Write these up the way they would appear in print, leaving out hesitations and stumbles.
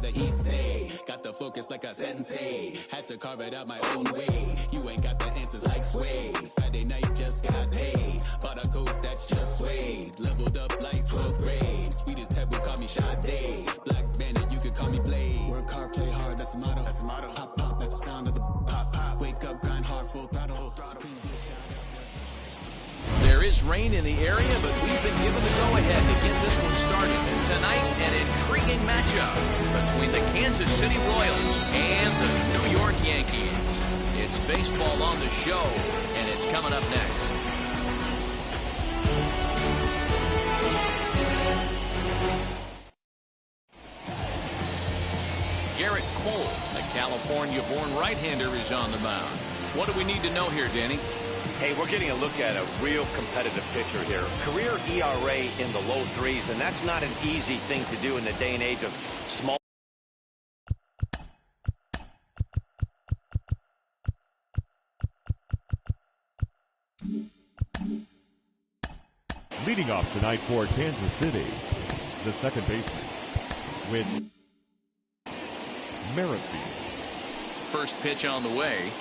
the heat stay. Got the focus like a sensei. Had to carve it out my own way. You ain't got the answers like Sway. Friday night just got paid. Bought a coat that's just suede. Leveled up like 12th grade. Sweetest type would call me Sade. Black Bandit, you could call me Blade. Work hard, play hard, that's the motto. That's the motto. Pop, pop, that's the sound of the pop, pop. Wake up, grind hard, full throttle. Supreme good shout out. There is rain in the area, but we've been given the go-ahead to get this one started. Tonight, an intriguing matchup between the Kansas City Royals and the New York Yankees. It's baseball on the show, and it's coming up next. Garrett Cole, the California-born right-hander, is on the mound. What do we need to know here, Danny? Hey, we're getting a look at a real competitive pitcher here. Career ERA in the low threes, and that's not an easy thing to do in the day and age of small. Leading off tonight for Kansas City, the second baseman, with Merrifield. First pitch on the way.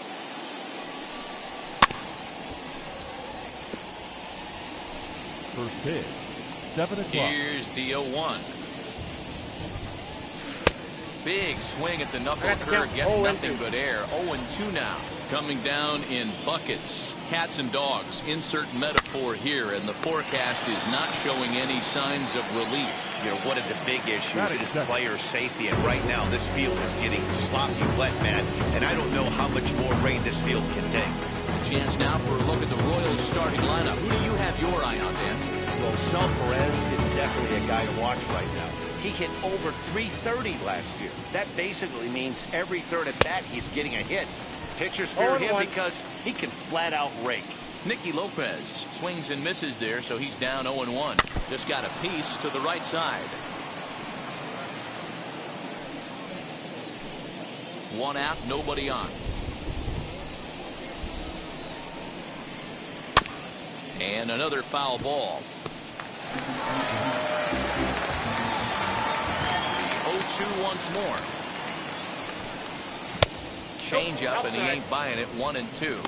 First pitch, 7 o'clock. Here's the 0-1. Big swing at the knuckle curve, gets nothing but air. 0-2 now. Coming down in buckets. Cats and dogs. Insert metaphor here, and the forecast is not showing any signs of relief. You know, one of the big issues is player safety, and right now this field is getting sloppy wet, man, and I don't know how much more rain this field can take. Chance now for a look at the Royals starting lineup. Who do you have your eye on, Dan? Well, Sal Perez is definitely a guy to watch right now. He hit over .330 last year. That basically means every third at bat he's getting a hit. Pitchers fear him because he can flat out rake. Nicky Lopez swings and misses there, so he's down 0-1. Just got a piece to the right side. One out, nobody on. And another foul ball. The 0-2 once more. Change up, and he ain't buying it. 1-2.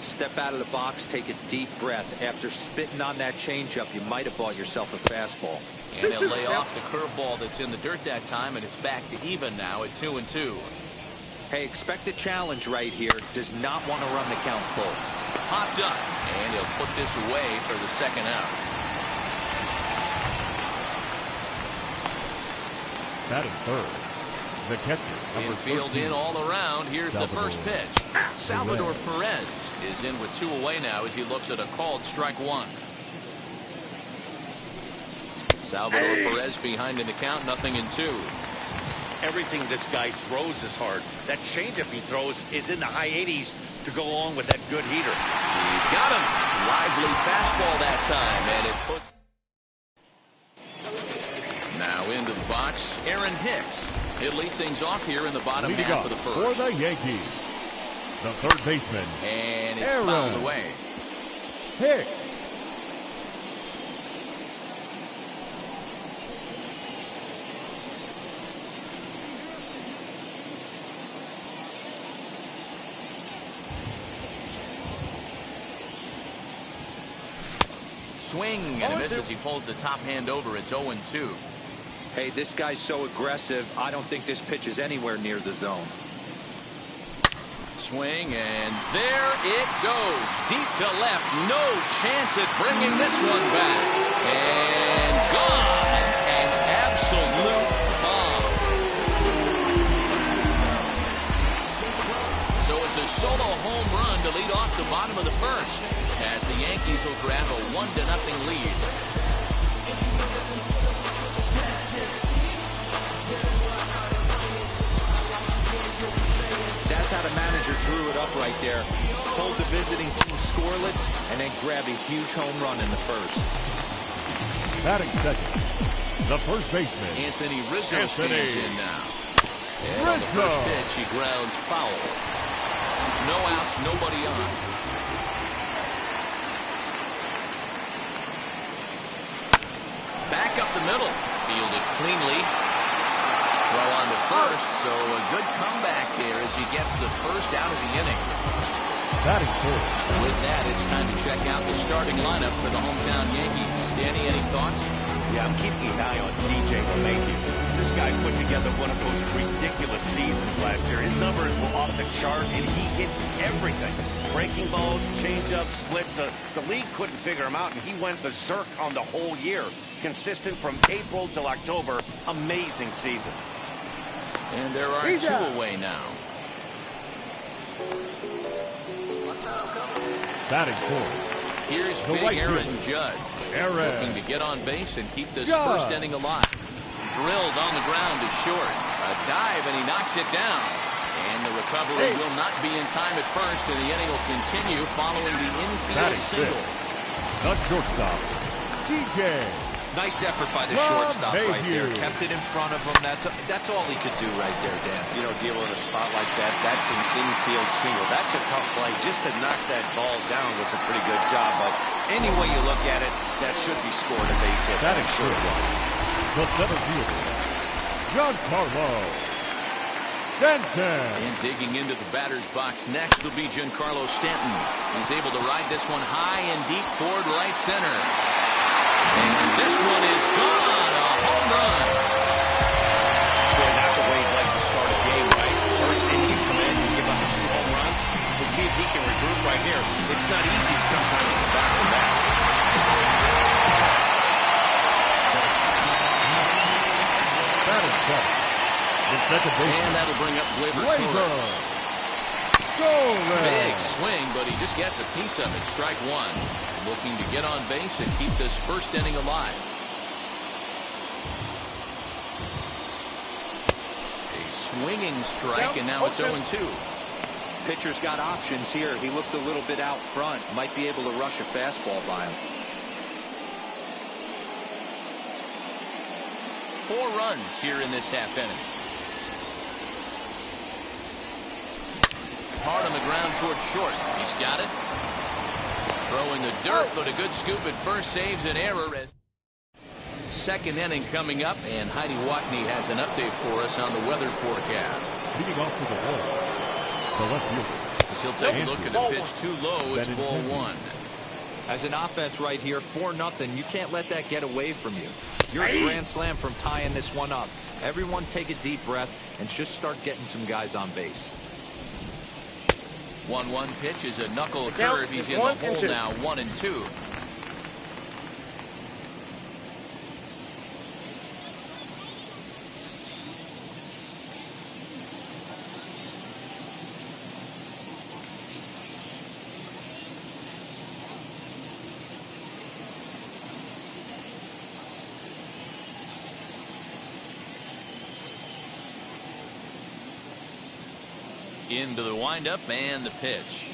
Step out of the box, take a deep breath. After spitting on that changeup, you might have bought yourself a fastball. And he'll lay off the curveball that's in the dirt that time, and it's back to even now at 2-2. Hey, expect a challenge right here. Does not want to run the count full. Popped up, and he'll put this away for the second out. Batting third, the catcher. Infield 13. In all around. Here's Salvador. The first pitch. Salvador Perez is in with 2 away now as he looks at a called strike 1. Salvador Perez behind in the count, 0-2. Everything this guy throws is hard. That changeup he throws is in the high 80s to go along with that good heater. He got him. Lively fastball that time, and it puts. Now into the box, Aaron Hicks. He'll lead things off here in the bottom Leading half of the first. For the Yankees, the third baseman, and it's Aaron fouled away. Hicks. Swing and a miss as he pulls the top hand over. It's 0-2. Hey, this guy's so aggressive, I don't think this pitch is anywhere near the zone. Swing, and there it goes. Deep to left. No chance at bringing this one back. And gone. An absolute bomb. So it's a solo home run to lead off the bottom of the first, as the Yankees will grab a 1-0 lead. That's how the manager drew it up right there. Hold the visiting team scoreless and then grab a huge home run in the first. Batting second, the first baseman, Anthony Rizzo stands in now. And on the first pitch, he grounds foul. No outs, nobody on. Back up the middle. Fielded cleanly. Throw on the first, so a good comeback there as he gets the first out of the inning. That is cool. With that, it's time to check out the starting lineup for the hometown Yankees. Danny, any thoughts? Yeah, I'm keeping an eye on DJ LeMahieu. This guy put together one of those ridiculous seasons last year. His numbers were off the chart, and he hit everything. Breaking balls, changeups, splits. The league couldn't figure him out, and he went berserk on the whole year. Consistent from April till October. Amazing season. And there are two away now. Batting fourth. Here's The big right Aaron fielder. Judge. Aaron. Looking to get on base and keep this Judge. first inning alive. Drilled on the ground to short. A dive, and he knocks it down. And the recovery will not be in time at first, and the inning will continue following the infield Batting single. fifth. The shortstop, DJ. Nice effort by the shortstop right there. Kept it in front of him. That's all he could do right there, Dan. You know, dealing with a spot like that, that's an infield single. That's a tough play. Just to knock that ball down was a pretty good job. But any way you look at it, that should be scored a base hit. That is sure it was. The center fielder, Giancarlo Stanton. And digging into the batter's box next will be Giancarlo Stanton. He's able to ride this one high and deep toward right center. And this one is gone. A home run. Boy, not the way he'd like to start a game, right? First inning, you come in and give up 2 home runs. We'll see if he can regroup right here. It's not easy sometimes to come back from that. That is set. The second baseman. And that'll bring up Gleyber Torres. Big swing, but he just gets a piece of it. Strike one. Looking to get on base and keep this first inning alive. A swinging strike, and now it's 0-2. Pitcher's got options here. He looked a little bit out front. Might be able to rush a fastball by him. 4 runs here in this half inning. Hard on the ground toward short. He's got it. Throwing the dirt, but a good scoop at first saves an error. Second inning coming up, and Heidi Watney has an update for us on the weather forecast. Leading off to the wall, the left fielder. As he'll take a look at a pitch too low. It's ball 1. As an offense right here, 4-0. You can't let that get away from you. You're a grand slam from tying this one up. Everyone take a deep breath and just start getting some guys on base. 1-1 pitch is a knuckle curve. He's in the hole now, 1-2. Into the windup and the pitch.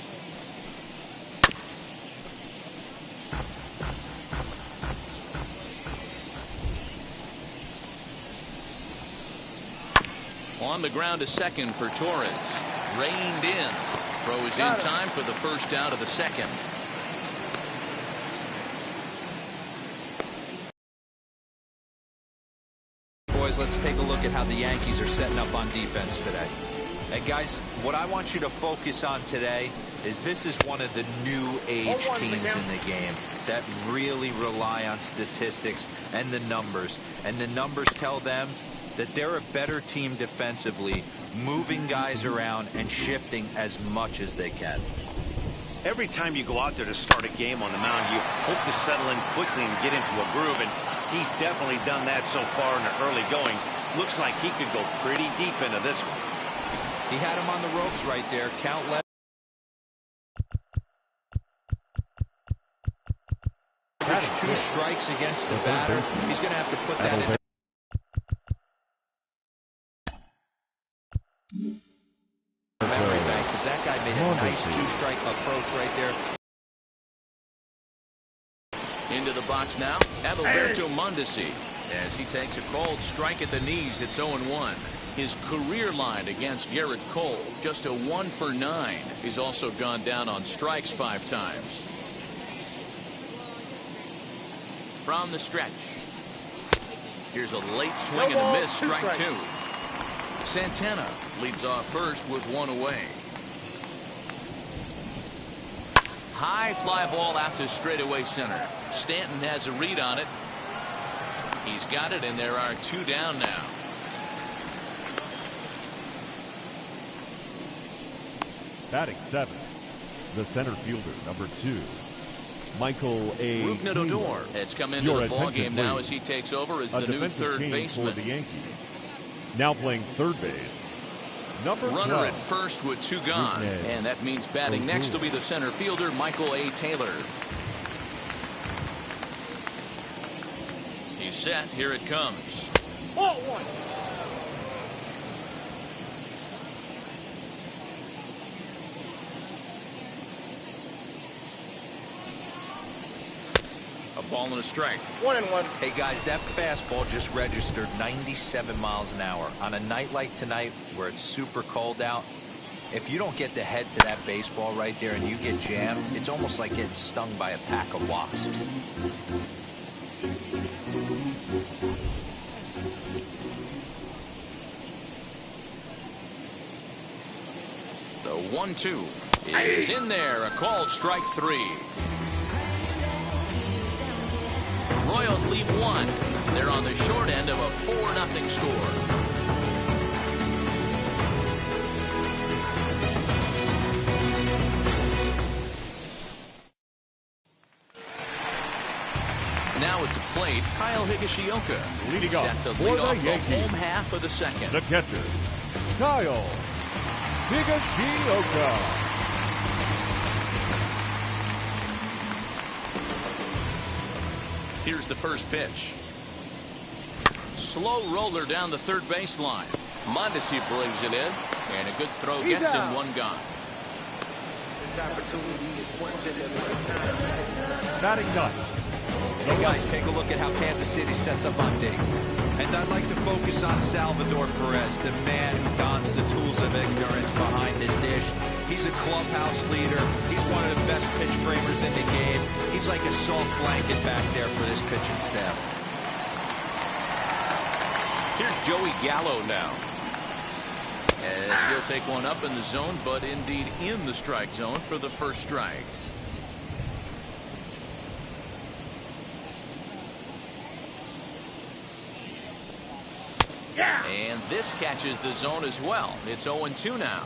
On the ground to second for Torres. Reined in. Throw is in time for the first out of the second. Boys, let's take a look at how the Yankees are setting up on defense today. And guys, what I want you to focus on today is this is one of the new age teams in the game that really rely on statistics and the numbers. And the numbers tell them that they're a better team defensively, moving guys around and shifting as much as they can. Every time you go out there to start a game on the mound, you hope to settle in quickly and get into a groove. And he's definitely done that so far in the early going. Looks like he could go pretty deep into this one. He had him on the ropes right there. Count left. There's 2 strikes against the batter. He's going to have to put that in. Memory bank, because that guy made a nice 2-strike approach right there. Into the box now, Adalberto Mondesi. As he takes a cold strike at the knees, it's 0-1. His career line against Garrett Cole, just a 1 for 9. He's also gone down on strikes 5 times. From the stretch. Here's a late swing and a miss, strike 2. Santana leads off first with one away. High fly ball out to straightaway center. Stanton has a read on it. He's got it, and there are two down now. Batting seventh, the center fielder, number 2, Michael A. Rougned Odor has come into the ball game now as he takes over as the new third baseman. For the Yankees. Now playing third base, number 12. Runner at first with two gone, and that means batting next will be the center fielder, Michael A. Taylor. He's set. Here it comes. Ball one. A ball and a strike. 1-1. Hey guys, that fastball just registered 97 miles an hour. On a night like tonight where it's super cold out, if you don't get to head to that baseball right there and you get jammed, it's almost like getting stung by a pack of wasps. The 1-2 is in there. A called strike 3. Royals leave one. They're on the short end of a 4-0 score. Now at the plate, Kyle Higashioka. Leading off set to for lead the off the Yankees. home half of the second. The catcher, Kyle Higashioka. Here's the first pitch. Slow roller down the third baseline. Mondesi brings it in, and a good throw gets him one gone. Batting ninth. Hey guys, take a look at how Kansas City sets up on D. And I'd like to focus on Salvador Perez, the man who dons the tools of ignorance behind the dish. He's a clubhouse leader. He's one of the best pitch framers in the game. He's like a soft blanket back there for this pitching staff. Here's Joey Gallo now. As he'll take one up in the zone, but indeed in the strike zone for the first strike. And this catches the zone as well. It's 0-2 now.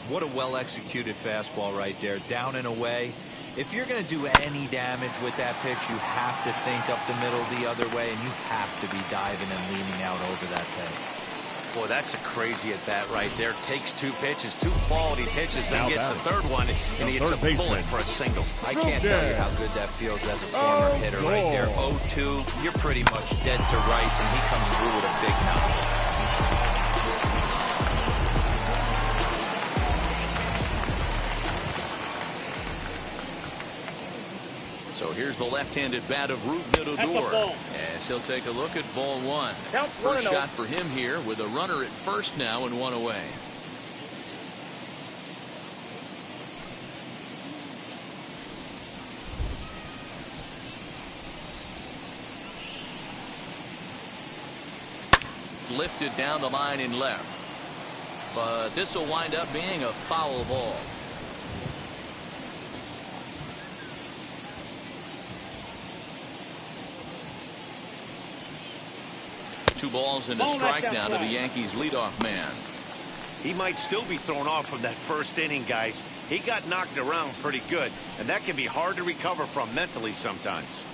What a well-executed fastball right there, down and away. If you're going to do any damage with that pitch, you have to think up the middle the other way, and you have to be diving and leaning out over that thing. Boy, that's a crazy at bat right there. Takes two pitches, two quality pitches, then gets a third one, and he hits a bullet for a single. I can't tell you how good that feels as a former hitter right there. 0-2, you're pretty much dead to rights, and he comes through with a big knock. So here's the left-handed bat of Rougned Odor as he'll take a look at ball one. First shot for him here with a runner at first now and one away. Lifted down the line in left, but this will wind up being a foul ball. Two balls and a strike now to the Yankees leadoff man. He might still be thrown off from that first inning, guys. He got knocked around pretty good, and that can be hard to recover from mentally sometimes.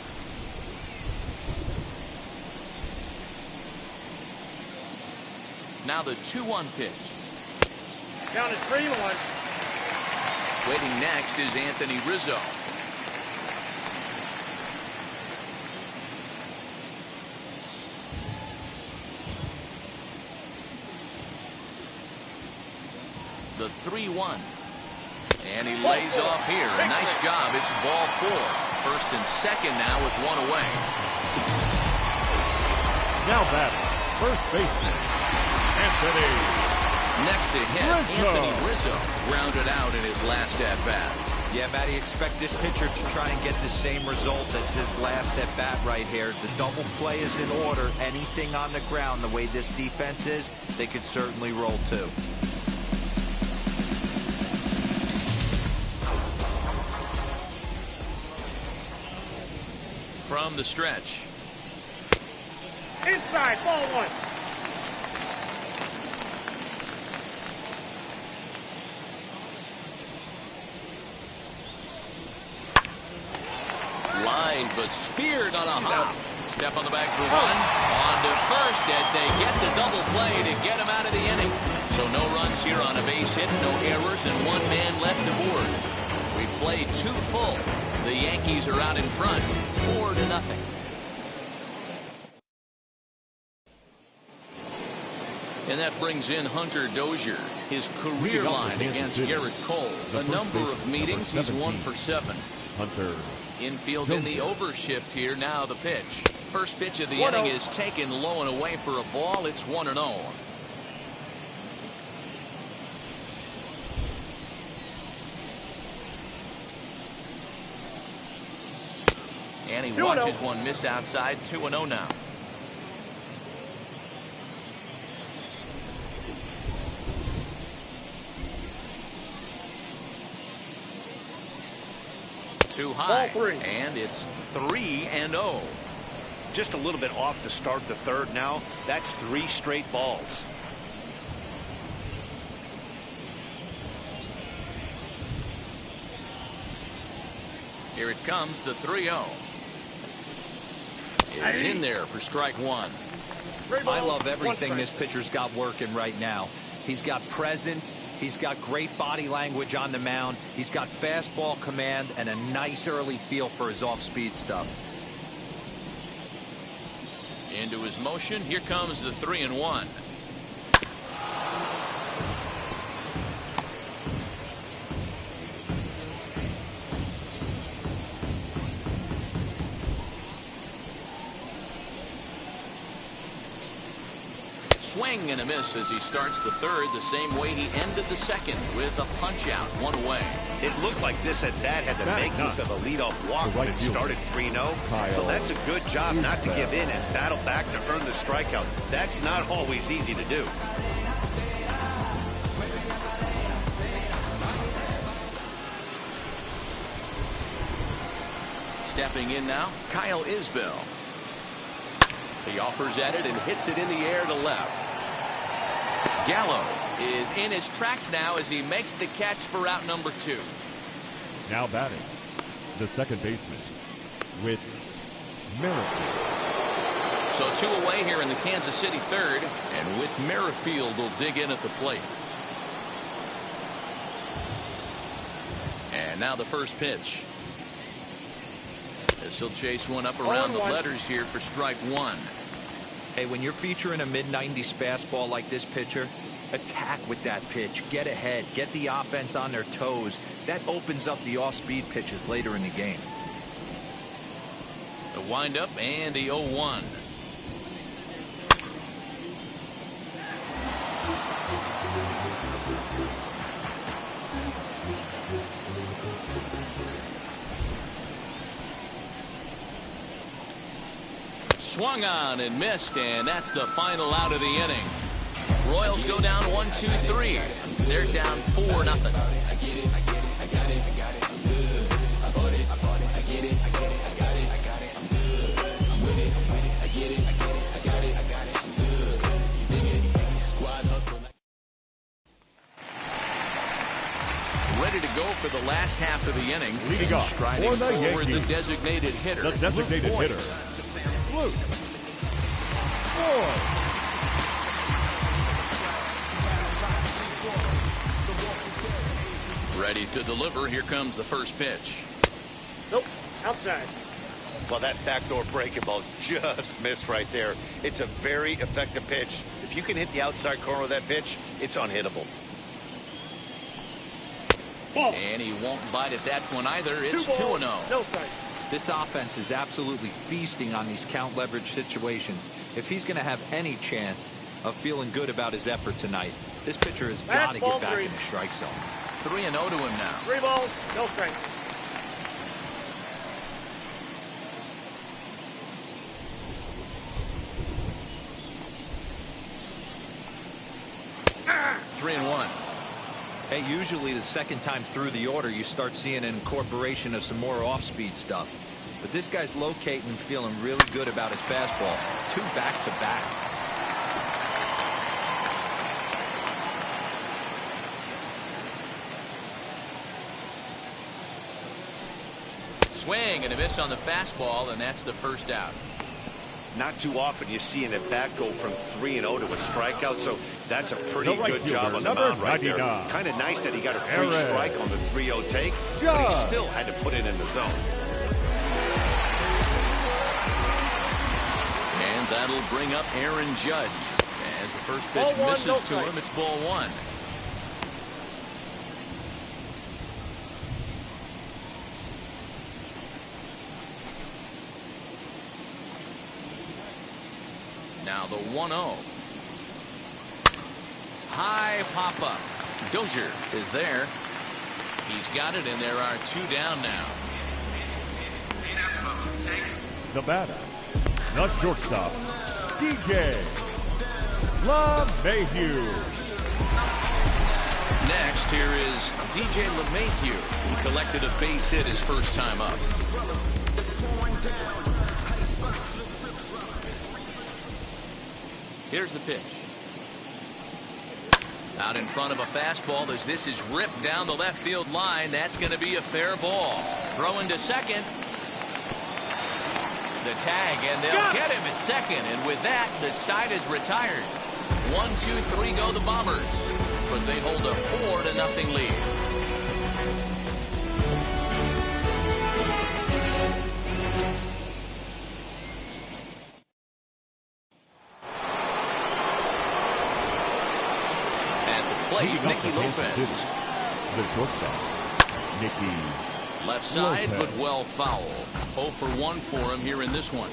Now the 2-1 pitch. Down to 3-1. Waiting next is Anthony Rizzo. The 3-1. And he lays off here. A nice job. It's ball 4. First and second now with one away. Now batting, first baseman, Anthony Next to him, Rizzo. Anthony Rizzo grounded out in his last at bat. Yeah, Matty, expect this pitcher to try and get the same result as his last at bat right here. The double play is in order. Anything on the ground, the way this defense is, they could certainly roll too. From the stretch. Inside, ball one. Line, but speared on a hop. Step on the bag for one. On to first as they get the double play to get him out of the inning. So no runs here on a base hit, no errors, and one man left aboard. We played 2 full. The Yankees are out in front, 4-0. And that brings in Hunter Dozier. His career line against Garrett Cole. A number of meetings, he's 1 for 7. Hunter. Infield in the overshift here. Now the pitch. First pitch of the inning is taken low and away for a ball. It's 1-0. And he watches one miss outside. 2-0 now. Too high, and it's 3-0. Just a little bit off to start the third now. That's 3 straight balls. Here it comes, the 3-0. It's in there for strike 1. I love everything this pitcher's got working right now. He's got presence. He's got great body language on the mound. He's got fastball command and a nice early feel for his off-speed stuff. Into his motion. Here comes the 3-1. Swing and a miss as he starts the third, the same way he ended the second with a punch out, 1 away. It looked like this at bat had the makings of a leadoff walk when it started 3-0. So that's a good job not to give in and battle back to earn the strikeout. That's not always easy to do. Stepping in now, Kyle Isbell. He offers at it and hits it in the air to left. Gallo is in his tracks now as he makes the catch for out number 2. Now batting, the second baseman with Merrifield. So 2 away here in the Kansas City third, and Whit Merrifield will dig in at the plate. And now the first pitch. This will chase one up around the letters here for strike 1. Hey, when you're featuring a mid-90s fastball like this pitcher, attack with that pitch. Get ahead. Get the offense on their toes. That opens up the off-speed pitches later in the game. The windup and the 0-1. Swung on and missed, and that's the final out of the inning. Royals go down 1-2-3. They're down 4-0. Ready to go for the last half of the inning. Leading off striding for the forward, Yankees, the designated hitter. The designated hitter, Luke Ford. Ready to deliver. Here comes the first pitch. Nope, outside. Well, that backdoor breaking ball just missed right there. It's a very effective pitch. If you can hit the outside corner of that pitch, it's unhittable. And he won't bite at that one either. It's 2-0. No strike. This offense is absolutely feasting on these count leverage situations. If he's going to have any chance of feeling good about his effort tonight, this pitcher has got to get back in the strike zone. 3-0 to him now. 3 balls, no strikes. Ah! 3-1. Hey, usually the second time through the order, you start seeing an incorporation of some more off-speed stuff. But this guy's locating and feeling really good about his fastball. 2 back-to-back. Swing and a miss on the fastball, and that's the first out. Not too often you see an at-bat go from 3-0 to a strikeout, so that's a pretty good job on the mound right there. Kind of nice that he got a free strike on the 3-0 take, but he still had to put it in the zone. And that'll bring up Aaron Judge. As the first pitch misses to him, it's ball 1. Now the 1-0. High pop-up. Dozier is there. He's got it, and there are 2 down now. The batter, the shortstop, DJ LeMahieu. Next, here is DJ LeMahieu. He collected a base hit his first time up. Here's the pitch. Out in front of a fastball as this is ripped down the left field line. That's going to be a fair ball. Throwing to second. The tag, and they'll get him at second. And with that, the side is retired. 1, 2, 3 go the Bombers. But they hold a 4-0 lead. Nicky Lopez. The shortstop, Nicky. Left side, Lopez. but well foul. 0 for 1 for him here in this one.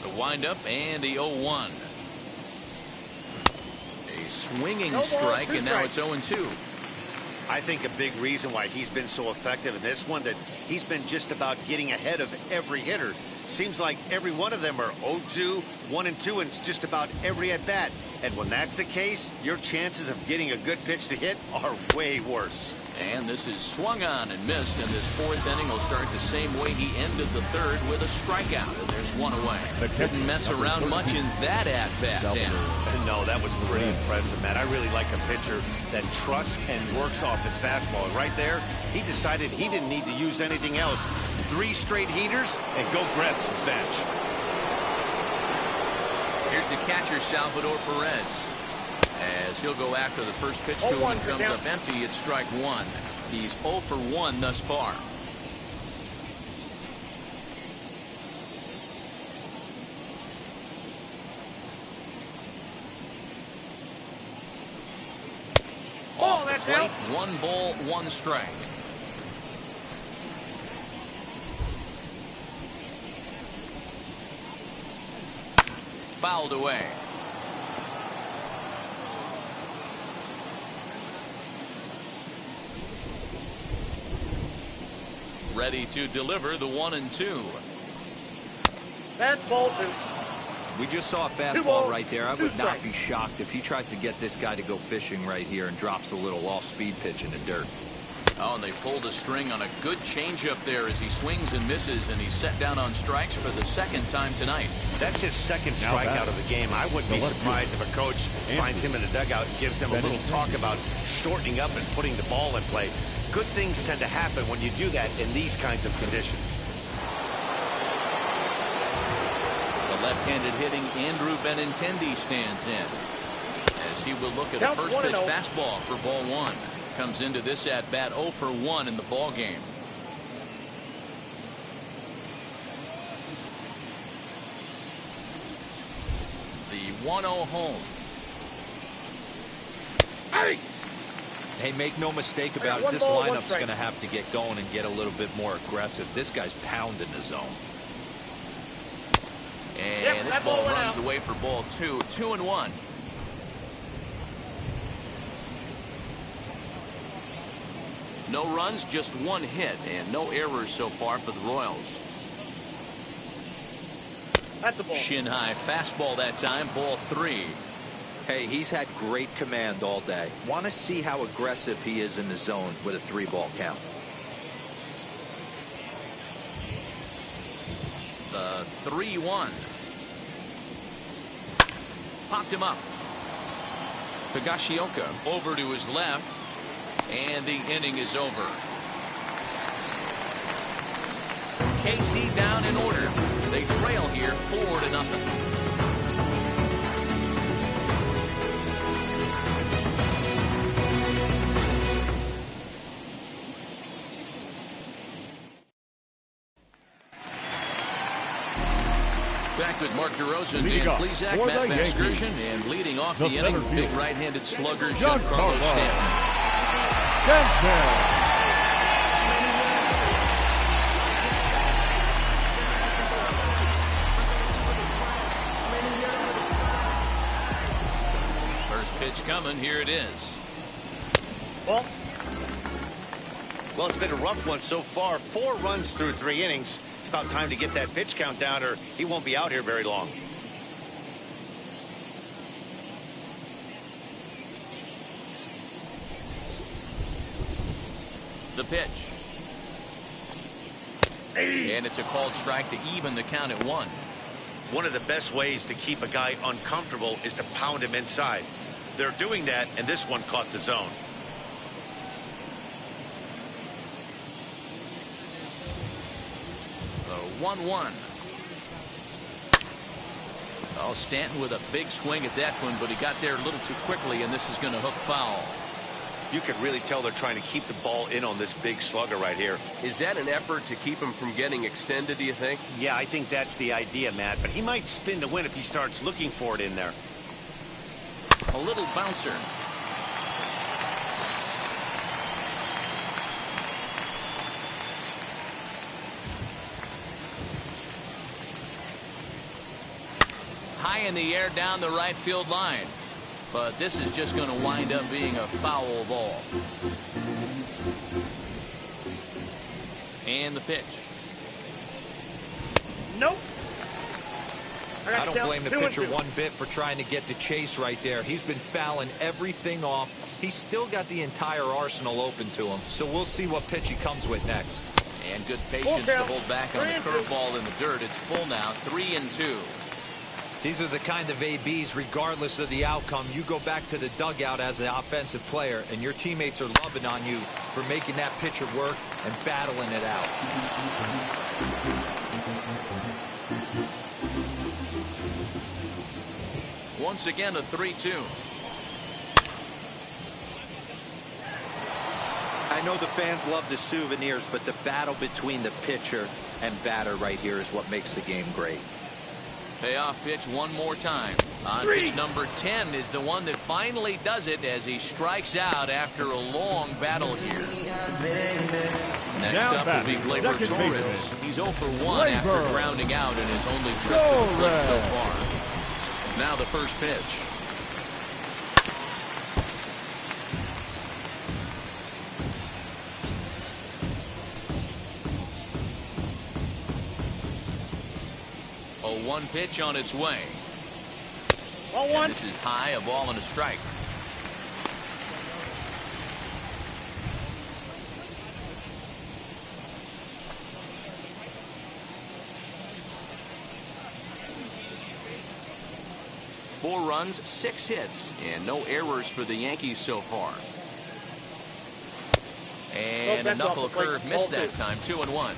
The windup and the 0-1. A swinging strike, and now it's 0-2. I think a big reason why he's been so effective in this one that he's been just about getting ahead of every hitter. Seems like every one of them are 0-2, 1-2, and it's just about every at bat. And when that's the case, your chances of getting a good pitch to hit are way worse. And this is swung on and missed, and this 4th inning will start the same way he ended the 3rd with a strikeout. And there's 1 away. Didn't mess around much in that at-bat, Dan. No, that was pretty impressive, man. I really like a pitcher that trusts and works off his fastball. And right there, he decided he didn't need to use anything else. 3 straight heaters and go grab some bench. Here's the catcher, Salvador Perez. As he'll go after the first pitch to him and comes up empty, it's strike 1. He's 0 for 1 thus far. Off the plate, 1 ball, 1 strike. Fouled away. Ready to deliver the 1-2. That's ball 2. We just saw a fastball right there. I would not be shocked if he tries to get this guy to go fishing right here and drops a little off-speed pitch in the dirt. Oh, and they pulled a string on a good changeup there as he swings and misses, and he's set down on strikes for the 2nd time tonight. That's his 2nd strikeout of the game. I wouldn't be surprised if a coach finds him in the dugout and gives him a little talk about shortening up and putting the ball in play. Good things tend to happen when you do that in these kinds of conditions. The left-handed hitting Andrew Benintendi stands in as he will look at a first pitch fastball for ball 1. Comes into this at bat 0 for 1 in the ball game. The 1-0 home. Hey, make no mistake about it. This lineup's going to have to get going and get a little bit more aggressive. This guy's pounding the zone. And this ball runs away for ball 2, 2-1. No runs, just one hit, and no errors so far for the Royals. That's a ball. Shin high fastball that time, ball 3. Hey, he's had great command all day. Want to see how aggressive he is in the zone with a 3-ball count. The 3-1. Popped him up. Higashioka over to his left, and the inning is over. KC down in order. They trail here 4-0. Back with Mark DeRosa, Dan Plesac, Matt Vasgersian, and leading off the inning, big right-handed slugger Giancarlo Stanton. First pitch coming, here it is. Ball. Well, it's been a rough one so far. 4 runs through 3 innings. It's about time to get that pitch count down, or he won't be out here very long. The pitch. And it's a called strike to even the count at 1. One of the best ways to keep a guy uncomfortable is to pound him inside. They're doing that, and this one caught the zone. The 1-1. Oh, Stanton with a big swing at that one, but he got there a little too quickly, and this is going to hook foul. You can really tell they're trying to keep the ball in on this big slugger right here. Is that an effort to keep him from getting extended, do you think? Yeah, I think that's the idea, Matt, but he might spin to win if he starts looking for it in there. A little bouncer. High in the air down the right field line. But this is just going to wind up being a foul ball. And the pitch. Nope. I don't blame the pitcher one bit for trying to get to Chase right there. He's been fouling everything off. He's still got the entire arsenal open to him. So we'll see what pitch he comes with next. And good patience to hold back on the curveball in the dirt. It's full now, 3-2. These are the kind of ABs, regardless of the outcome, you go back to the dugout as an offensive player, and your teammates are loving on you for making that pitcher work and battling it out. Once again, a 3-2. I know the fans love the souvenirs, but the battle between the pitcher and batter right here is what makes the game great. Payoff pitch one more time. On pitch number 10 is the one that finally does it as he strikes out after a long battle here. Next up will be Gleyber Torres. He's 0 for 1 after grounding out in his only trip to the plate so far. Now the first pitch. One pitch on its way. And this is high, a ball and a strike. Four runs, 6 hits, and no errors for the Yankees so far. And a knuckle curve missed that time, 2-1.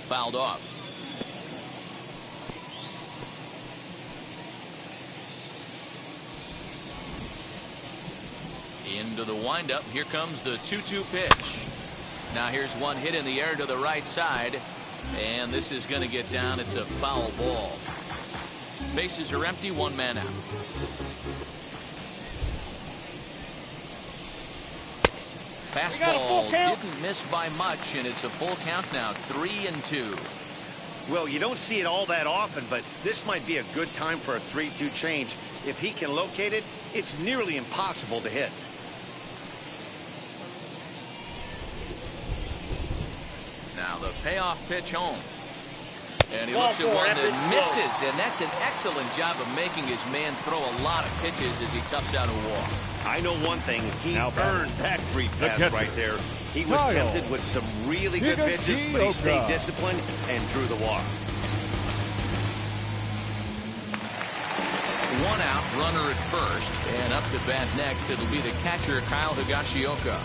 Fouled off. Into the windup. Here comes the 2-2 pitch. Now here's one hit in the air to the right side. And this is going to get down. It's a foul ball. Bases are empty, one man out. Fastball didn't miss by much, and it's a full count now, 3-2. Well, you don't see it all that often, but this might be a good time for a 3-2 change. If he can locate it, it's nearly impossible to hit. Now the payoff pitch home. And he looks at one that misses, and that's an excellent job of making his man throw a lot of pitches as he toughs out a walk. I know one thing, he earned that free pass right there. He was tempted with some really good pitches, but he stayed disciplined and drew the walk. One out, runner at first, and up to bat next, it'll be the catcher, Kyle Higashioka.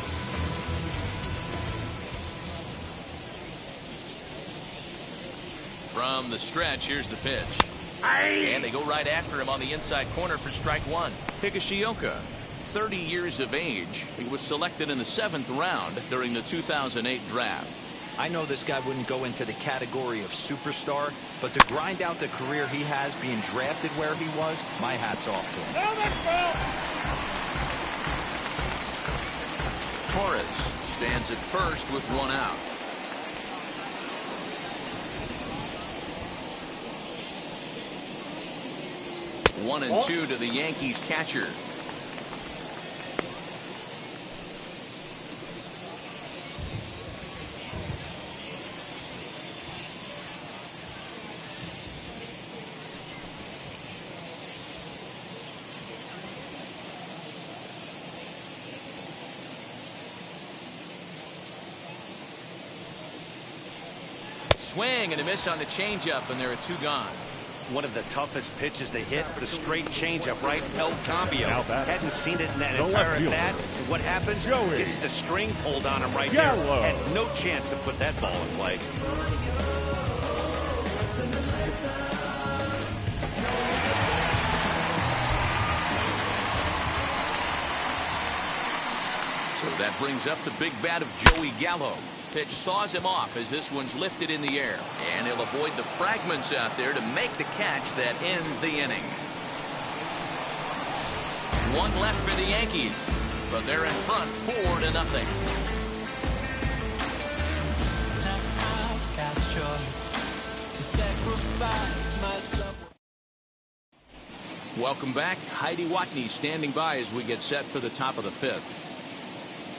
From the stretch, here's the pitch. And they go right after him on the inside corner for strike one. Higashioka, 30 years of age. He was selected in the 7th round during the 2008 draft. I know this guy wouldn't go into the category of superstar, but to grind out the career he has being drafted where he was, my hat's off to him. Torres stands at first with one out. 1-2 to the Yankees catcher. Swing and a miss on the changeup, and there are 2 gone. One of the toughest pitches they hit, the straight changeup, right? El Cambio. Hadn't seen it in that entire at bat. And what happens? Gets the string pulled on him right there. Had no chance to put that ball in play. So that brings up the big bat of Joey Gallo. Pitch saws him off as this one's lifted in the air, and he'll avoid the fragments out there to make the catch that ends the inning. 1 left for the Yankees, but they're in front 4-0. Now I've got a choice to sacrifice myself. Welcome back. Heidi Watney standing by as we get set for the top of the 5th.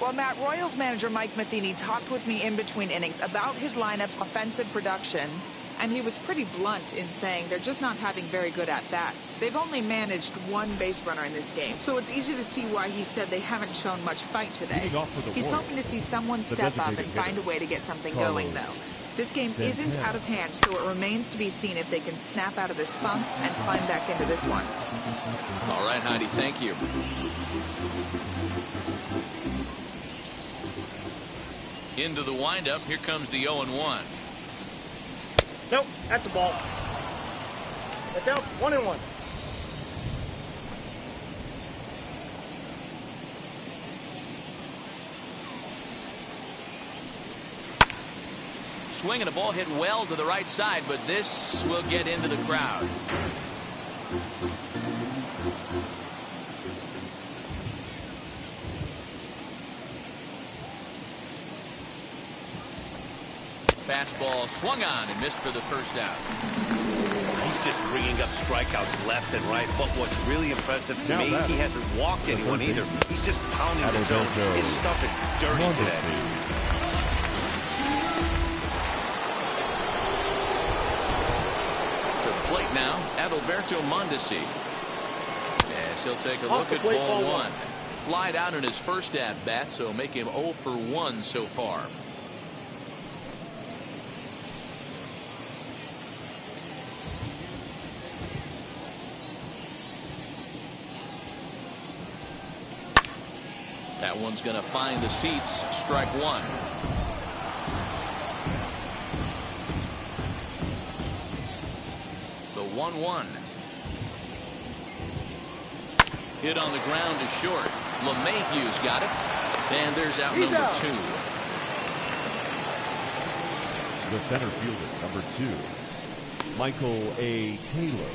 Well, Matt, Royals manager Mike Matheny talked with me in between innings about his lineup's offensive production, and he was pretty blunt in saying they're just not having very good at-bats. They've only managed 1 base runner in this game, so it's easy to see why he said they haven't shown much fight today. He's hoping to see someone step up and find a way to get something going, though. This game isn't out of hand, so it remains to be seen if they can snap out of this funk and climb back into this one. All right, Heidi, thank you. Into the windup, here comes the 0-1. Nope, that's the ball. Look out, 1-1. Swing and a ball hit well to the right side, but this will get into the crowd. Fastball swung on and missed for the first out. He's just ringing up strikeouts left and right. But what's really impressive to me, he hasn't walked anyone either. He's just pounding the zone. His stuff is dirty today. To the plate now, Adalberto Mondesi. Yes, he'll take a look at ball 1. Flied out in his first at-bat, so make him 0 for 1 so far. That one's going to find the seats. Strike 1. The 1-1. Hit on the ground to short. LeMahieu's got it. And there's out number 2. The center fielder, number 2, Michael A. Taylor.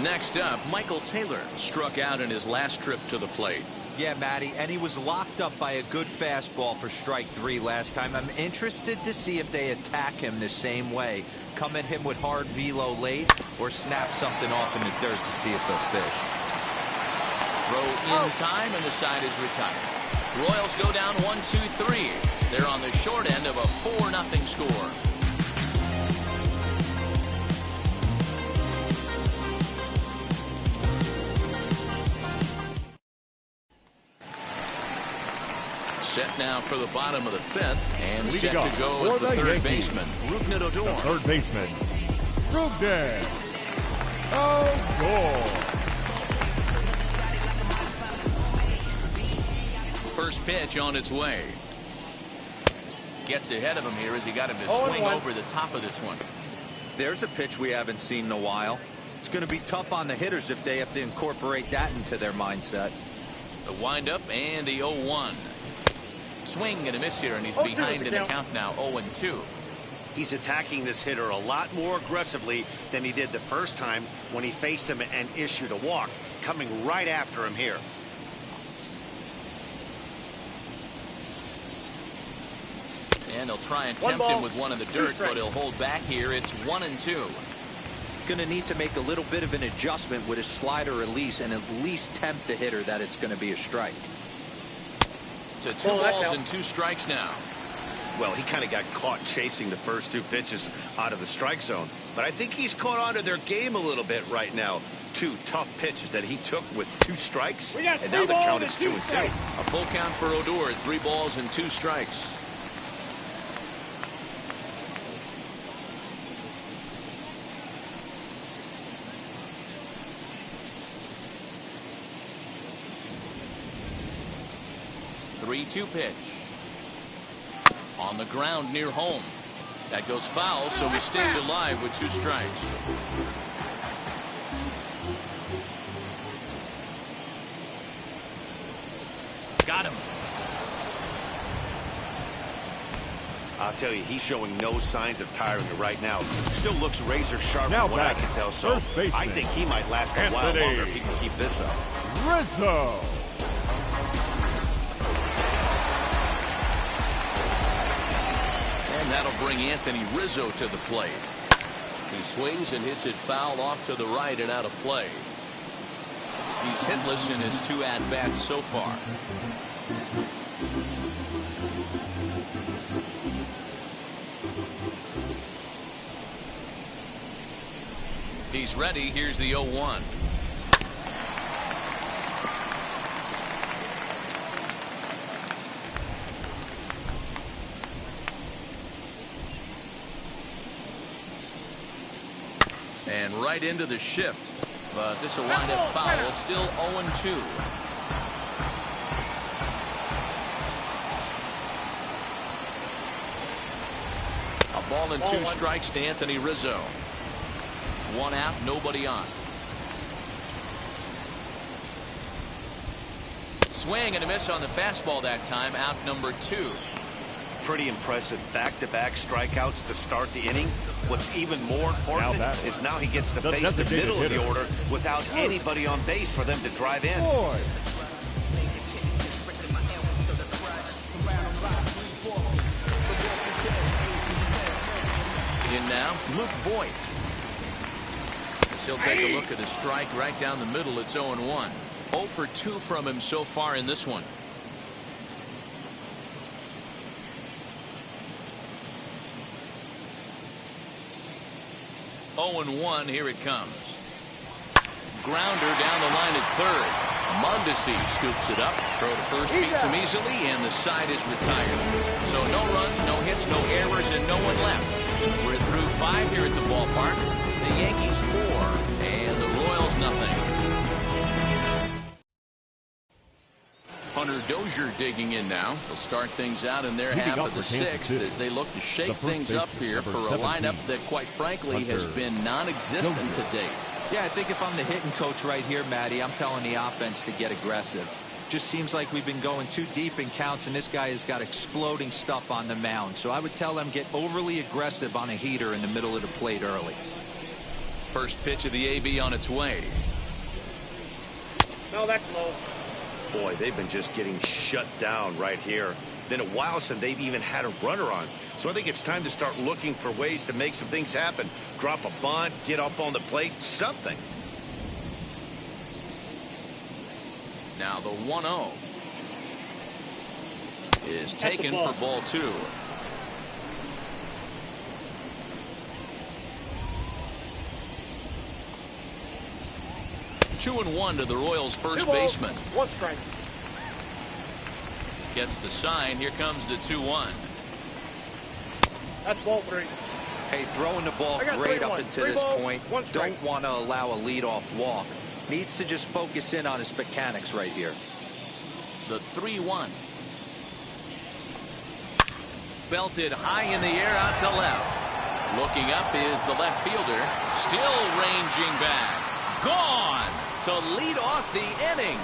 Next up, Michael Taylor struck out in his last trip to the plate. Yeah, Matty, and he was locked up by a good fastball for strike 3 last time. I'm interested to see if they attack him the same way. Come at him with hard velo late or snap something off in the dirt to see if they'll fish. Throw in time, and the side is retired. Royals go down 1-2-3. They're on the short end of a 4-0 score. Set now for the bottom of the 5th, and set to go as the third baseman, Rougned Odor. The third baseman, Rougned Odor. First pitch on its way. Gets ahead of him here as he got him to swing over the top of this one. There's a pitch we haven't seen in a while. It's going to be tough on the hitters if they have to incorporate that into their mindset. The windup and the 0-1. Swing and a miss here, and he's behind in the count now, 0-2. He's attacking this hitter a lot more aggressively than he did the first time when he faced him and issued a walk. Coming right after him here. And he'll try and tempt him with one in the dirt, but he'll hold back here. It's 1-2. Going to need to make a little bit of an adjustment with his slider release and at least tempt the hitter that it's going to be a strike. To 2 balls and 2 strikes now. Well, he kind of got caught chasing the first 2 pitches out of the strike zone. But I think he's caught on to their game a little bit right now. 2 tough pitches that he took with 2 strikes. And now the count is 2-2. A full count for Odor at 3 balls and 2 strikes. Three-2 pitch. On the ground near home. That goes foul, so he stays alive with 2 strikes. Got him. I'll tell you, he's showing no signs of tiring right now. Still looks razor sharp from what I can tell, so I think he might last a while longer if he can keep this up. Rizzo. And that'll bring Anthony Rizzo to the plate. He swings and hits it foul off to the right and out of play. He's hitless in his 2 at-bats so far. He's ready. Here's the 0-1. And right into the shift. But this will wind up foul. Still 0-2. A ball and 2 strikes to Anthony Rizzo. 1 out, nobody on. Swing and a miss on the fastball that time. Out number 2. Pretty impressive back-to-back strikeouts to start the inning. What's even more important is now he gets to face the middle of the order without anybody on base for them to drive in. In now, Luke Voigt. He'll take a look at the strike right down the middle. It's 0-1. 0 for 2 from him so far in this one. Oh and 1, here it comes. Grounder down the line at third. Mondesi scoops it up. Throw to first beats him easily, and the side is retired. So no runs, no hits, no errors, and no one left. We're through 5 here at the ballpark. The Yankees 4, and the Royals nothing. Hunter Dozier digging in now. They'll start things out in their half of the 6th as they look to shake things up here for a lineup that, quite frankly, has been non-existent to date. Yeah, I think if I'm the hitting coach right here, Matty, I'm telling the offense to get aggressive. Just seems like we've been going too deep in counts, and this guy has got exploding stuff on the mound. So I would tell them get overly aggressive on a heater in the middle of the plate early. first pitch of the AB on its way. No, that's low. Boy, they've been just getting shut down right here. Been a while since they've even had a runner on. So I think it's time to start looking for ways to make some things happen. Drop a bunt, get up on the plate, something. Now the 1-0 is taken for ball 2. Two and 1 to the Royals' first baseman. 1 strike. Gets the sign. Here comes the 2-1. That's ball 3. Hey, throwing the ball great up until this point. Don't want to allow a leadoff walk. Needs to just focus in on his mechanics right here. The 3-1. Belted high in the air out to left. Looking up is the left fielder. Still ranging back. Gone to lead off the inning.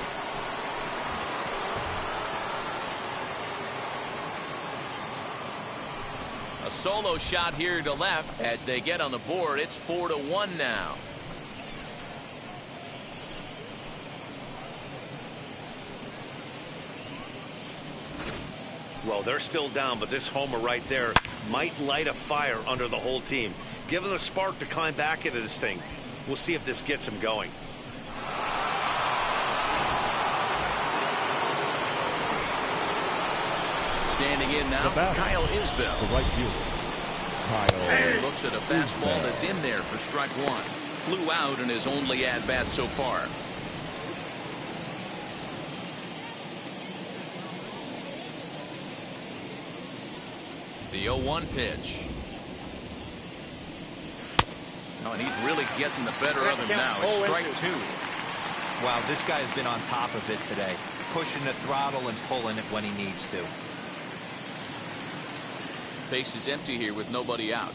A solo shot here to left as they get on the board. It's 4-1 now. Well, they're still down, but this homer right there might light a fire under the whole team. Give them a spark to climb back into this thing. We'll see if this gets them going. Standing in now, Kyle Isbell. The right fielder, Kyle. He looks at a fastball that's in there for strike 1. Flew out in his only at-bat so far. The 0-1 pitch. Oh, and he's really getting the better of him now. It's strike 2. Wow, this guy has been on top of it today. Pushing the throttle and pulling it when he needs to. Base is empty here with nobody out.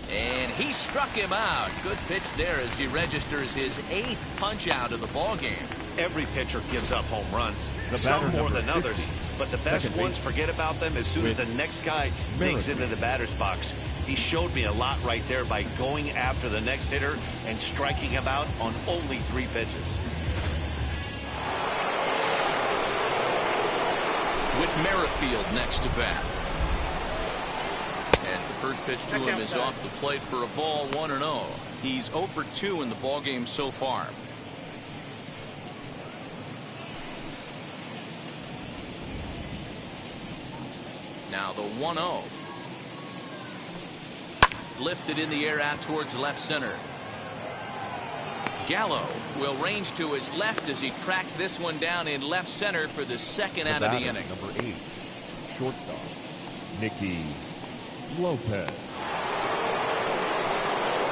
And he struck him out. Good pitch there as he registers his 8th punch out of the ball game. Every pitcher gives up home runs, The some batter, more number than others, 50. but the best Second ones, forget about them as soon as the next guy digs into the batter's box. He showed me a lot right there by going after the next hitter and striking him out on only 3 pitches. Whit Merrifield next to bat. As the first pitch to him is off the plate for a ball, 1-0. He's 0 for 2 in the ball game so far. Now the 1-0. Lifted in the air out towards left center. Gallo will range to his left as he tracks this one down in left center for the second out of the inning. Number 8, shortstop, Nicky Lopez.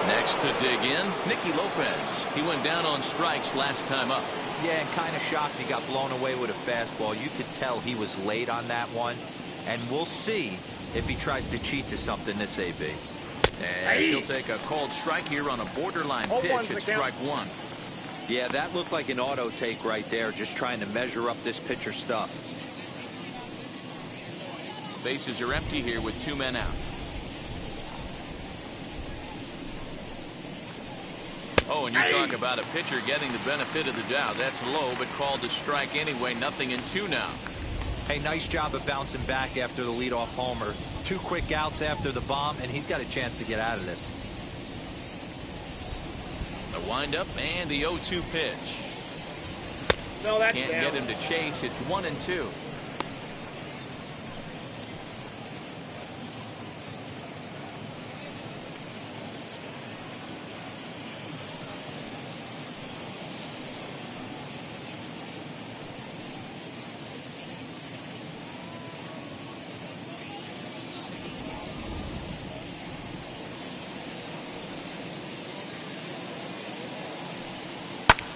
Next to dig in, Nicky Lopez. He went down on strikes last time up. Yeah, and kind of shocked he got blown away with a fastball. You could tell he was late on that one. And we'll see if he tries to cheat to something this AB. And he'll take a called strike here on a borderline pitch at strike 1. Yeah, that looked like an auto take right there, just trying to measure up this pitcher stuff. Bases are empty here with 2 men out. Oh, and you talk about a pitcher getting the benefit of the doubt. That's low, but called to strike anyway. 0-2 now. Hey, nice job of bouncing back after the leadoff homer. 2 quick outs after the bomb, and he's got a chance to get out of this. The windup and the 0-2 pitch. No, that's Can't get him to chase. It's 1-2.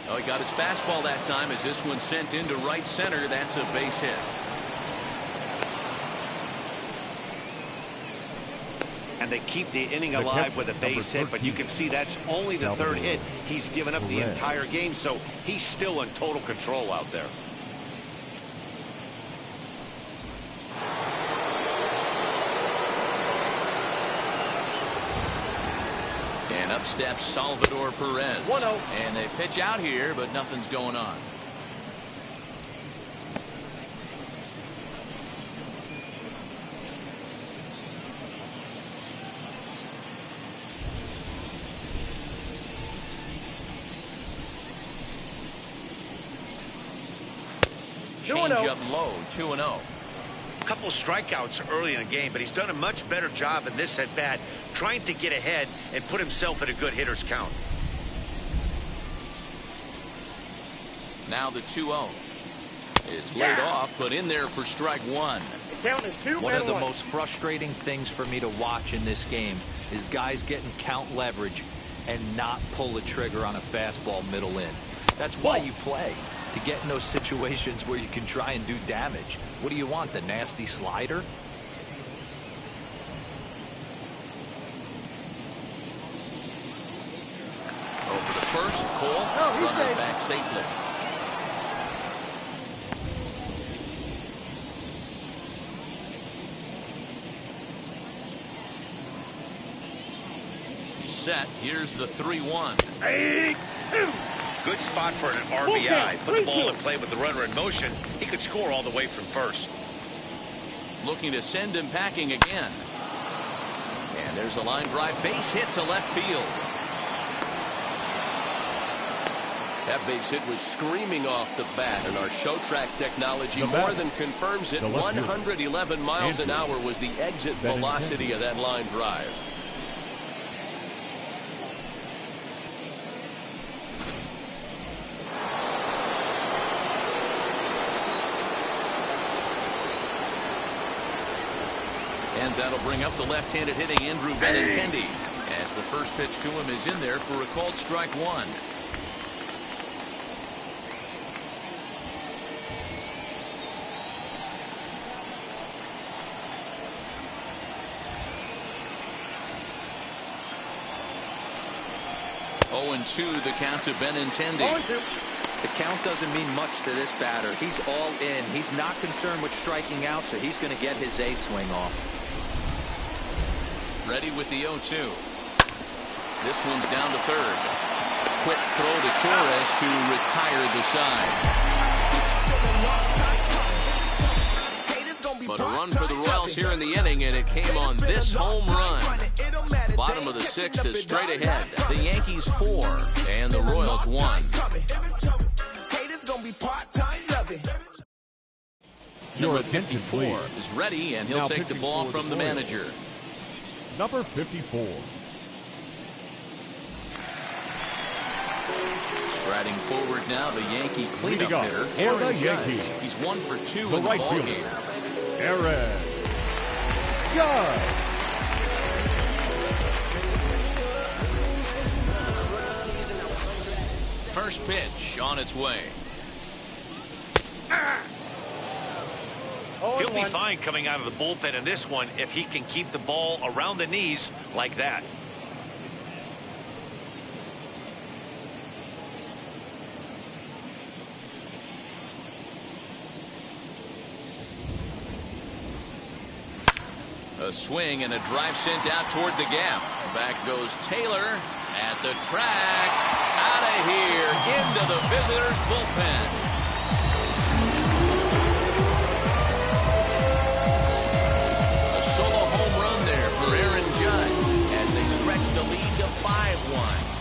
Oh, he got his fastball that time as this one sent into right center. That's a base hit. And they keep the inning alive with a base hit, but you can see that's only the 3rd hit he's given up the entire game, so he's still in total control out there. Up steps Salvador Perez. 1-0. And they pitch out here, but nothing's going on. Change up low, 2-0. A couple strikeouts early in the game, but he's done a much better job in this at bat, trying to get ahead and put himself at a good hitter's count. Now the 2-0 is laid off, but in there for strike one. Count is 2-1. One of the most frustrating things for me to watch in this game is guys getting count leverage and not pull the trigger on a fastball middle in. That's why you play, to get in those situations where you can try and do damage. What do you want, the nasty slider? Over to first, Cole, runner back safely. He's set. Here's the 3-1. 8-2. Good spot for an RBI. Put the ball in play with the runner in motion. He could score all the way from first. Looking to send him packing again. And there's a line drive base hit to left field. That base hit was screaming off the bat, and our show track technology more than confirms it. 111 miles an hour was the exit velocity of that line drive. And that'll bring up the left-handed hitting Andrew Benintendi, as the first pitch to him is in there for a called strike one. And 2 the count to Benintendi. The count doesn't mean much to this batter. He's all in. He's not concerned with striking out, so he's going to get his A swing off. Ready with the 0-2. This one's down to third. Quick throw to Torres to retire the side. But a run for the Royals here in the inning, and it came on this home run. Bottom of the 6th is straight ahead. The Yankees 4 and the Royals 1. Number 54 is ready, and he'll take the ball from the manager. Number 54. Striding forward now, the Yankee cleanup hitter, Aaron Judge. Yankee. He's 1 for 2 The in the right ball fielder, game. Aaron Judge. First pitch on its way. He'll be fine coming out of the bullpen in this one if he can keep the ball around the knees like that. A swing and a drive sent out toward the gap. Back goes Taylor at the track. Out of here into the visitors' bullpen. A solo home run there for Aaron Judge as they stretch the lead to 5-1.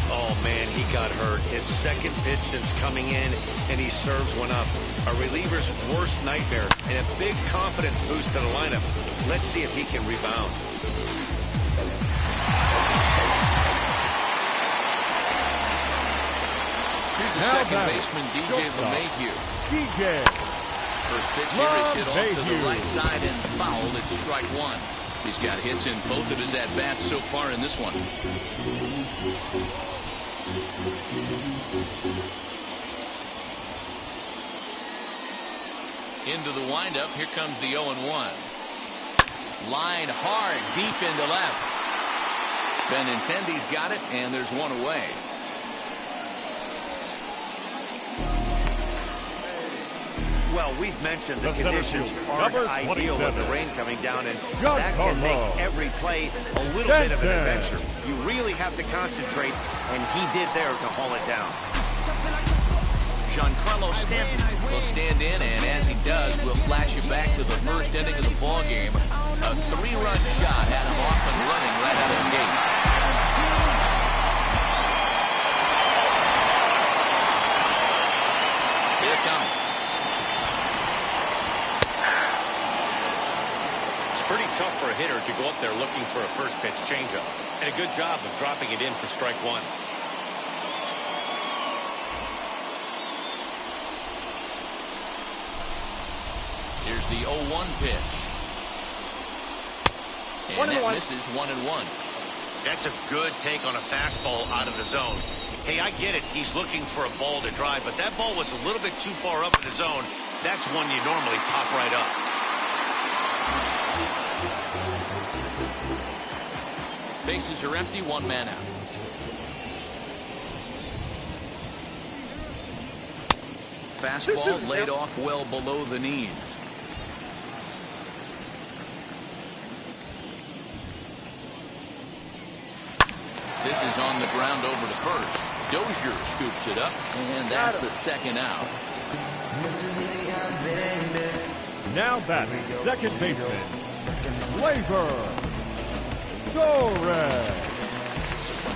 Oh, man, he got hurt. His second pitch since coming in, and he serves one up. A reliever's worst nightmare, and a big confidence boost to the lineup. Let's see if he can rebound. Here's the second baseman, DJ LeMahieu. First pitch here is hit off to the right side and fouled. It's strike one. He's got hits in both of his at-bats so far in this one. Into the windup. Here comes the 0-1. Line hard deep into left. Benintendi's got it, and there's one away. Well, we've mentioned the The center conditions fielder, aren't number ideal with the 27. rain coming down, and Giancarlo that can make every play a little bit of an adventure. You really have to concentrate, and he did there to haul it down. Giancarlo Stanton will stand in, and as he does, we'll flash you back to the first inning of the ball game. A 3-run shot had him off and running right out of the gate. Here it comes. It's pretty tough for a hitter to go up there looking for a first pitch changeup, and a good job of dropping it in for strike one. Here's the 0-1 pitch. And that misses 1-1. That's a good take on a fastball out of the zone. Hey, I get it. He's looking for a ball to drive, but that ball was a little bit too far up in the zone. That's one you normally pop right up. Bases are empty, 1 man out. Fastball laid off well below the knees. This is on the ground over to first. Dozier scoops it up, and that's the second out. Now batting, second baseman, Gleyber Torres.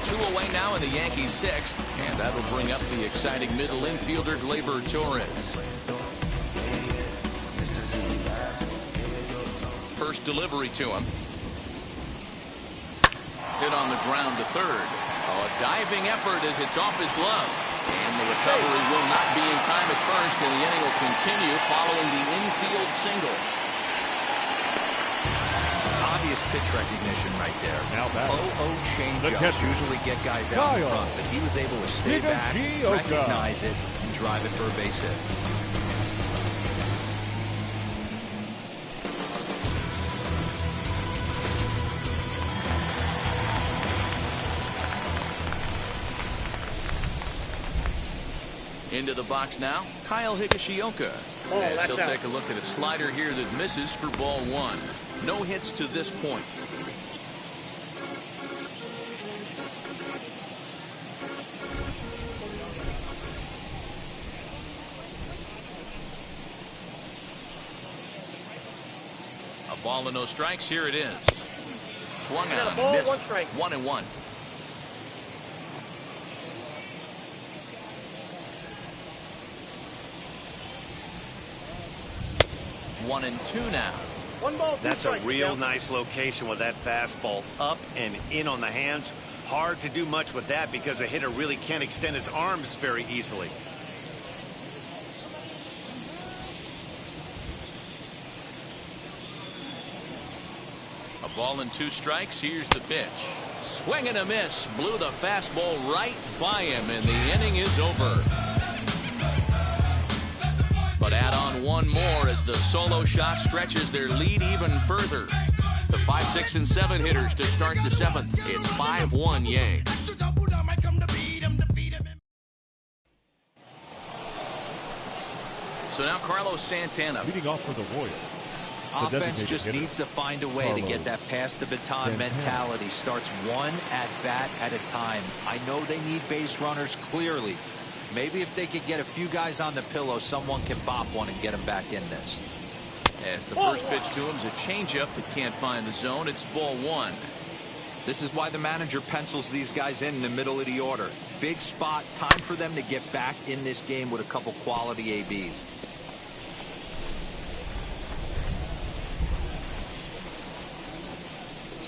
2 away now in the Yankees' 6th, and that'll bring up the exciting middle infielder Gleyber Torres. First delivery to him. Hit on the ground to third. Oh, a diving effort as it's off his glove. And the recovery will not be in time at first, and the inning will continue following the infield single. Obvious pitch recognition right there. Now back. 0-0 changeups usually get guys out in front, but he was able to stay back, recognize it, and drive it for a base hit. Into the box now, Kyle Higashioka. As he'll take a look at a slider here that misses for ball 1. No hits to this point. A ball and no strikes. Here it is. Swung on, missed. 1-1. One and two now. That's a real nice location with that fastball up and in on the hands. Hard to do much with that because a hitter really can't extend his arms very easily. A ball and 2 strikes. Here's the pitch. Swing and a miss. Blew the fastball right by him, and the inning is over. But add on one more as the solo shot stretches their lead even further. The 5, 6, and 7 hitters to start the 7th. It's 5-1 Yanks. So now Carlos Santana. Leading off for the Royals. Offense just needs to find a way to get that pass the baton mentality. Starts one at bat at a time. I know they need base runners clearly. Maybe if they could get a few guys on the pillow, someone can bop one and get them back in this. As the first pitch to him is a changeup that can't find the zone. It's ball 1. This is why the manager pencils these guys in the middle of the order. Big spot. Time for them to get back in this game with a couple quality ABs.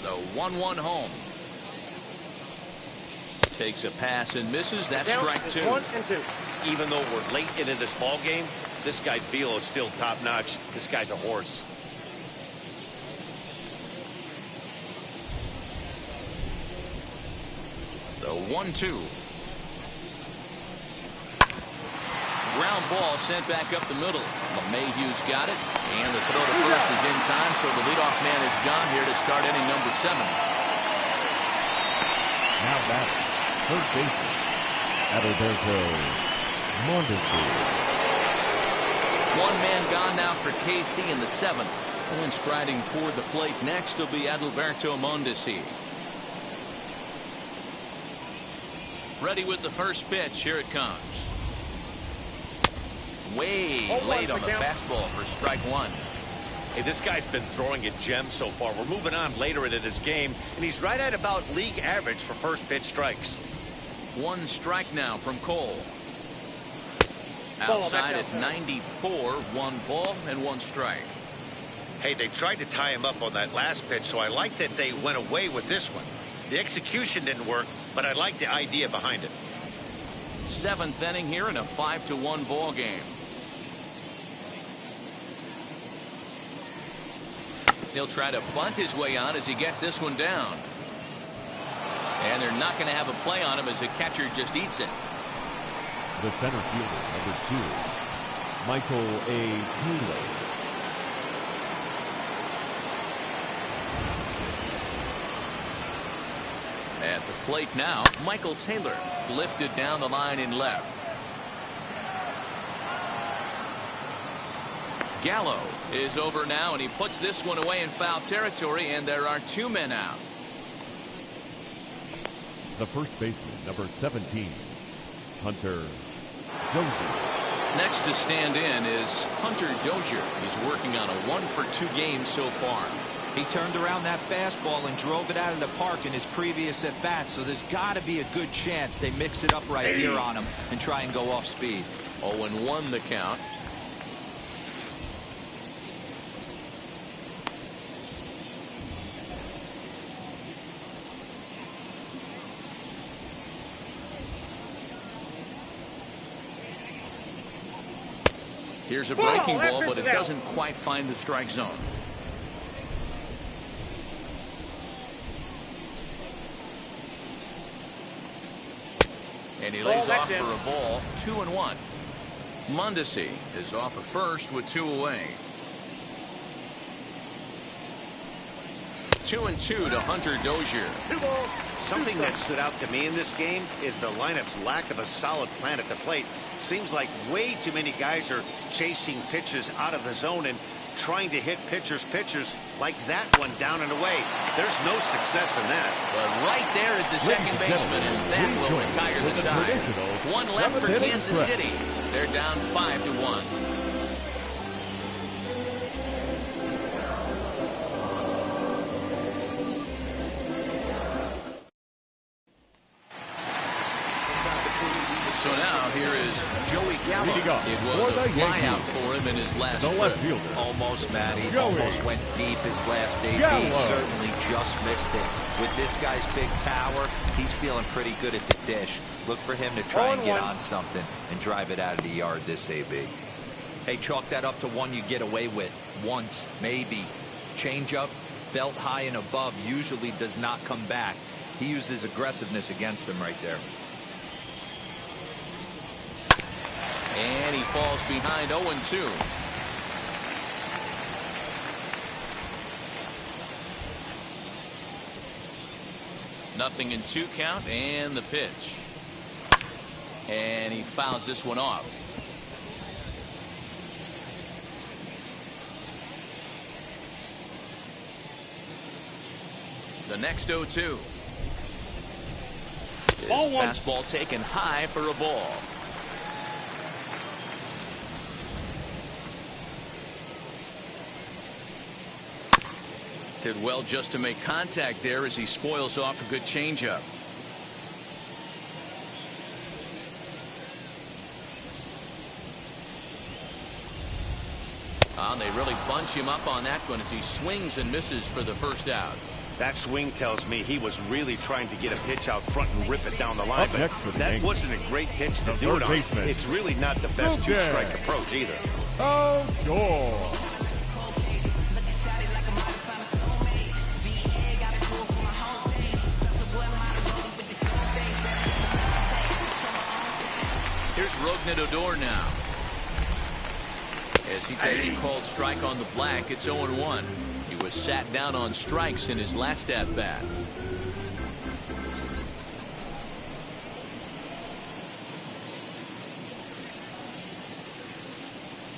So 1-1 home. Takes a pass and misses. That's strike 2. 1 and 2. Even though we're late into this ball game, this guy's velo is still top notch. This guy's a horse. The 1-2. Ground ball sent back up the middle. LeMahieu's got it, and the throw to first is in time, so the leadoff man is gone here to start inning number 7. Now back. Third baseman, Adalberto Mondesi. One man gone now for KC in the 7th. And striding toward the plate next will be Adalberto Mondesi. Ready with the first pitch. Here it comes. Way late on the fastball for strike one. Hey, this guy's been throwing a gem so far. We're moving on later in his game, and he's right at about league average for first pitch strikes. One strike now from Cole. Outside at 94, 1 ball and 1 strike. Hey, they tried to tie him up on that last pitch, so I like that they went away with this one. The execution didn't work, but I like the idea behind it. 7th inning here in a 5-1 ball game. He'll try to bunt his way on as he gets this one down. And they're not going to have a play on him as the catcher just eats it. The center fielder, number 2, Michael A. Taylor. At the plate now, Michael Taylor lifted down the line in left. Gallo is over now, and he puts this one away in foul territory, and there are 2 men out. The first baseman, number 17, Hunter Dozier. Next to stand in is Hunter Dozier. He's working on a 1-for-2 game so far. He turned around that fastball and drove it out of the park in his previous at-bat, so there's got to be a good chance they mix it up right here on him and try and go off speed. 0-1 the count. Here's a breaking ball, but it doesn't quite find the strike zone. And he lays off for a ball. 2-1. Mondesi is off at first with 2 away. 2-2 to Hunter Dozier. Something that stood out to me in this game is the lineup's lack of a solid plan at the plate. Seems like way too many guys are chasing pitches out of the zone and trying to hit pitchers like that one down and away. There's no success in that. But right there is the second baseman, and that will retire the side. 1 left for Kansas City. They're down 5-1. So now here is Joey Gallo. It was a flyout for him in his last trip. Almost, Matty. Almost went deep his last AB. Certainly just missed it. With this guy's big power, he's feeling pretty good at the dish. Look for him to try and get on something and drive it out of the yard this AB. Hey, chalk that up to one you get away with once, maybe. Change up, belt high and above usually does not come back. He used his aggressiveness against him right there. And he falls behind 0-2. Nothing in 2 count, and the pitch. And he fouls this one off. The next 0-2. His fastball taken high for a ball. Did well just to make contact there as he spoils off a good changeup. And they really bunch him up on that one as he swings and misses for the first out. That swing tells me he was really trying to get a pitch out front and rip it down the line, but that wasn't a great pitch to do it on. It's really not the best 2-strike approach either. Oh, sure. Here's Rougned Odor now. As he takes a called strike on the black, it's 0-1. He was sat down on strikes in his last at-bat.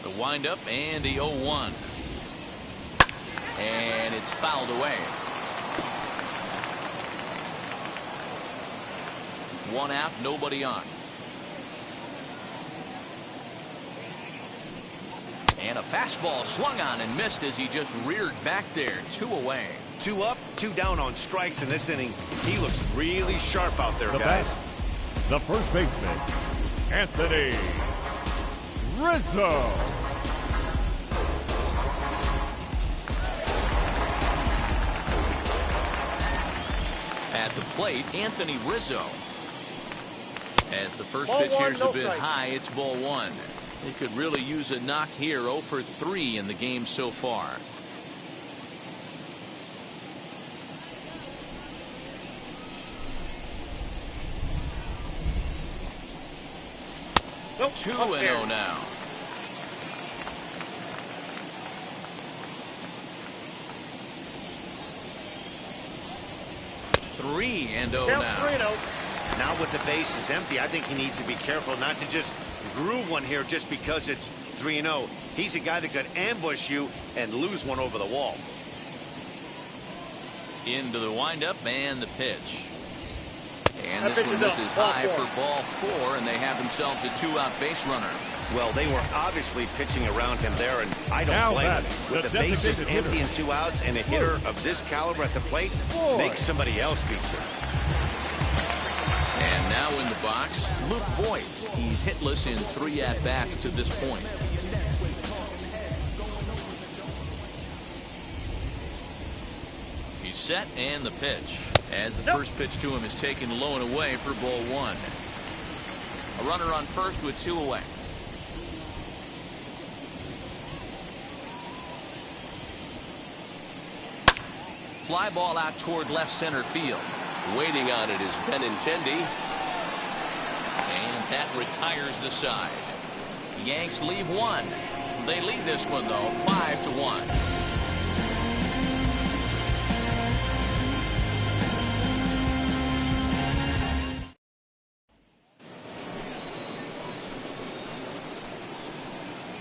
The windup and the 0-1. And it's fouled away. One out, nobody on. And a fastball swung on and missed as he just reared back there. 2 away. 2 up, 2 down on strikes in this inning. He looks really sharp out there, guys. The first baseman, Anthony Rizzo. At the plate, Anthony Rizzo. As the first pitch here's a bit high, it's ball 1. They could really use a knock here. 0 for 3 in the game so far. Nope. 2-0 now. Three and 0 now. 3-0. Now with the bases empty, I think he needs to be careful not to just groove one here just because it's 3-0. He's a guy that could ambush you and lose one over the wall. Into the windup and the pitch. And this one misses high for ball 4, and they have themselves a 2-out base runner. Well, they were obviously pitching around him there, and I don't blame him. With the bases empty and 2 outs, and a hitter of this caliber at the plate makes somebody else beat you. And now in the box, Luke Voigt. He's hitless in 3 at-bats to this point. He's set and the pitch. As the first pitch to him is taken low and away for ball 1. A runner on first with 2 away. Fly ball out toward left center field. Waiting on it is Benintendi. And that retires the side. Yanks leave 1. They lead this one, though, 5-1.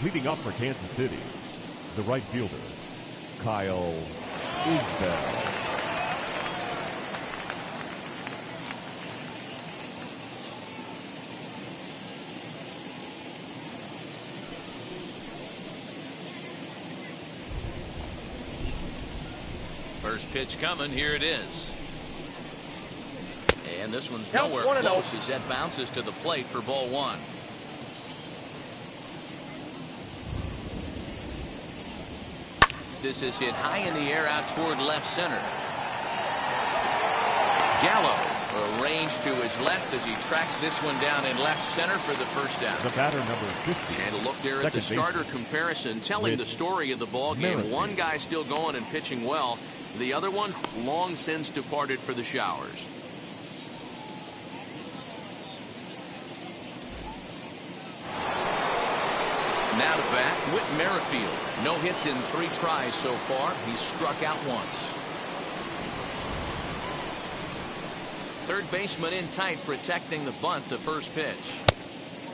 Leading up for Kansas City, the right fielder, Kyle Isbell. First pitch coming. Here it is. And this one's nowhere close as that bounces to the plate for ball 1. This is hit high in the air out toward left center. Gallo arranged to his left as he tracks this one down in left center for the first down. The batter number 50. And a look there at the starter comparison, telling the story of the ball game. One guy still going and pitching well. The other one long since departed for the showers. Now to bat, Whit Merrifield. No hits in 3 tries so far. He's struck out once. Third baseman in tight, protecting the bunt, the first pitch.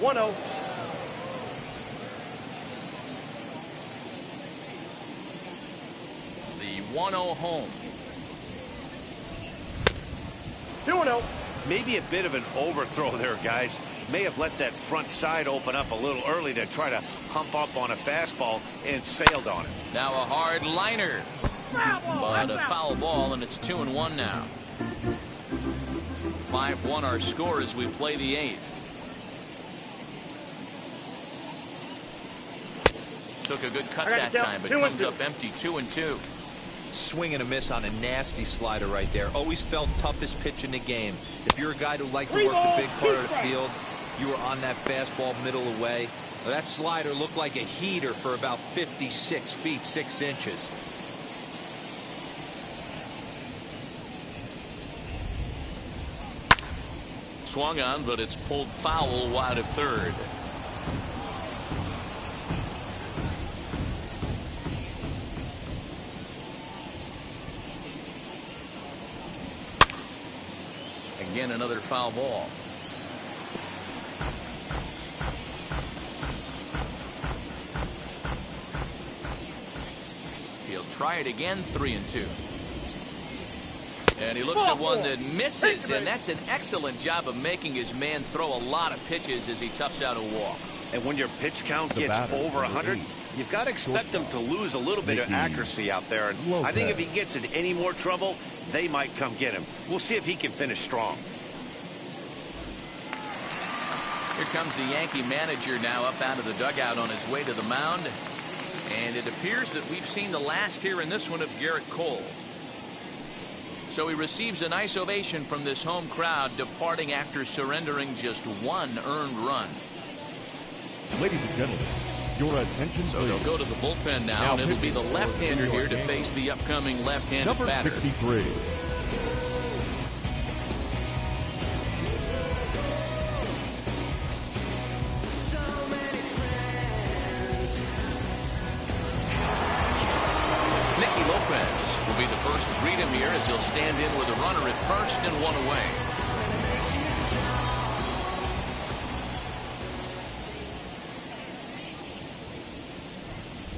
1-0. The 1-0 home. 2-0. Maybe a bit of an overthrow there, guys. May have let that front side open up a little early to try to hump up on a fastball and sailed on it. Now a hard liner. But a foul ball, and it's 2-1 now. 5-1 our score as we play the 8th. Took a good cut that time, but comes up empty. 2-2. Swing and a miss on a nasty slider right there. Always felt toughest pitch in the game. If you're a guy who liked to work the big part of the field, you were on that fastball middle away. Well, that slider looked like a heater for about 56 feet 6 inches. Swung on, but it's pulled foul wide of third. Again, another foul ball. try it again, 3-2. And he looks at one that misses, and that's an excellent job of making his man throw a lot of pitches as he toughs out a walk. And when your pitch count gets over 100, you've got to expect them to lose a little bit of accuracy out there. And I think if he gets in any more trouble, they might come get him. We'll see if he can finish strong. Here comes the Yankee manager now up out of the dugout on his way to the mound. And it appears that we've seen the last here in this one of Garrett Cole. So he receives a nice ovation from this home crowd, departing after surrendering just one earned run. Ladies and gentlemen, your attention, so they'll go to the bullpen now and it'll be the left-hander here to face the upcoming left-handed batter. Number 63. Will be the first to greet him here as he'll stand in with a runner at first and one away.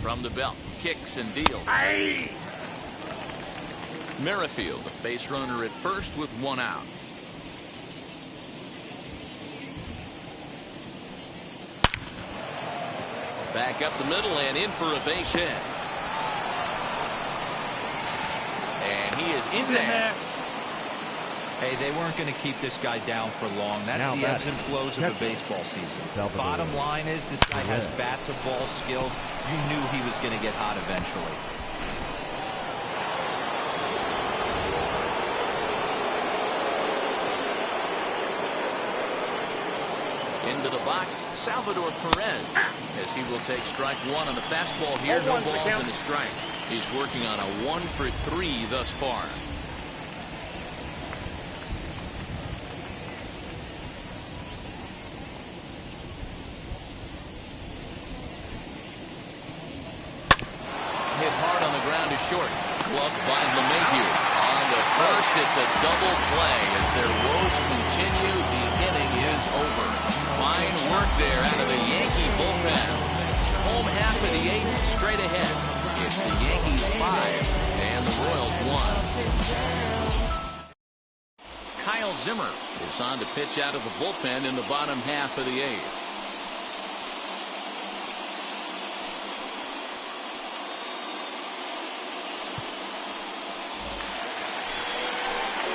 From the belt, kicks and deals. Merrifield, a base runner at first with one out. Back up the middle and in for a base hit. And he is in there. Hey, they weren't going to keep this guy down for long. That's the ebbs and flows of a baseball season. Bottom line is this guy has bat-to-ball skills. You knew he was going to get hot eventually. Into the box, Salvador Perez, as he will take strike one on the fastball here. No balls and a strike. He's working on a 1-for-3 thus far. Hit hard on the ground to short. Gloved by LeMahieu. On the first, it's a double play as their woes continue. The inning is over. Fine work there out of the Yankee bullpen. Home half of the 8th, straight ahead. It's the Yankees 5 and the Royals 1. Kyle Zimmer is on to pitch out of the bullpen in the bottom half of the 8th.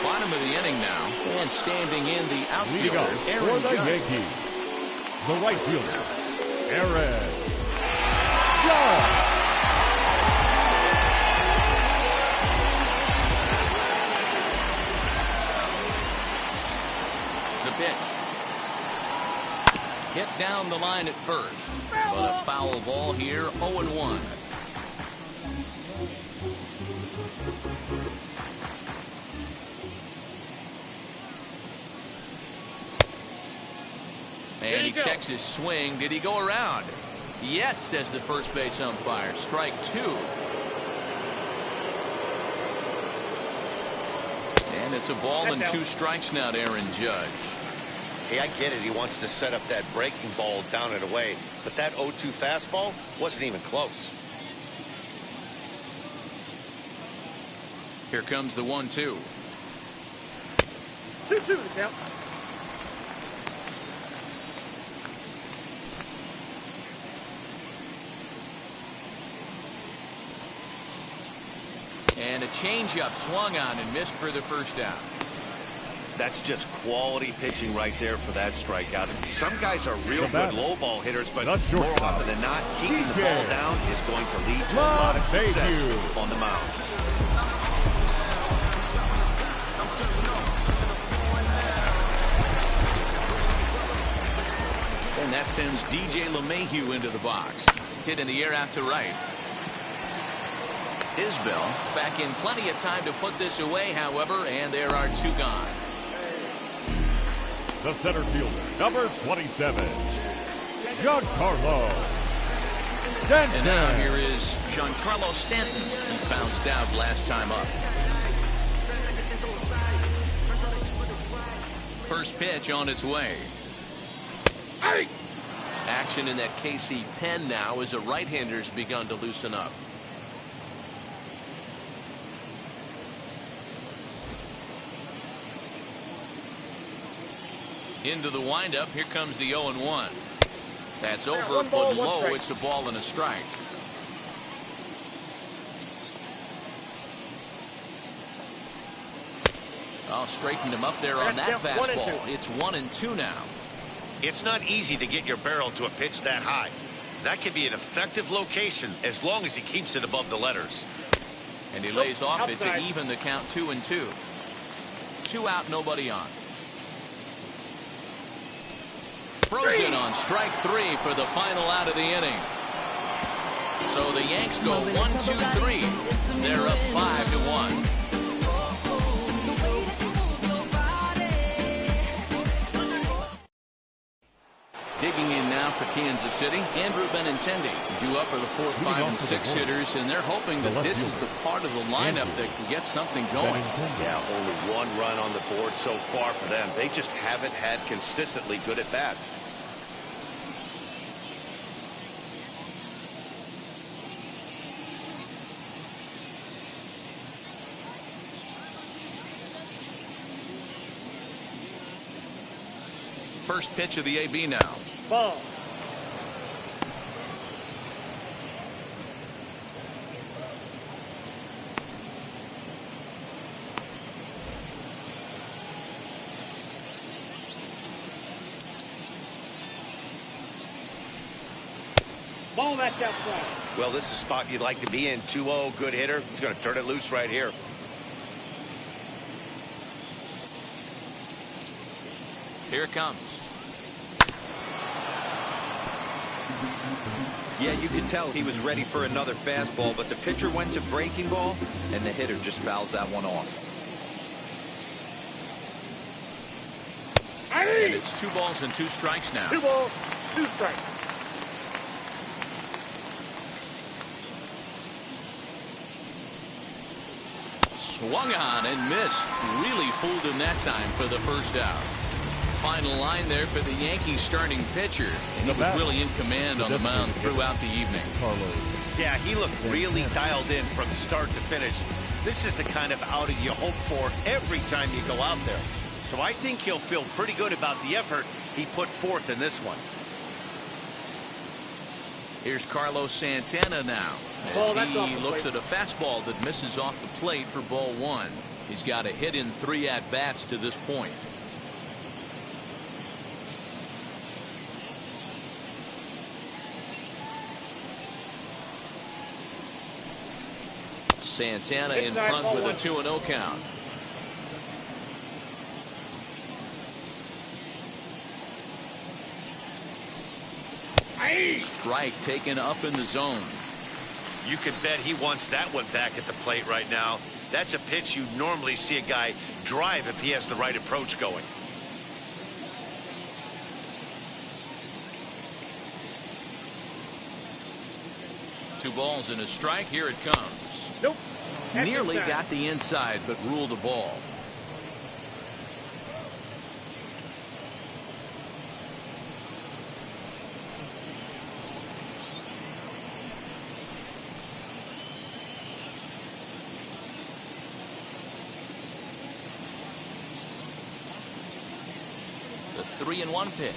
Bottom of the inning now, and standing in the outfielder, Aaron Judge. Yankees, the right fielder, Aaron Judge. The pitch. Hit down the line at first, but a foul ball here, 0-1. And he checks his swing. Did he go around? Yes, says the first base umpire. Strike 2. And it's a ball and 2 strikes now to Aaron Judge. Hey, I get it. He wants to set up that breaking ball down and away. But that 0-2 fastball wasn't even close. Here comes the 1-2. 2-2 the count. And a changeup swung on and missed for the first out. That's just quality pitching right there for that strikeout. Some guys are real good low ball hitters, but more often than not, keeping the ball down is going to lead to a lot of success on the mound. And that sends DJ LeMahieu into the box. Hit in the air out to right. Isbell is back in plenty of time to put this away, however, and there are 2 gone. The center fielder, number 27, Giancarlo Stanton. And now here is Giancarlo Stanton, who bounced out last time up. First pitch on its way. Action in that KC pen now as a right-hander's begun to loosen up. Into the windup. Here comes the 0-1. That's over, but low. It's a ball and a strike. I'll straighten him up there on that fastball. It's 1-2 now. It's not easy to get your barrel to a pitch that high. That could be an effective location as long as he keeps it above the letters. And he lays off it to even the count 2-2. 2 out, nobody on. Frozen on strike 3 for the final out of the inning. So the Yanks go 1-2-3. They're up 5-1. Digging in now for Kansas City, Andrew Benintendi. Due up are the 4, 5, and 6 hitters, and they're hoping that this is the part of the lineup that can get something going. Yeah, only 1 run on the board so far for them. They just haven't had consistently good at bats. First pitch of the AB now. Ball. Ball, that's outside. Well, this is a spot you'd like to be in. 2-0, good hitter. He's going to turn it loose right here. Here it comes. Yeah, you could tell he was ready for another fastball, but the pitcher went to breaking ball, and the hitter just fouls that one off. And it's 2 balls and 2 strikes now. 2 balls, 2 strikes. Swung on and missed. Really fooled him that time for the first out. Final line there for the Yankees starting pitcher. And he was really in command on the mound throughout the evening. Yeah, he looked really dialed in from start to finish. This is the kind of outing you hope for every time you go out there. So I think he'll feel pretty good about the effort he put forth in this one. Here's Carlos Santana now as he looks at a fastball that misses off the plate for ball 1. He's got a hit in 3 at-bats to this point. Santana in front with a 2-0 count. Strike taken up in the zone. You can bet he wants that one back at the plate right now. That's a pitch you normally see a guy drive if he has the right approach going. Two balls and a strike. Here it comes. Nope. Nearly got the inside, but ruled a ball. The 3-1 pitch.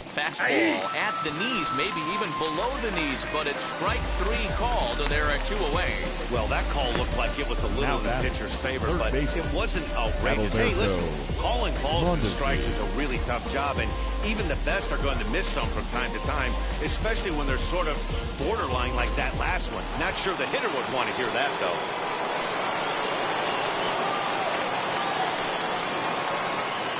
Fastball at the knees, maybe even below the knees, but it's strike 3 called, and there are 2 away. Well, that call looked like it was a little in the pitcher's favor, but it wasn't outrageous. Hey, listen, calling balls and strikes is a really tough job, and even the best are going to miss some from time to time, especially when they're sort of borderline like that last one. Not sure the hitter would want to hear that, though.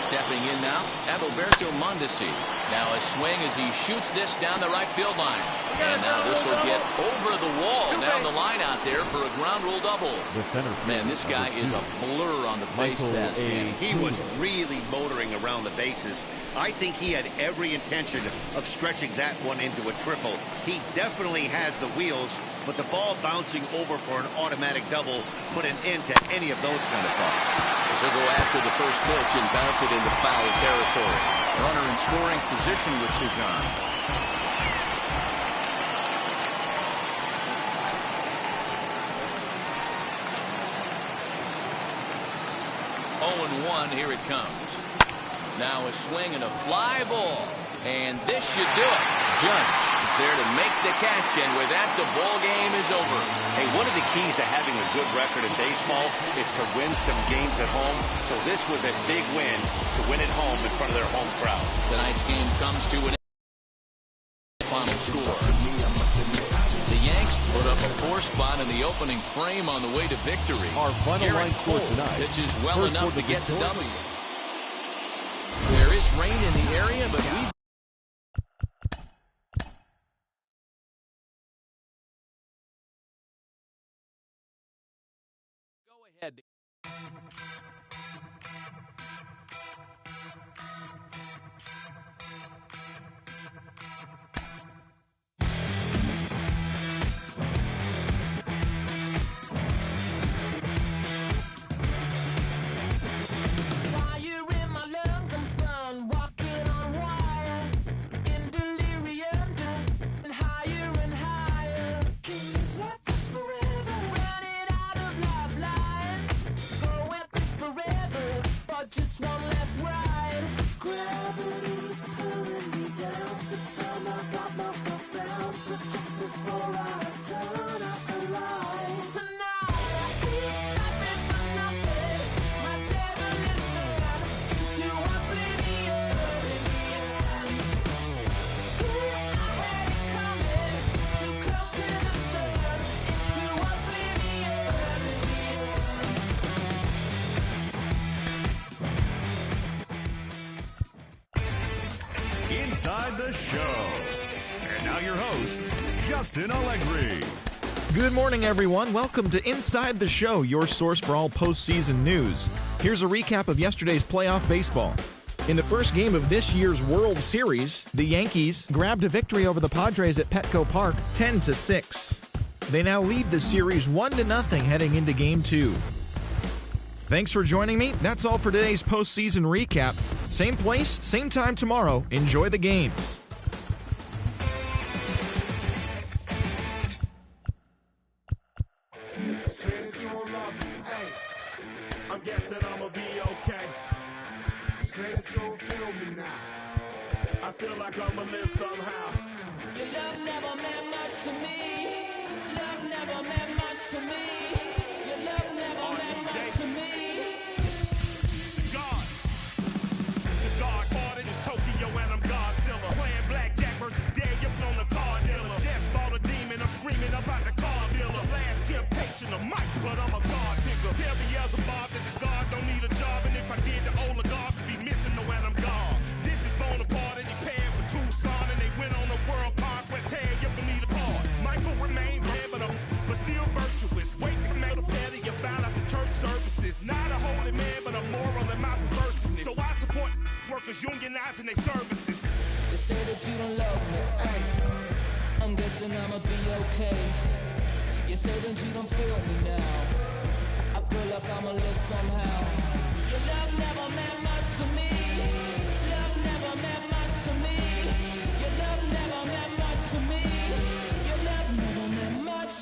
Stepping in now, Adalberto Mondesi. Now a swing as he shoots this down the right field line. And now this will get over the wall down the line out there for a ground rule double. Man, this guy is a blur on the base paths. He was really motoring around the bases. I think he had every intention of stretching that one into a triple. He definitely has the wheels, but the ball bouncing over for an automatic double put an end to any of those kind of thoughts. So go after the first pitch and bounce it into foul territory. Runner in scoring position with 2 gone. 0-1, here it comes. Now a swing and a fly ball. And this should do it. Judge is there to make the catch, and with that, the ball game is over. Hey, one of the keys to having a good record in baseball is to win some games at home. So this was a big win to win at home in front of their home crowd. Tonight's game comes to an final score. The Yanks put up a 4 spot in the opening frame on the way to victory. Our final line score tonight. Pitches well enough to get the W. There is rain in the area, but we've ahead. Fire in my lungs, I'm spun, walking on wire, in delirium, and higher and higher. Can't let this forever, running out of lifelines. Go at this forever, but just one last ride. Gravity's pulling me down. This time I got myself found, but just before I turn out the lights. Tonight I keep stopping for nothing. My devil is done into oblivion. I had it coming, too close to the sun, into oblivion. Inside the show. And now your host, Justin Allegri. Good morning, everyone. Welcome to Inside the Show, your source for all postseason news. Here's a recap of yesterday's playoff baseball. In the first game of this year's World Series, the Yankees grabbed a victory over the Padres at Petco Park, 10-6. They now lead the series 1-0 heading into Game 2. Thanks for joining me. That's all for today's postseason recap. Same place, same time tomorrow. Enjoy the games. I'm guessing I'ma be okay. Say that you don't feel me now. I feel like I'ma live somehow. Your love never meant much to me. Love never meant much to me. Your love never meant much to me. The God parted is Tokyo and I'm Godzilla. Playing blackjack versus dead, you're on the card dealer. Just bought a demon, I'm screaming about the car dealer. Last temptation of Mike, but I'm a God digger. Tell Beelzebub that the God don't need a job, and if I did, the oligarchs would be missing the when I'm gone. This is Bonaparte, and he paired with Tucson, and they went on a world conquest, tear you from me apart. Michael remained dead, but still virtuous. Wait to make a petty, you found out the church services. Not a holy man, but a moral in my perverseness. So I support workers unionizing their services. You say that you don't love me, hey. I'm guessing I'ma be okay. You say that you don't feel me now. I feel like I'ma live somehow. Your love never meant much to me. Love never meant much to me. Your love never meant much to me. Your love never meant much.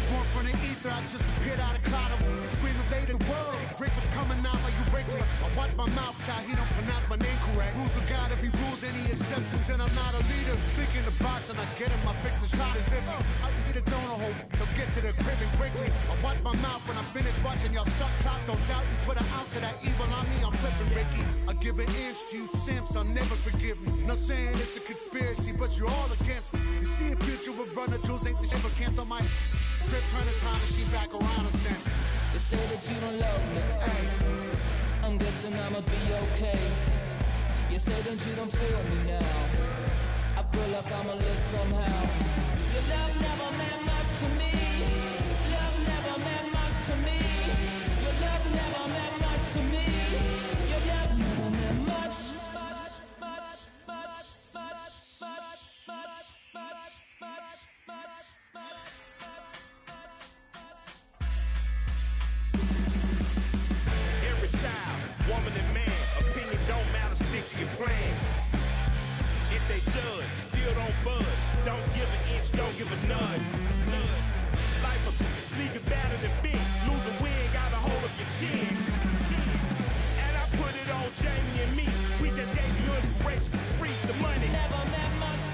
Born from the ether, I just appeared out of cloud. Scream invade the world. Rick was coming out like you Wrigley. I watch my mouth shot, he don't pronounce my name correct. Rules are gotta be rules, any exceptions, and I'm not a leader. Thinking the box and I get him, I fix the shot as if I hit a donut hole. They'll get to the crib and quickly. I watch my mouth when I'm finished watching y'all suck clock. Don't doubt you put an ounce of that evil on me, I'm flipping Ricky. I give an inch to you simps, I'll never forgive me. Not saying it's a conspiracy, but you're all against me. You see a picture with Runner Jules, ain't the shit but cancel my trip, turn the time machine back around a century. You say that you don't love me, hey. I'm guessing I'ma be okay. You say that you don't feel me now. I feel like I'ma live somehow. Your love never meant much to me. Love never meant much to me. Your love never meant much to me. Your love never meant much. Every child, woman and man, opinion don't matter, stick to your buzz. Don't give an inch, don't give a nudge. Life will leave you battered and bent. Lose a win, got a hold of your chin. And I put it on Jamie and me. We just gave you inspiration for free. The money never meant much.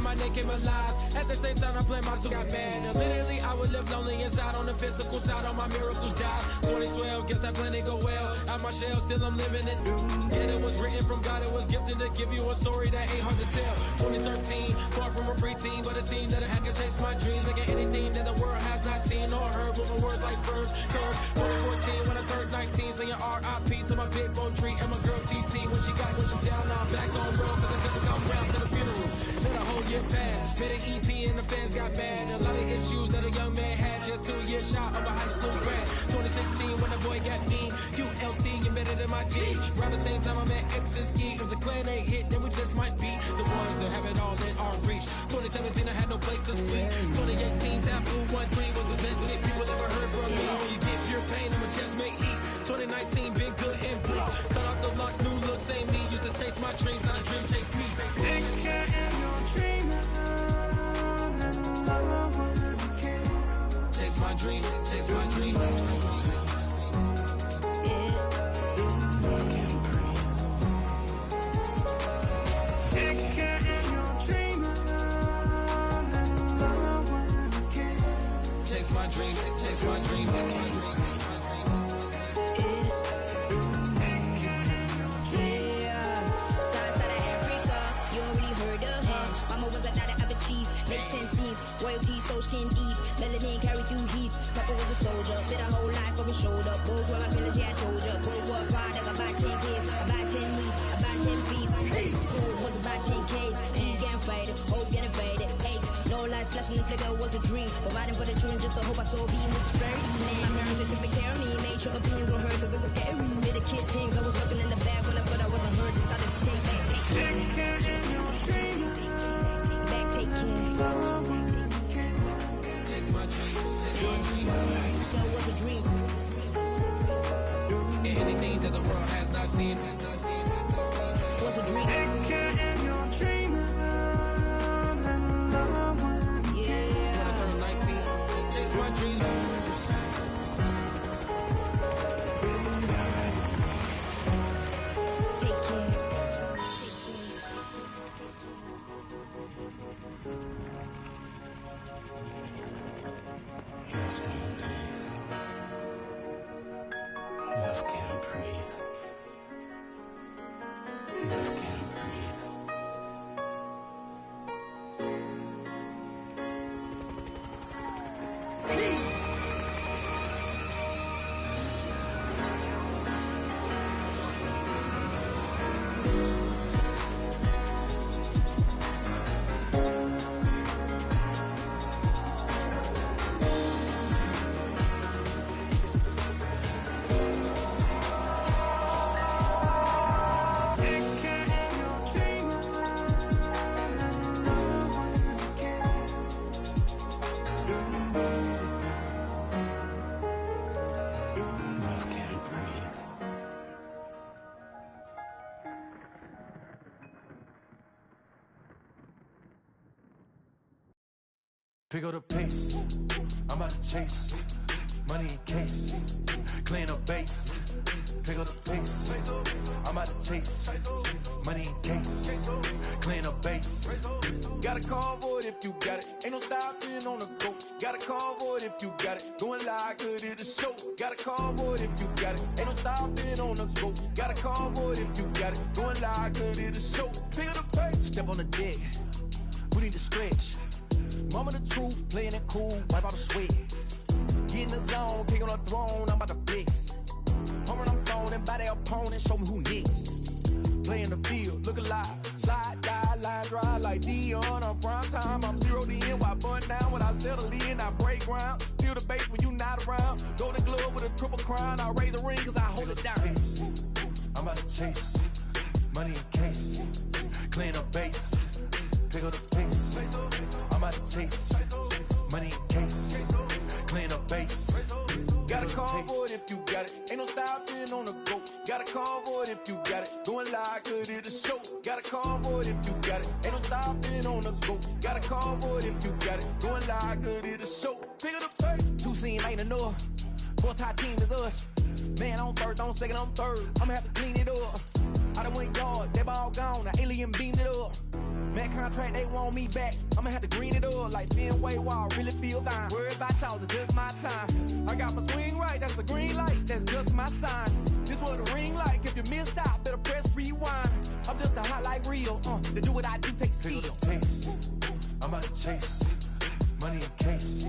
my name came alive. At the same time, I play my song got mad. And literally, I would live lonely inside on the physical side. All my miracles died. 2012, guess that plan didn't go well. Out my shell, still I'm living it. Yeah, it was written from God. It was gifted to give you a story that ain't hard to tell. 2013, far from a preteen, but it seemed that I had to chase my dreams, making anything that the world has not seen or heard. With my words like verbs. Come 2014, when I turned 19, singing R.I.P. to my big bone tree and my girl TT. When she down, now I'm back on road, cause I couldn't come round to the funeral. Let a whole year pass, made an EP and the fans got mad. A lot of issues that a young man had, just 2 years shy of a high school grad. 2016, when the boy got me, QLT embedded in my G's. Around the same time I met X and Ski. If the clan ain't hit, then we just might be the ones that have it all in our reach. 2017, I had no place to sleep. 2018, Taboo 1-3 was the best that people ever heard from me. When you get pure pain, I'ma just make heat. 2019, been good and bleak. Cut off the locks, new look, same me. Used to chase my dreams, not a dream chase me. Chase my dream, chase my dream. Chase my dream, chase my dream, chase my dream. Make 10 scenes, royalty so skin deep, melanin carry through heat. Papa was a soldier, fit a whole life on his shoulder. Both were my pillars, yeah I told ya. World War product, about 10 kids, about 10 weeks, about 10 feet. Hey, school was about 10 Ks, T's getting faded, hope getting faded. 8, no lights flashing, the flicker was a dream. Providing for the children just to hope I saw being with prosperity. Man, my parents they took care of me, made sure opinions were heard cause it was scary. Made a kid things, I was looking in the back when I thought I wasn't heard. Decided to take back, take care. Take care. Chase my dream, chase my dream. That was a dream. And anything that the world has not seen. Was a dream. Yeah. When I turn 19, chase my dreams. Take care. Love can't breathe. Love can't breathe. Love can't breathe. Pick up the pace, I'm about to chase, money in case, clean up base. Pick up the pace, I'm about to chase, money in case, clean up base. Got a call for it if you got it, ain't no stopping on the go. Got a call for it if you got it, going live, good at the show. Got a call for it if you got it, ain't no stopping on the go. Got a call for it if you got it, going live, good at the show. Pick up the pace, step on the deck, we need to stretch. Mama the truth, playing it cool, wipe out the sweat. Get in the zone, king on the throne, I'm about to flex. Home run, I'm throwing by their opponent, show me who next. Play in the field, look alive, slide, die, line drive like Dion on prime time. I'm 0 to end, why bun down when I settle in, I break ground. Feel the bass when you not around. Golden glove with a triple crown, I raise the ring cause I hold it down. I'm about to chase, money in case, clean up base. Pick up the pace, I'm out to chase, money in case, clean up base. Got a call for it if you got it, ain't no stopping on the go. Got a call for it if you got it, going live, good at the show. Got a call for it if you got it, ain't no stopping on the go. Got a call for it if you got it, going live, good at the show. Pick up the pace, 2 scene ain't enough, 4-tie team is us. Man on first, on second, on third, I'ma have to clean it up. I done went yard, they ball gone, the alien beamed it up. Mac contract, they want me back. I'ma have to green it up like Fenway Wall. Really feel fine. Worried about y'all, it's just my time. I got my swing right, that's a green light. That's just my sign. This what a ring like. If you missed out, better press rewind. I'm just a highlight reel. To do what I do takes skill. Taste. I'm about to chase. Money in case.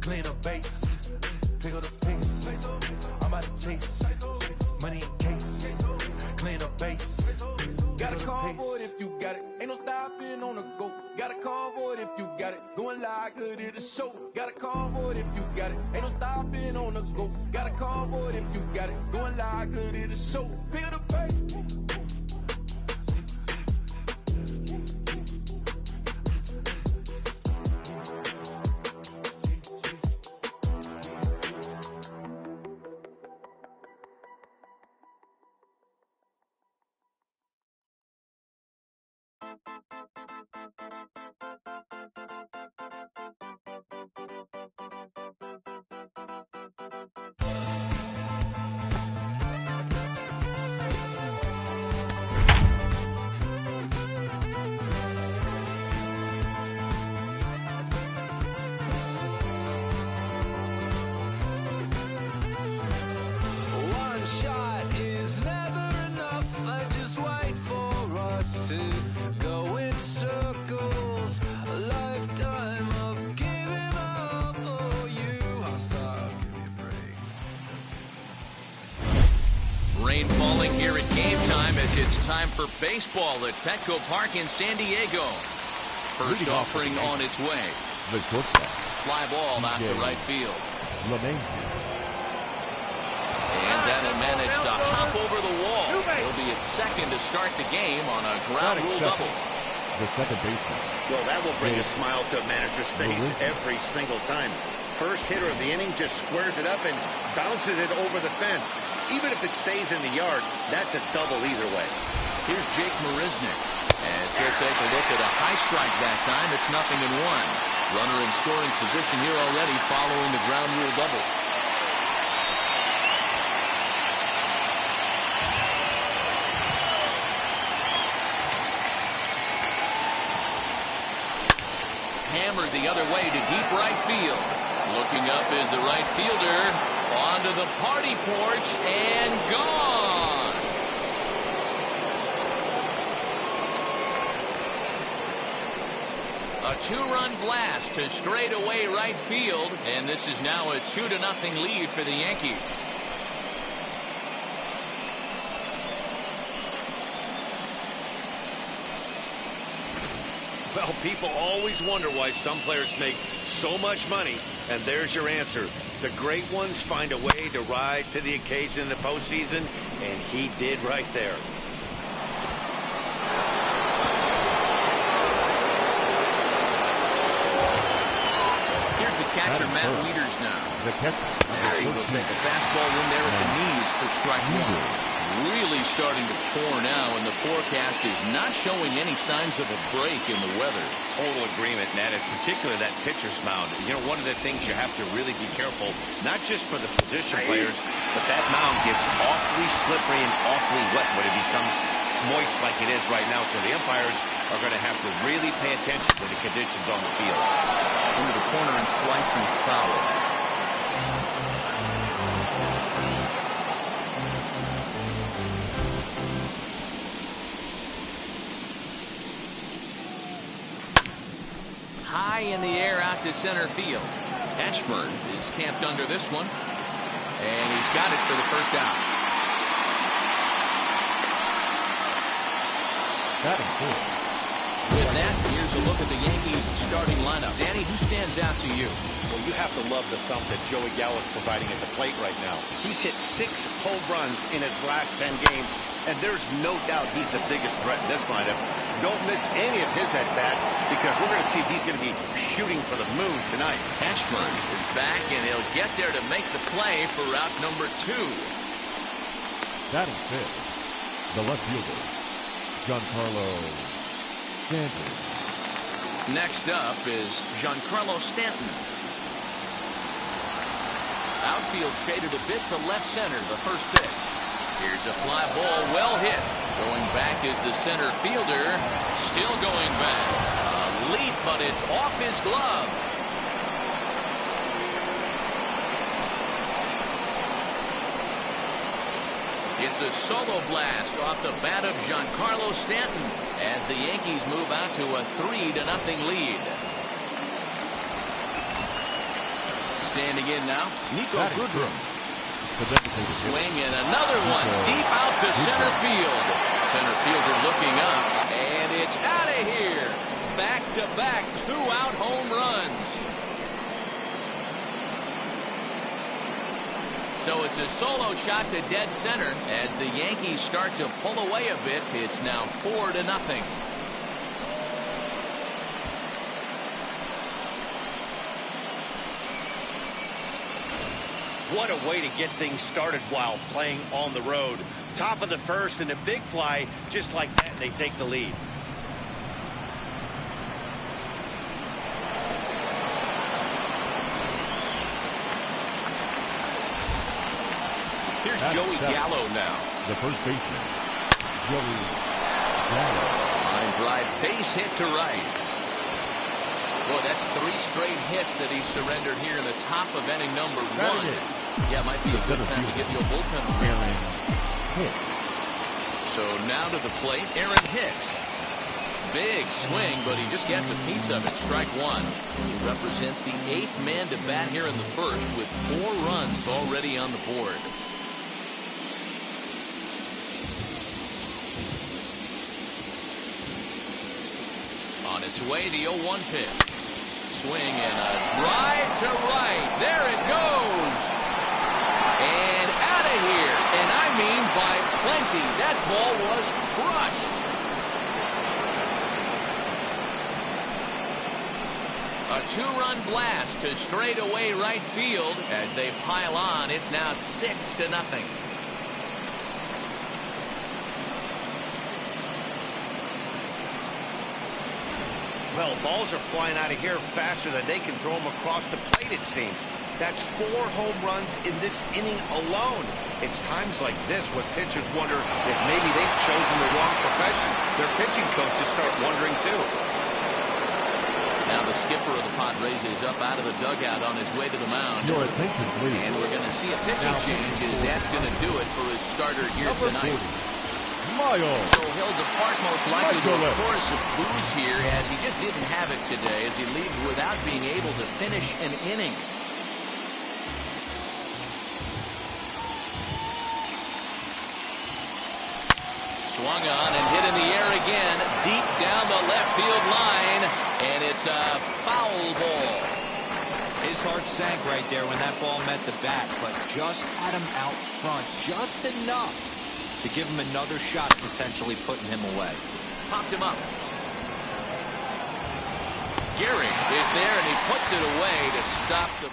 Clean up base. Pick up the pace. I'm about to chase. Money in case. Clean up base. Got a call for it if you got it. Ain't no stopping on the go. Got a call for it if you got it. Going live, good at the show. Got a call for it if you got it. Ain't no stopping on the go. Got a call for it if you got it. Going live, good at the show. Pick up the pace. Rain falling here at game time as it's time for baseball at Petco Park in San Diego. First offering on its way. The shortstop. Fly ball out to right field. And that'll manage to hop over the wall. It'll be its second to start the game on a ground rule double. The second baseman. Well, that will bring a smile to a manager's face every single time. First hitter of the inning just squares it up and bounces it over the fence. Even if it stays in the yard, that's a double either way. Here's Jake Marisnick as he'll take a look at a high strike that time. It's 0-1. Runner in scoring position here already following the ground rule double. Hammered the other way to deep right field. Looking up is the right fielder. Onto the party porch and gone. A two-run blast to straightaway right field, and this is now a 2-0 lead for the Yankees. Well, people always wonder why some players make so much money, and there's your answer. The great ones find a way to rise to the occasion in the postseason, and he did right there. Here's the catcher, Matt Wieters now. The catcher. As he will take a fastball in there at the knees for strike one. Really starting to pour now, and the forecast is not showing any signs of a break in the weather. Total agreement, Nat, and particularly that pitcher's mound. You know, one of the things you have to really be careful, not just for the position players, but that mound gets awfully slippery and awfully wet when it becomes moist like it is right now. So the umpires are going to have to really pay attention to the conditions on the field. Into the corner and slicing foul. High in the air out to center field. Ashburn is camped under this one. And he's got it for the first out. Batting fourth. With that, here's a look at the Yankees starting lineup. Danny, who stands out to you? Well, you have to love the thump that Joey Gallo's providing at the plate right now. He's hit 6 home runs in his last 10 games, and there's no doubt he's the biggest threat in this lineup. Don't miss any of his at-bats, because we're going to see if he's going to be shooting for the moon tonight. Ashburn is back, and he'll get there to make the play for route number 2. Batting fifth. The left fielder, Giancarlo Stanton. Next up is Giancarlo Stanton. Outfield shaded a bit to left center, the first pitch. Here's a fly ball, well hit. Going back is the center fielder. Still going back. A leap, but it's off his glove. It's a solo blast off the bat of Giancarlo Stanton as the Yankees move out to a 3-0 lead. Standing in now, Nico Goodrum. Swing and another one deep out to center field. Center fielder looking up, and it's out of here. Back-to-back two-out home runs. So it's a solo shot to dead center as the Yankees start to pull away a bit. It's now 4-0. What a way to get things started while playing on the road. Top of the first and a big fly just like that, and they take the lead. Here's Joey Gallo now. The first baseman, Joey Gallo. Line drive, base hit to right. Boy, that's 3 straight hits that he surrendered here in the top of inning number 1. Yeah, might be a good time to get the old bullpen Aaron Hicks. So now to the plate, Aaron Hicks. Big swing, but he just gets a piece of it. Strike 1. He represents the 8th man to bat here in the first with 4 runs already on the board. On its way, the 0-1 pitch. Swing and a drive to right. There it goes. And out of here. And I mean by plenty. That ball was crushed. A 2-run blast to straightaway right field. As they pile on, it's now 6-0. Well, balls are flying out of here faster than they can throw them across the plate, it seems. That's 4 home runs in this inning alone. It's times like this when pitchers wonder if maybe they've chosen the wrong profession. Their pitching coaches start wondering, too. Now the skipper of the Padres is up out of the dugout on his way to the mound. Your attention, please. And we're going to see a pitching change as that's going to do it for his starter here tonight. So he'll depart most likely to a chorus of boos here as he just didn't have it today as he leaves without being able to finish an inning. Swung on and hit in the air again, deep down the left field line, and it's a foul ball. His heart sank right there when that ball met the bat, but just had him out front, just enough to give him another shot, potentially putting him away. Popped him up. Gehrig is there, and he puts it away to stop the...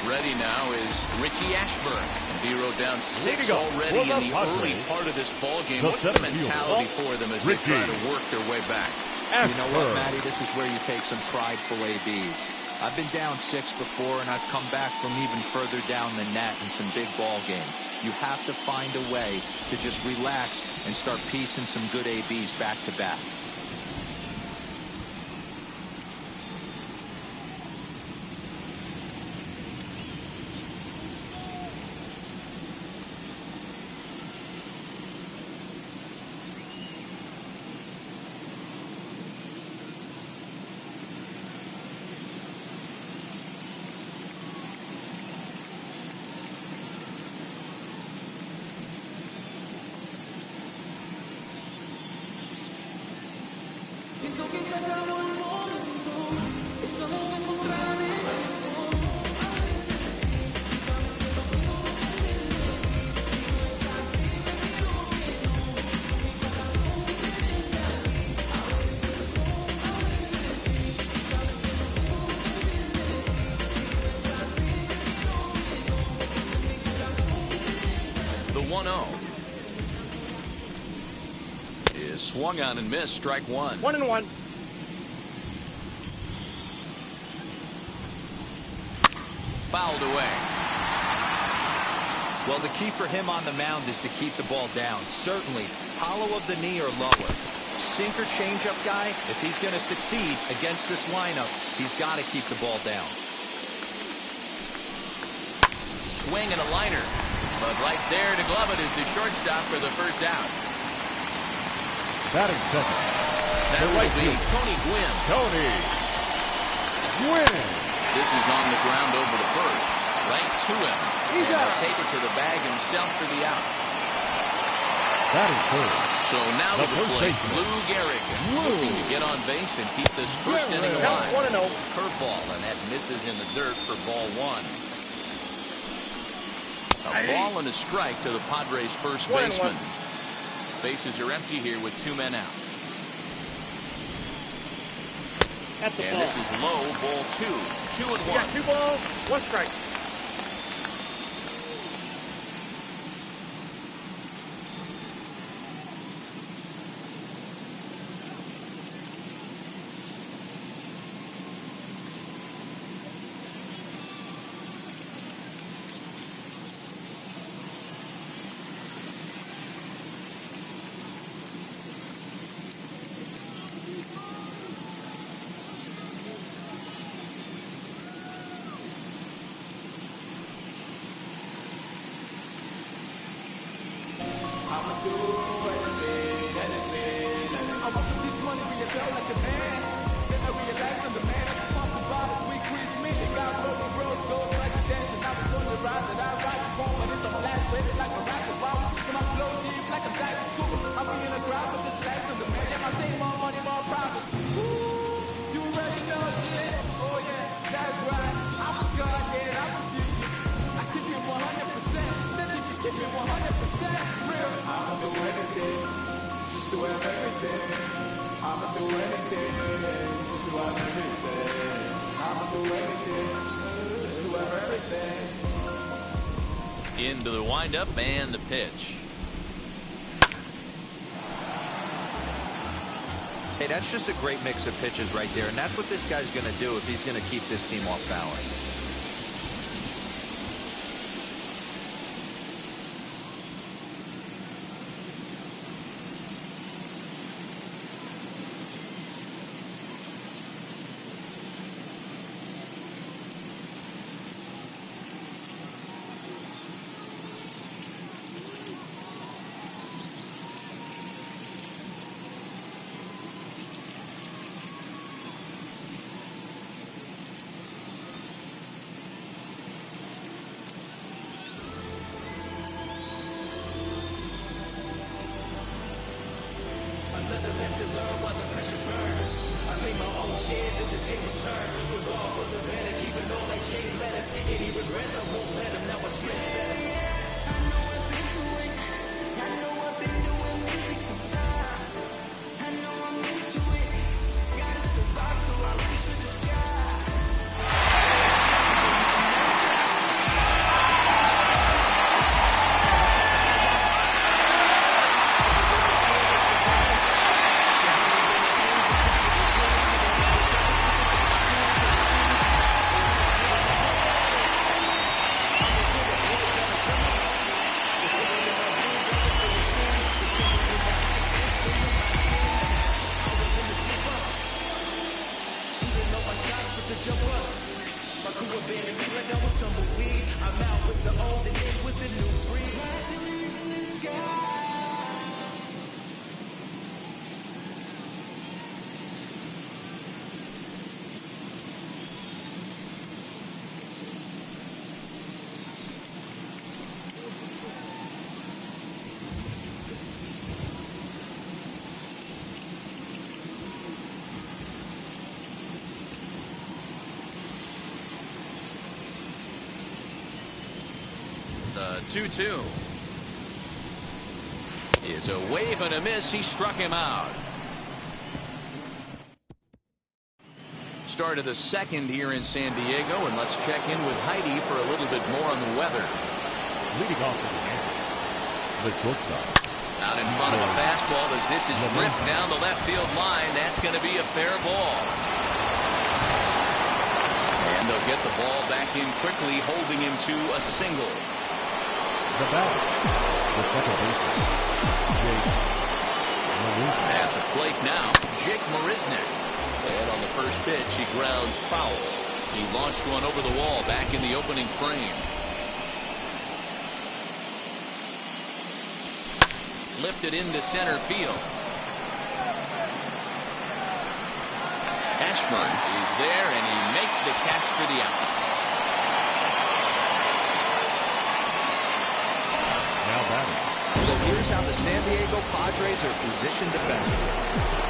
Ready now is Richie Ashburn. B-Row down 6 already in the early part of this ball game. What's the mentality for them as they try to work their way back? You know what, Matty? This is where you take some prideful ABs. I've been down 6 before, and I've come back from even further down than that in some big ball games. You have to find a way to just relax and start piecing some good ABs back to back. Siento que se acabó el momento. Estamos en contra de eso. A veces sí, sabes que no puedo detenerte. Si no es así, me digo que no. Mi corazón diferente a ti. A veces sí, sabes que no puedo detenerte. Si no es así, me digo que no. Mi corazón diferente a ti. The 1-0. Is swung on and missed. Strike 1. 1-1. Fouled away. Well, the key for him on the mound is to keep the ball down. Certainly, hollow of the knee or lower. Sinker changeup guy, if he's going to succeed against this lineup, he's got to keep the ball down. Swing and a liner. But right there to glove it is the shortstop for the first out. Batting second. That will be Tony Gwynn. Tony Gwynn. This is on the ground over the first. Right to him. And he'll take it to the bag himself for the out. Batting third. So now to the plate, Lou Gehrig looking to get on base and keep this first inning alive. Curveball, and that misses in the dirt for ball one. A ball and a strike to the Padres' first baseman. Bases are empty here with 2 men out. And this is low, ball 2. 2-1. You got 2 balls, 1 strike. Into the windup and the pitch. Hey, that's just a great mix of pitches right there, and that's what this guy's going to do if he's going to keep this team off balance. The 2-2 is a wave and a miss. He struck him out. Start of the second here in San Diego, and let's check in with Heidi for a little bit more on the weather. Leading off for the Yankees, the shortstop. Out in front of a fastball as this is ripped down the left field line. That's going to be a fair ball. And they'll get the ball back in quickly, holding him to a single. The batter, the second baseman, Jake Marisnick. At the plate now, Jake Marisnick. And on the first pitch, he grounds foul. He launched one over the wall back in the opening frame. Lifted into center field. Ashburn is there, and he makes the catch for the out. Now batting. So here's how the San Diego Padres are positioned defensively.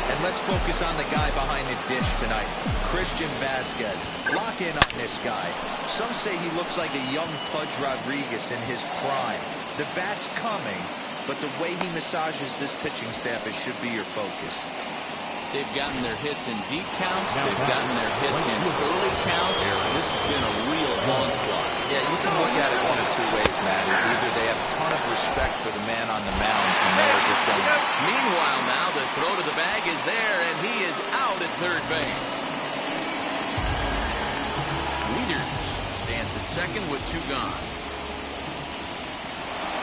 And let's focus on the guy behind the dish tonight, Christian Vasquez. Lock in on this guy. Some say he looks like a young Pudge Rodriguez in his prime. The bat's coming, but the way he massages this pitching staff, it should be your focus. They've gotten their hits in deep counts. They've gotten their hits in early counts. This has been a real onslaught. Yeah, you can look at it one of two ways, Matty. Either they have a ton of respect for the man on the mound, and they are just going to... Meanwhile, now the throw to the bag is there, and he is out at third base. Wieters stands at second with two gone.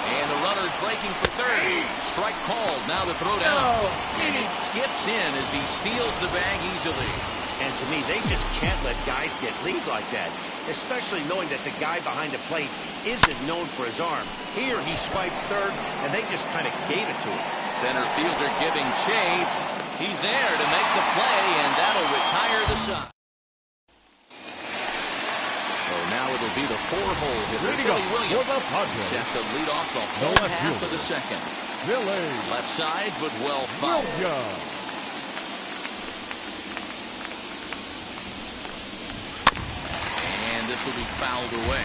And the runner's breaking for third. Strike called. Now the throw down. And he skips in as he steals the bag easily. And to me, they just can't let guys get lead like that, especially knowing that the guy behind the plate isn't known for his arm. Here he swipes third, and they just kind of gave it to him. Center fielder giving chase. He's there to make the play, and that'll retire the side. So now it'll be the four-hole hitter, Billy Williams, set to lead off the whole half of the second. Left side, but well fouled. And this will be fouled away.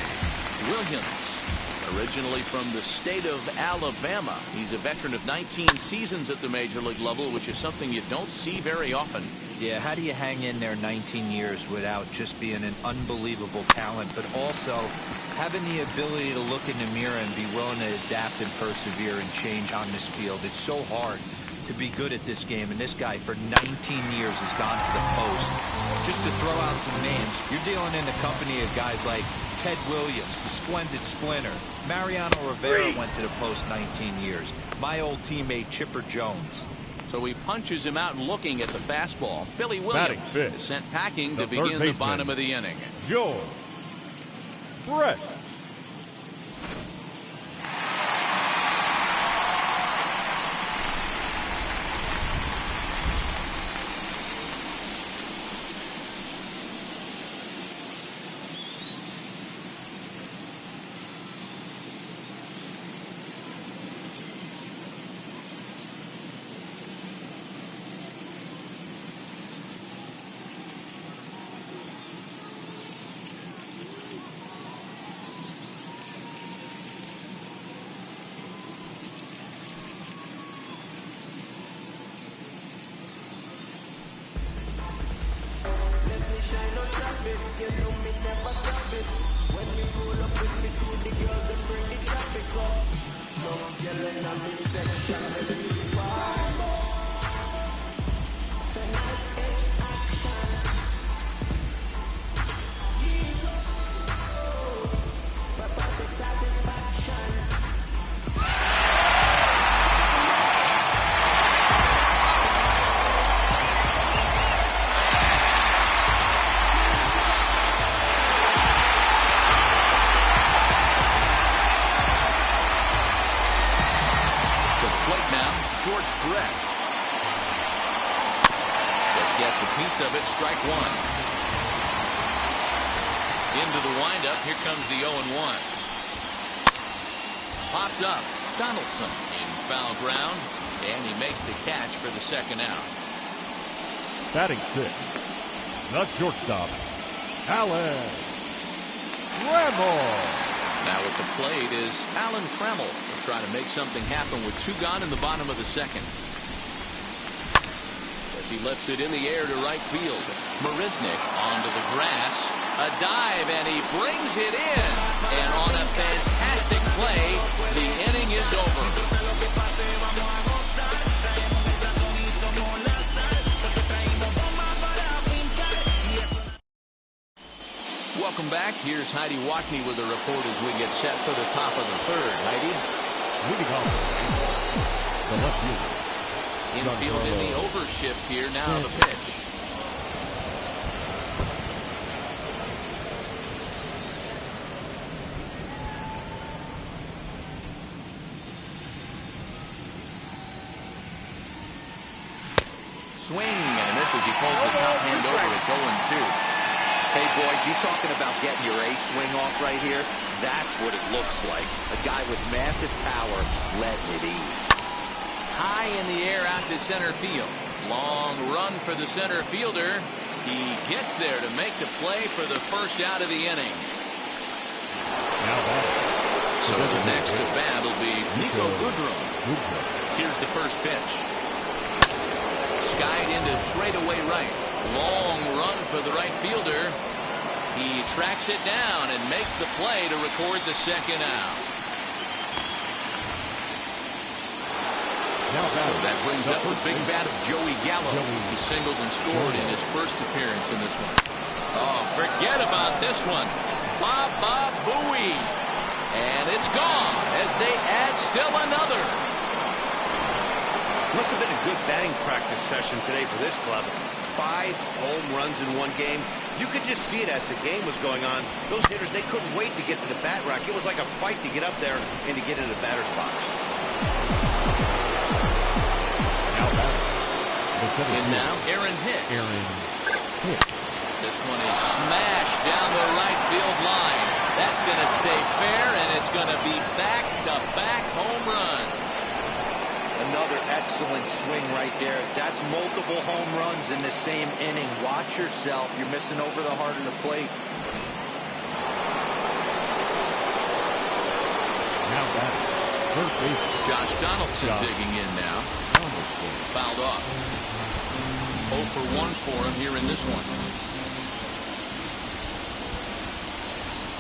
Williams, originally from the state of Alabama. He's a veteran of 19 seasons at the major league level, which is something you don't see very often. Yeah, how do you hang in there 19 years without just being an unbelievable talent, but also having the ability to look in the mirror and be willing to adapt and persevere and change on this field? It's so hard to be good at this game, and this guy for 19 years has gone to the post. Just to throw out some names, you're dealing in the company of guys like Ted Williams, the splendid splinter. Mariano Rivera went to the post 19 years. My old teammate Chipper Jones. So he punches him out looking at the fastball. Billy Williams is sent packing to begin the bottom of the inning. George Brett. Of it, strike one. Into the windup, here comes the 0-1. Popped up, Donaldson in foul ground, and he makes the catch for the second out. Batting sixth, the shortstop, Alan Trammell. Now at the plate is Alan Trammell. Will try to make something happen with two gone in the bottom of the second. He lifts it in the air to right field. Marisnick onto the grass. A dive, and he brings it in. And on a fantastic play, the inning is over. Welcome back. Here's Heidi Wackney with a report as we get set for the top of the third. Heidi? Leading off the left fielder. Infield in the overshift here. Now the pitch. Swing, and this as he pulls the top hand over. It's 0-2. Hey, boys, you talking about getting your A swing off right here? That's what it looks like. A guy with massive power letting it eat. High in the air out to center field. Long run for the center fielder. He gets there to make the play for the first out of the inning. So the next to bat will be Nico Goodrum. Here's the first pitch. Skied into straightaway right. Long run for the right fielder. He tracks it down and makes the play to record the second out. So that brings up the big bat of Joey Gallo. He singled and scored in his first appearance in this one. Oh, forget about this one. Baba Booey. And it's gone as they add still another. Must have been a good batting practice session today for this club. 5 home runs in one game. You could just see it as the game was going on. Those hitters, they couldn't wait to get to the bat rack. It was like a fight to get up there and to get into the batter's box. And now Aaron Hicks. This one is smashed down the right field line. That's going to stay fair, and it's going to be back-to-back home runs. Another excellent swing right there. That's multiple home runs in the same inning. Watch yourself. You're missing over the heart of the plate. Now back. First base. Josh Donaldson digging in now. Fouled off. 0 for 1 for him here in this one.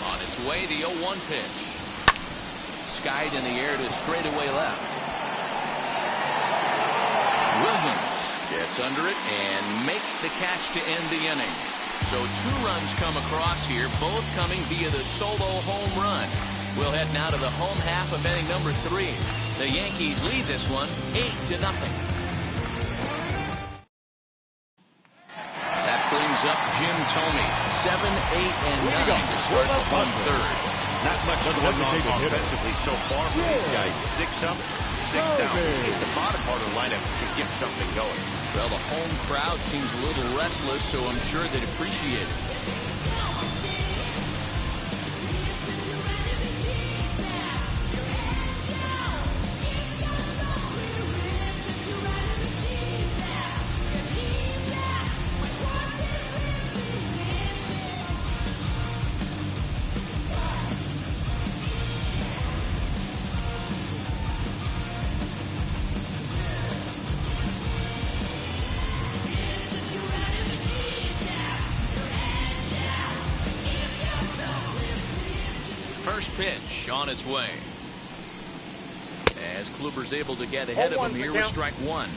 On its way, the 0-1 pitch. Skied in the air to straightaway left. Williams gets under it and makes the catch to end the inning. So 2 runs come across here, both coming via the solo home run. We'll head now to the home half of inning number 3. The Yankees lead this one 8-0. That brings up Jim Thome. 7, 8, and 9 to start the home third. Not much going on offensively so far for these guys. 6 up, 6 down. Let's see if the bottom part of the lineup can get something going. Well, the home crowd seems a little restless, so I'm sure they'd appreciate it. First pitch on its way. As Kluber's able to get ahead of him here with strike 1.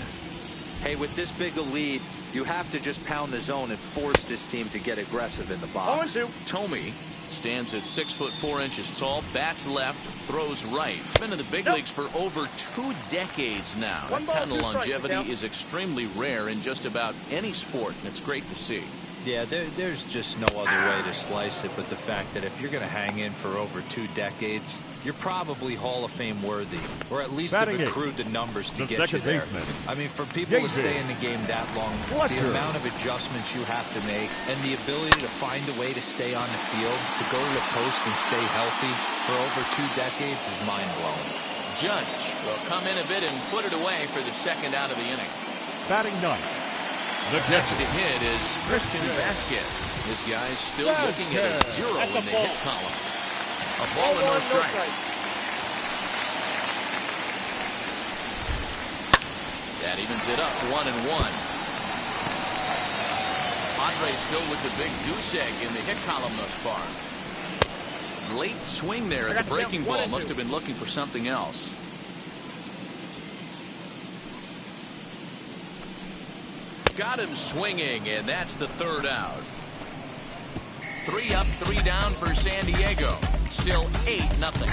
Hey, with this big a lead, you have to just pound the zone and force this team to get aggressive in the box. Thome stands at 6'4" tall, bats left, throws right. He's been in the big leagues for over 2 decades now. That kind of longevity is extremely rare in just about any sport, and it's great to see. Yeah, there's just no other way to slice it but the fact that if you're going to hang in for over 2 decades, you're probably Hall of Fame worthy, or at least have accrued the numbers to get you there. I mean, for people to stay in the game that long, the amount of adjustments you have to make and the ability to find a way to stay on the field, to go to the post and stay healthy for over 2 decades is mind-blowing. Judge will come in a bit and put it away for the second out of the inning. Batting 9. The next to hit is Christian Vasquez. This guy's still looking at a 0 in the hit column. A ball and no strikes. That evens it up 1-1. Padres still with the big goose egg in the hit column thus far. Late swing there at the breaking ball. Must have been looking for something else. Got him swinging, and that's the third out. 3 up, 3 down for San Diego. Still 8-0.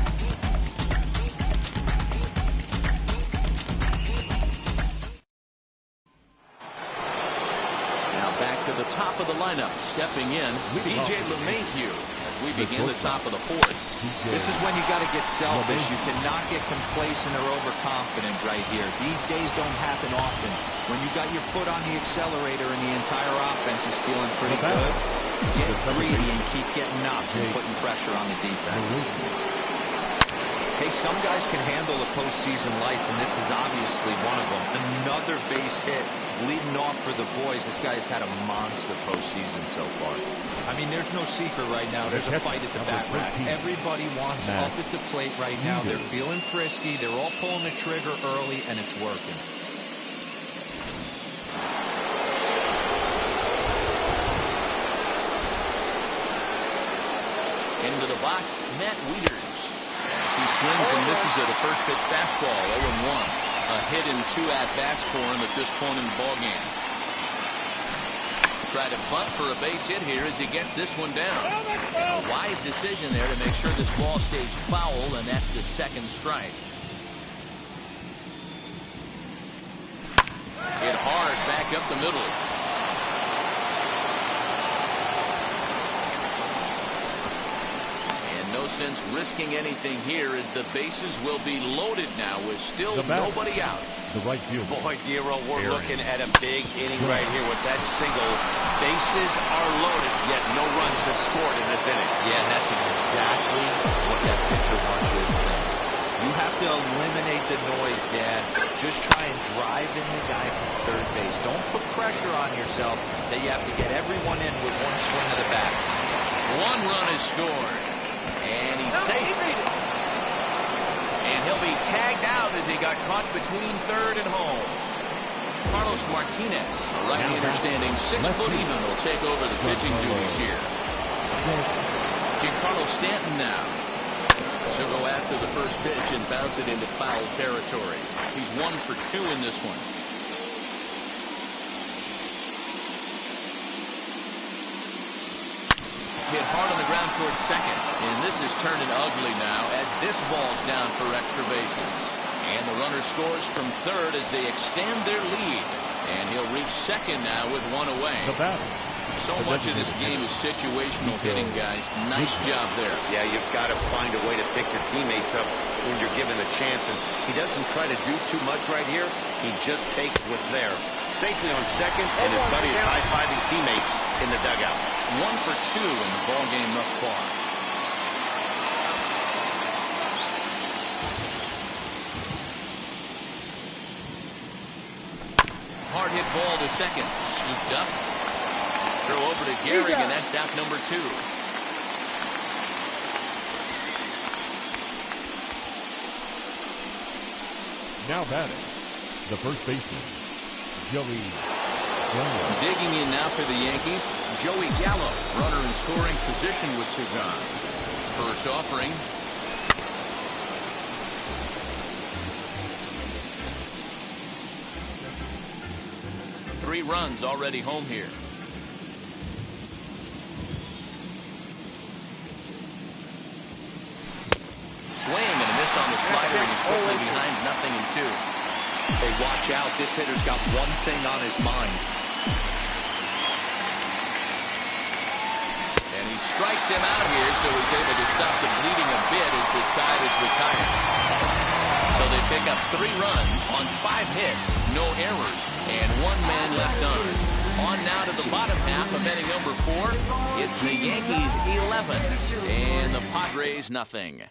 Back to the top of the lineup, stepping in, DJ LeMahieu as we begin the top of the fourth. This is when you got to get selfish. You cannot get complacent or overconfident right here. These days don't happen often. When you got your foot on the accelerator and the entire offense is feeling pretty good, get greedy and keep getting knocks and putting pressure on the defense. Hey, some guys can handle the postseason lights, and this is obviously one of them. Another base hit leading off for the boys. This guy's had a monster postseason so far. I mean, there's no secret right now. There's a fight at the bat rack. Everybody wants up at the plate right now. They're feeling frisky. They're all pulling the trigger early, and it's working. Into the box, Matt Wieters. He swings and misses at a first pitch fastball, 0-1. A hit in 2 at-bats for him at this point in the ballgame. Try to bunt for a base hit here as he gets this one down. And a wise decision there to make sure this ball stays foul, and that's the second strike. Hit hard back up the middle. No sense risking anything here as the bases will be loaded now with still nobody out. The right field. Boy, Dero, we're looking at a big inning right here with that single. Bases are loaded, yet no runs have scored in this inning. Yeah, and that's exactly what that pitcher wants you to think. You have to eliminate the noise, Dad. Just try and drive in the guy from third base. Don't put pressure on yourself that you have to get everyone in with one swing of the bat. 1 run is scored. And he's safe. And he'll be tagged out as he got caught between third and home. Carlos Martinez, a right-hander standing 6 foot even, will take over the pitching duties here. Giancarlo Stanton now. So go after the first pitch and bounce it into foul territory. He's 1 for 2 in this one. Hit hard on the ground towards second. And this is turning ugly now as this ball's down for extra bases. And the runner scores from third as they extend their lead. And he'll reach second now with 1 away. So much of this game is situational hitting, guys. Nice job there. Yeah, you've got to find a way to pick your teammates up when you're given the chance. And he doesn't try to do too much right here. He just takes what's there. Safely on second, and his buddy is high-fiving teammates in the dugout. 1 for 2 in the ballgame thus far. Hard hit ball to second. Scooped up. Throw over to Gehrig, and that's out number 2. Now batting, the first baseman, Joey Gallo. Digging in now for the Yankees, Joey Gallo, runner in scoring position with Sugan. First offering. Three runs already home here. Swing and a miss on the slider, and he's quickly behind 0-2. Hey, watch out. This hitter's got one thing on his mind. And he strikes him out here, so he's able to stop the bleeding a bit as this side is retired. So they pick up 3 runs on 5 hits, no errors, and 1 man left on. On now to the bottom half of inning number 4. It's the Yankees 11 and the Padres 0.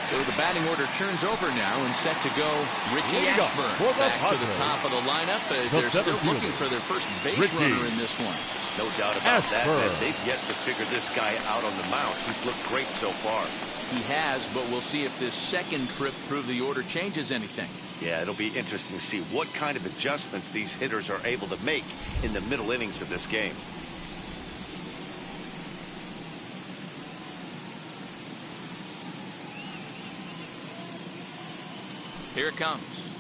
So the batting order turns over now and set to go. Richie Ashburn back to the top of the lineup as they're still looking for their first base runner in this one. No doubt about that, man. They've yet to figure this guy out on the mound. He's looked great so far. He has, but we'll see if this second trip through the order changes anything. Yeah, it'll be interesting to see what kind of adjustments these hitters are able to make in the middle innings of this game. Here it comes.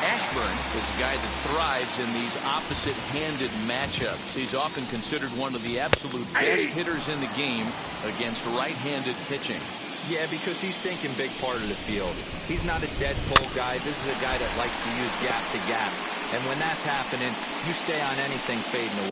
Ashburn is a guy that thrives in these opposite-handed matchups. He's often considered one of the absolute best hitters in the game against right-handed pitching. Yeah, because he's thinking big part of the field. He's not a dead pull guy. This is a guy that likes to use gap to gap. And when that's happening, you stay on anything fading away.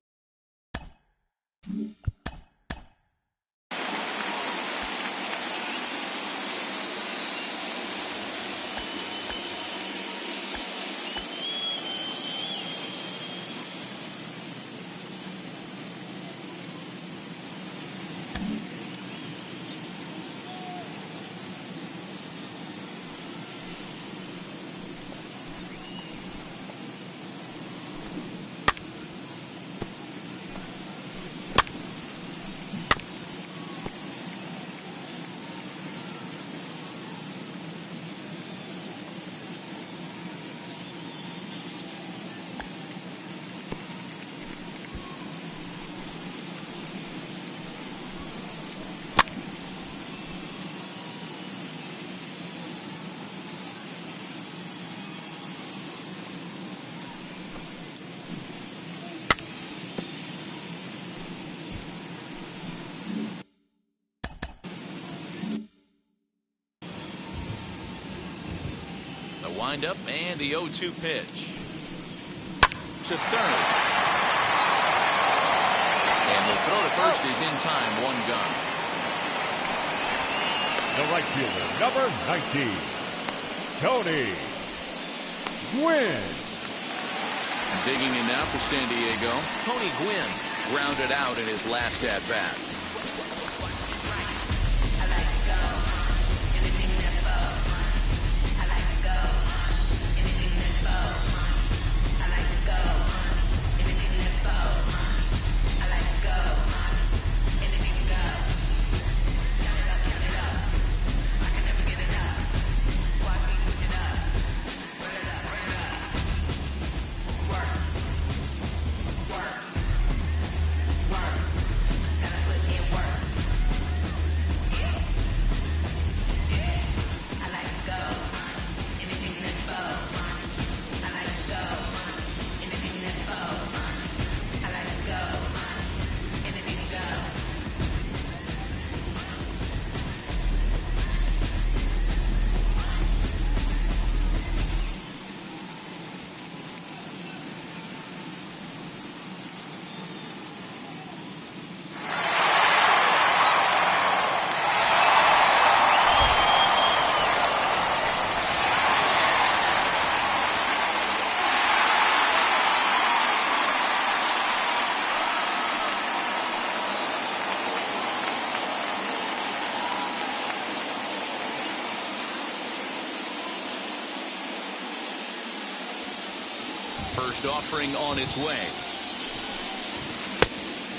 Wind-up and the 0-2 pitch. To third. And the throw to first is in time. One gone. The right fielder, number 19, Tony Gwynn. Digging in now for San Diego. Tony Gwynn grounded out in his last at-bat. First offering on its way.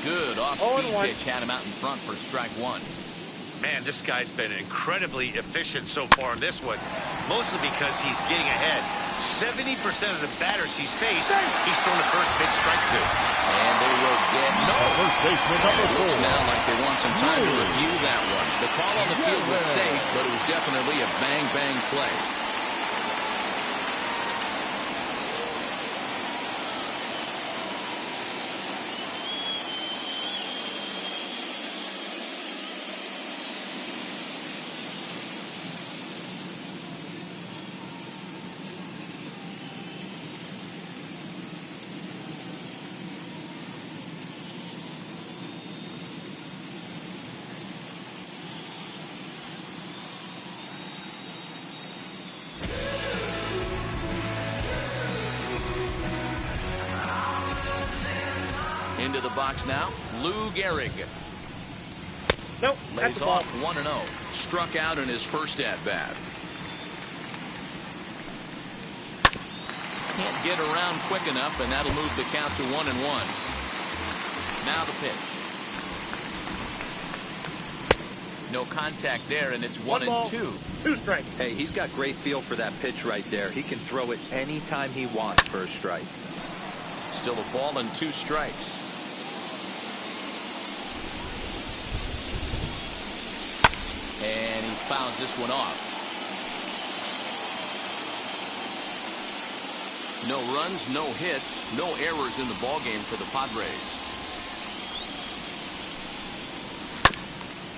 Good off-speed pitch had him out in front for strike one. Man, this guy's been incredibly efficient so far in this one, mostly because he's getting ahead. 70% of the batters he's faced, he's thrown the first pitch, strike two. And they will get First baseman number 4. Looks now like they want some time to review that one. The call on the field was safe, but it was definitely a bang-bang play. Into the box now, Lou Gehrig. Nope, lays off 1-0. Struck out in his first at-bat. Can't get around quick enough, and that'll move the count to 1-1. Now the pitch. No contact there, and it's 1-2. 2 strikes. Hey, he's got great feel for that pitch right there. He can throw it anytime he wants for a strike. Still a ball and 2 strikes. And he fouls this one off. No runs, no hits, no errors in the ballgame for the Padres.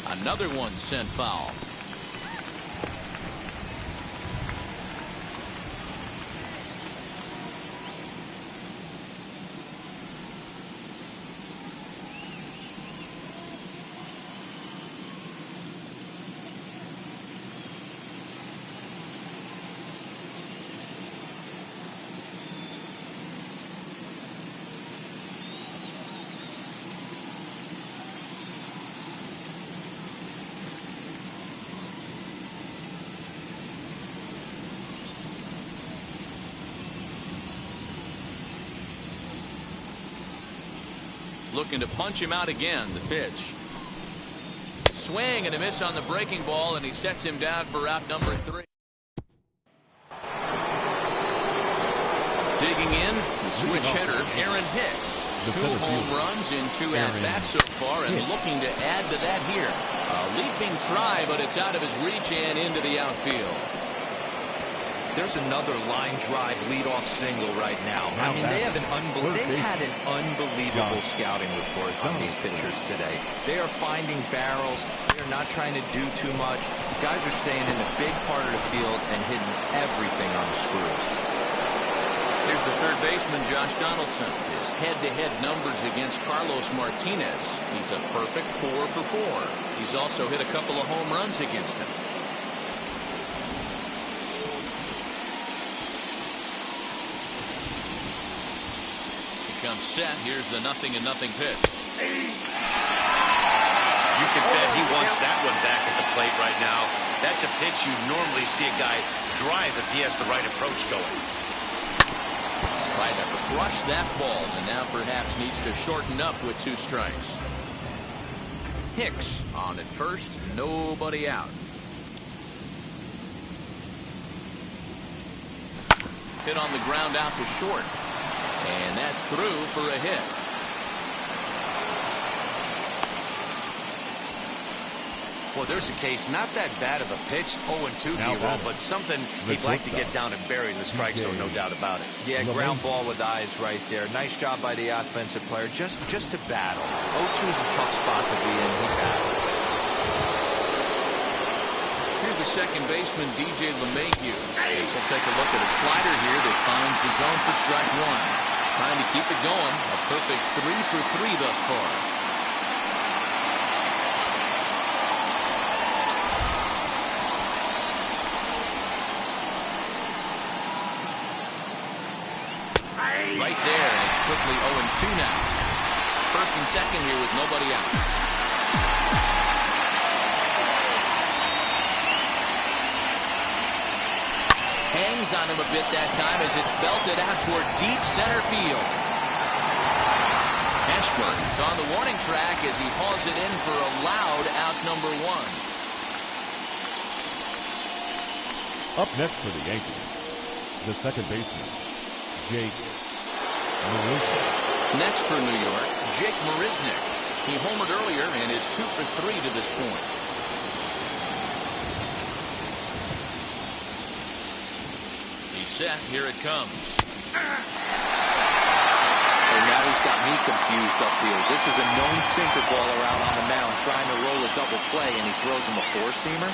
Another one sent foul. Looking to punch him out again. The pitch. Swing and a miss on the breaking ball, and he sets him down for out number 3. Digging in, the switch hitter, Aaron Hicks. 2 home runs in 2 at-bats so far, and looking to add to that here. A leaping try, but it's out of his reach and into the outfield. There's another line drive leadoff single right now. I mean, they've had an unbelievable scouting report on these pitchers today. They are finding barrels. They are not trying to do too much. Guys are staying in the big part of the field and hitting everything on the screws. Here's the third baseman, Josh Donaldson. His head-to-head numbers against Carlos Martinez. He's a perfect 4 for 4. He's also hit a couple of home runs against him. Comes set. Here's the 0-0 pitch. You can bet he wants that one back at the plate right now. That's a pitch you normally see a guy drive if he has the right approach going. Tried to crush that ball, and now perhaps needs to shorten up with 2 strikes. Hicks on at first, nobody out. Hit on the ground out to short. And that's through for a hit. Well, there's a case, not that bad of a pitch, 0-2 D-roll, but something he'd like to get down and bury in the strike zone, no doubt about it. Yeah, ground ball with eyes right there. Nice job by the offensive player, just to battle. 0-2 is a tough spot to be in. He battled. Here's the second baseman, DJ LeMahieu. Guess he'll take a look at a slider here that finds the zone for strike 1. Trying to keep it going. A perfect 3 for 3 thus far. Right there, and it's quickly 0-2 now. First and second here with nobody out. Hangs on him a bit that time as it's belted out toward deep center field. Ashburn is on the warning track as he hauls it in for a loud out number 1. Up next for the Yankees, the second baseman, Jake Marisnick. Next for New York, Jake Marisnick. He homered earlier and is 2 for 3 to this point. Set. Here it comes. And now he's got me confused up here. This is a known sinker baller out on the mound trying to roll a double play, and he throws him a 4-seamer.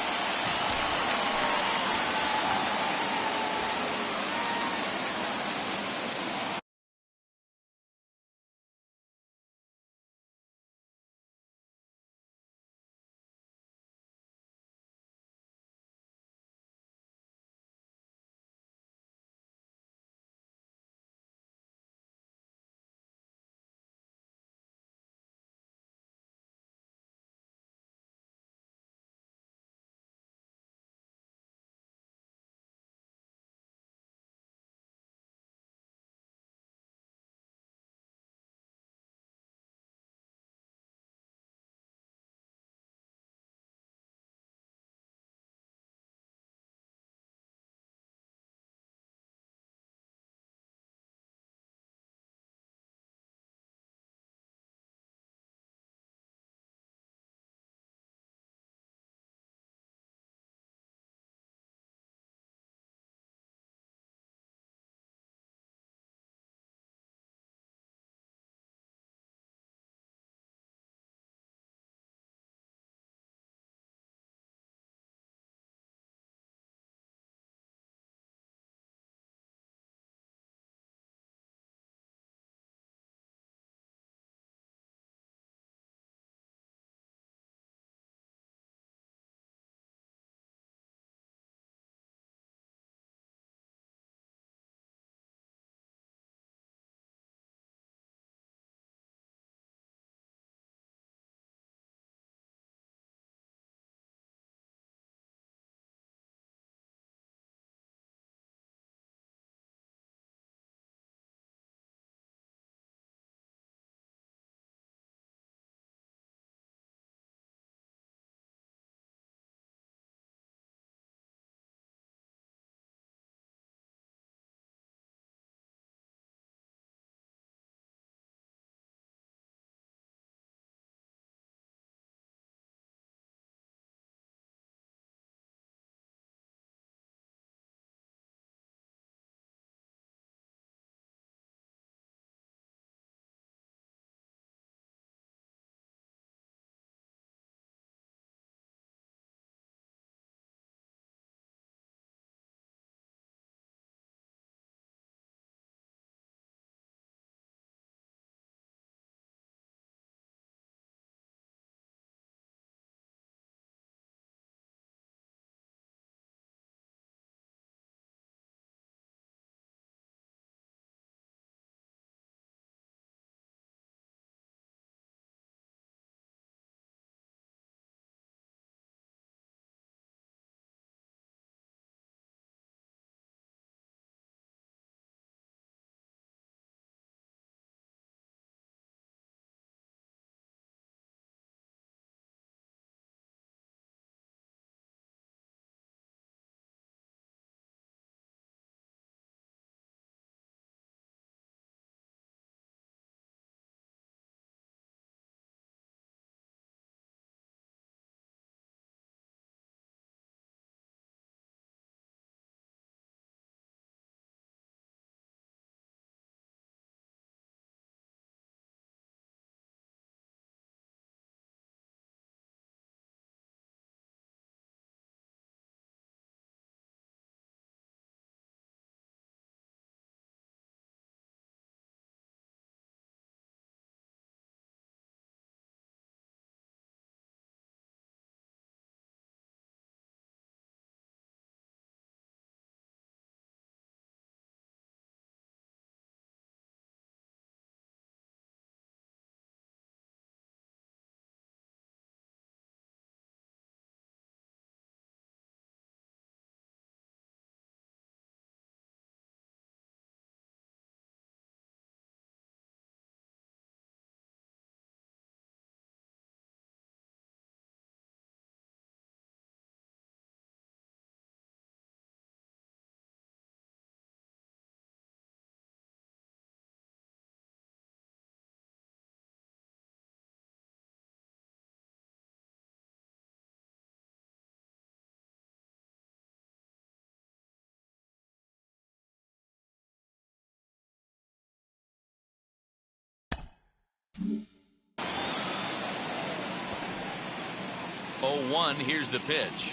0-1, here's the pitch.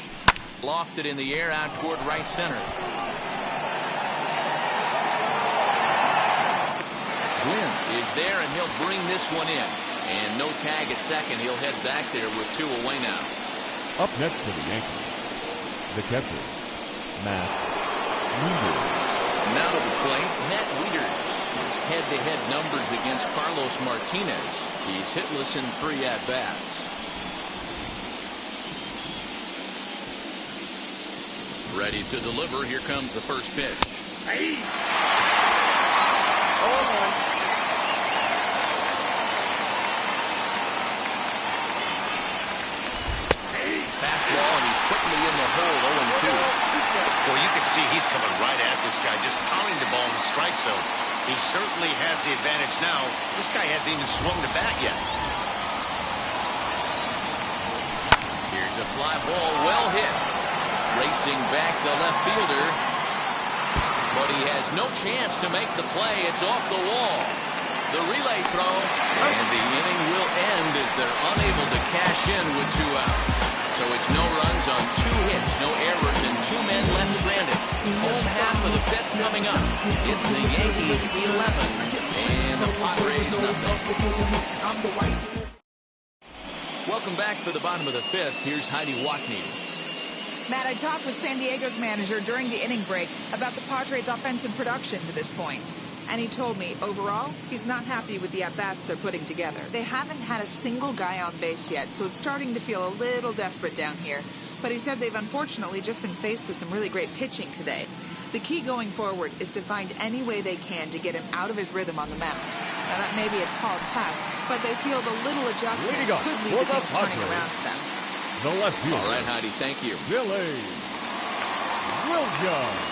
Lofted in the air out toward right center. Gwynn is there, and he'll bring this one in. And no tag at second. He'll head back there with 2 away now. Up next for the Yankees, the catcher, Matt Wieters. Now to the plate, Matt Wieters. His head-to-head numbers against Carlos Martinez. He's hitless in 3 at-bats. Ready to deliver. Here comes the first pitch. Hey. Fastball, and he's quickly in the hole, 0-2. Well, you can see he's coming right at this guy, just pounding the ball in the strike zone. He certainly has the advantage now. This guy hasn't even swung the bat yet. Here's a fly ball, well hit. Racing back the left fielder. But he has no chance to make the play. It's off the wall. The relay throw. And the inning will end as they're unable to cash in with 2 outs. So it's no runs on 2 hits, no errors, and 2 men left stranded. Home half of the 5th coming up. It's the Yankees 11 and the Padres nothing. Welcome back for the bottom of the 5th. Here's Heidi Watney. Matt, I talked with San Diego's manager during the inning break about the Padres' offensive production to this point. And he told me, overall, he's not happy with the at-bats they're putting together. They haven't had a single guy on base yet, so it's starting to feel a little desperate down here. But he said they've unfortunately just been faced with some really great pitching today. The key going forward is to find any way they can to get him out of his rhythm on the mound. Now, that may be a tall task, but they feel the little adjustments could lead to things turning around for them. The left fielder. All right, Heidi, thank you. Billy Williams.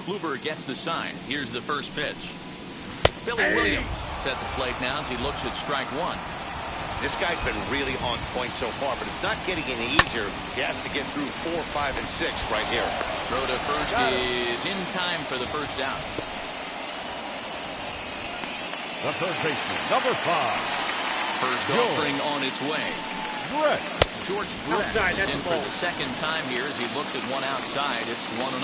Kluber gets the sign. Here's the first pitch. Billy Williams at the plate now as he looks at strike one. This guy's been really on point so far, but it's not getting any easier. He has to get through 4, 5, and 6 right here. Throw to first is in time for the first out. The third baseman, number 5. First offering on its way. Brett. George Brett is in for the second time here as he looks at one outside. It's 1-0.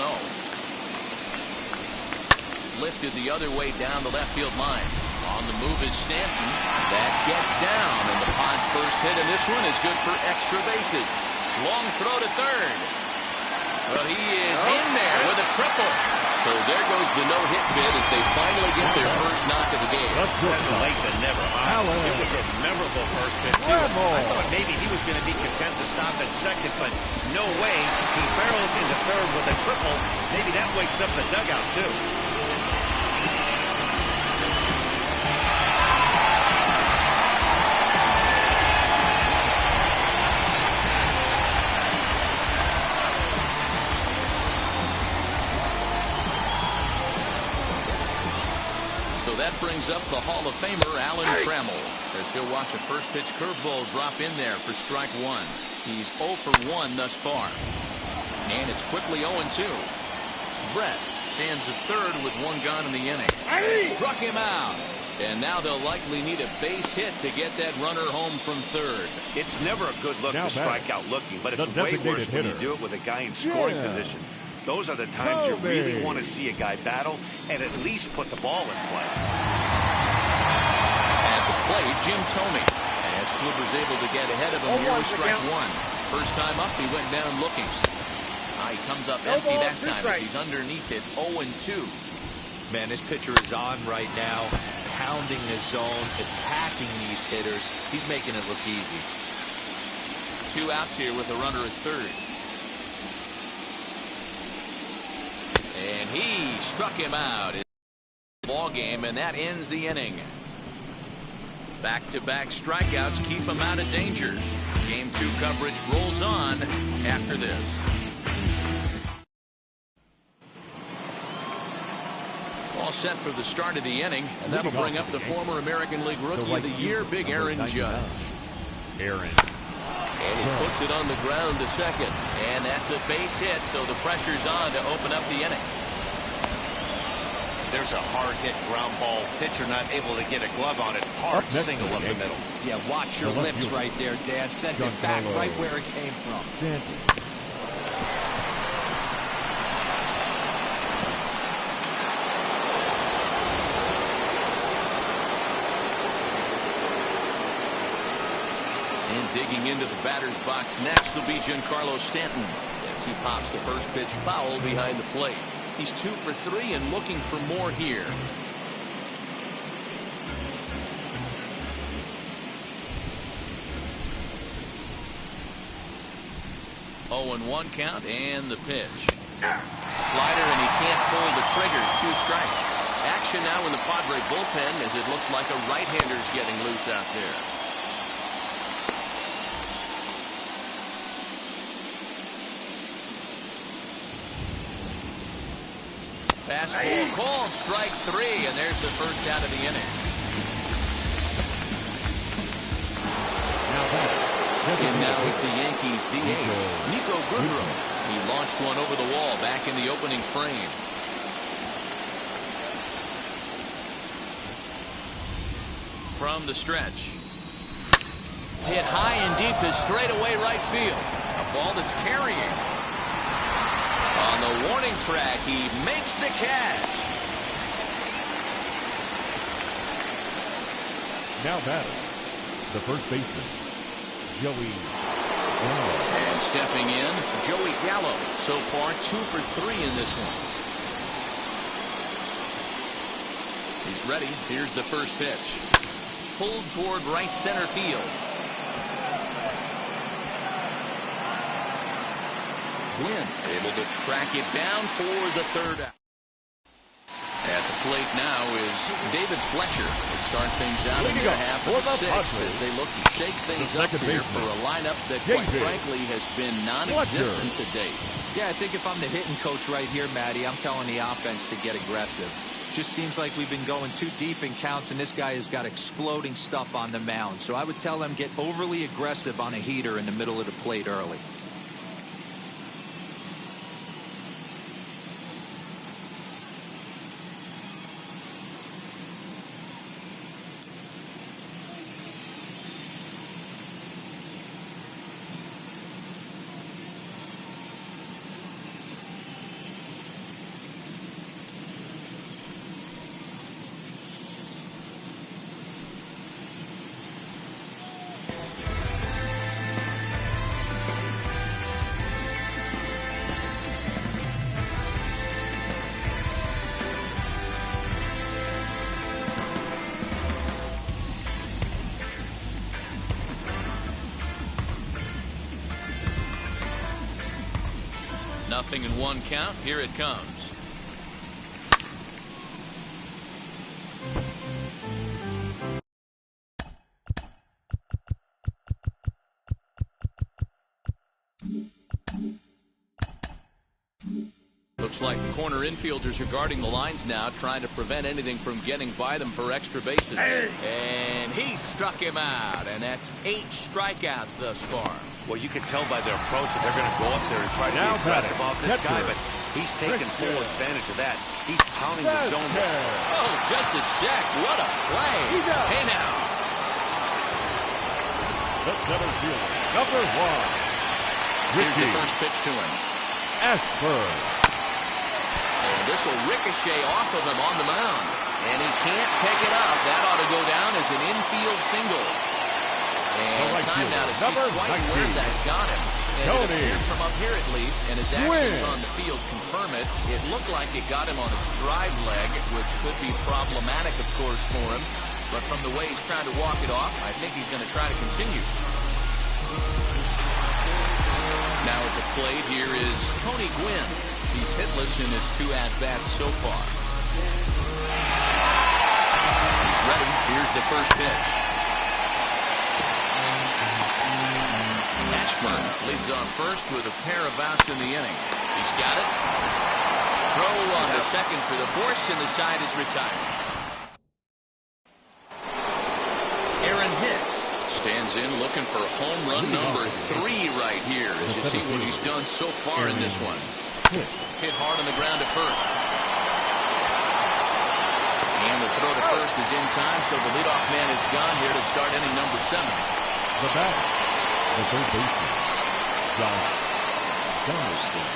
Lifted the other way down the left field line. On the move is Stanton. That gets down, and the Pod's first hit in this one is good for extra bases. Long throw to third. Well, he is in there with a triple. So there goes the no-hit bid as they finally get their first knock of the game. Better late than never. It was a memorable first hit, too. I thought maybe he was going to be content to stop at second, but no way. He barrels into third with a triple. Maybe that wakes up the dugout, too. So that brings up the Hall of Famer Alan Trammell as he'll watch a first pitch curveball drop in there for strike one. He's 0 for 1 thus far. And it's quickly 0-2. Brett stands at third with one gone in the inning. Struck him out. And now they'll likely need a base hit to get that runner home from third. It's never a good look to strike out looking, but it's way worse when you do it with a guy in scoring position. Those are the times you really want to see a guy battle and at least put the ball in play. At the plate, Jim Thome. As Kluber's able to get ahead of him here with strike one. First time up, he went down looking. He comes up empty that time as he's underneath it, 0-2. Man, this pitcher is on right now, pounding the zone, attacking these hitters. He's making it look easy. 2 outs here with a runner at third. And he struck him out in the ball game, and that ends the inning. Back-to-back strikeouts keep him out of danger. Game 2 coverage rolls on after this. All set for the start of the inning, and that'll bring up the former American League Rookie of the Year, Big Aaron Judge. Aaron. And he puts it on the ground to second. And that's a base hit, so the pressure's on to open up the inning. There's a hard hit ground ball. Pitcher not able to get a glove on it. Hard single up the middle. Yeah, watch your lips right there, Dan. Send it back right where it came from. And digging into the batter's box next will be Giancarlo Stanton as he pops the first pitch foul behind the plate. He's 2 for 3 and looking for more here. Oh, and 1 count and the pitch. Slider, and he can't pull the trigger. 2 strikes. Action now in the Padre bullpen as it looks like a right-hander's getting loose out there. Fastball call, strike 3, and there's the first out of the inning. And now is the Yankees DH, Nico Goodrum. He launched one over the wall back in the opening frame. From the stretch. Hit high and deep to straightaway right field. A ball that's carrying. On the warning track, he makes the catch. Now batting, the first baseman, Joey Gallo. And stepping in, Joey Gallo. So far, 2 for 3 in this one. He's ready. Here's the first pitch. Pulled toward right center field. Wynn able to track it down for the third out. At the plate now is David Fletcher to start things out in the half of the sixth as they look to shake things up here for a lineup that, quite frankly, has been non-existent to date. Yeah, I think if I'm the hitting coach right here, Matty, I'm telling the offense to get aggressive. Just seems like we've been going too deep in counts, and this guy has got exploding stuff on the mound. So I would tell them get overly aggressive on a heater in the middle of the plate early. Nothing in one count. Here it comes. Looks like the corner infielders are guarding the lines now, trying to prevent anything from getting by them for extra bases. And he struck him out, and that's 8 strikeouts thus far. Well, you can tell by their approach that they're going to go up there and try to be aggressive off this guy, but he's taking full advantage of that. He's pounding the zone. Oh, just a sec. What a play. Hey, now. The center fielder, number 1. Here's the first pitch to him. Ashburn. And this will ricochet off of him on the mound. And he can't pick it up. That ought to go down as an infield single. And time now to see quite where that got him. And it appeared from up here at least, and his actions on the field confirm it. It looked like it got him on its drive leg, which could be problematic, of course, for him. But from the way he's trying to walk it off, I think he's going to try to continue. Now at the plate, here is Tony Gwynn. He's hitless in his 2 at-bats so far. He's ready. Here's the first pitch. Ashburn leads off first with a pair of outs in the inning. He's got it. Throw on to second for the force, and the side is retired. Aaron Hicks stands in looking for home run number 3 right here as you see what he's done so far in this one. Hit hard on the ground to first. And the throw to first is in time, so the leadoff man is gone here to start inning number 7. The batter, the third baseman, Josh Donaldson.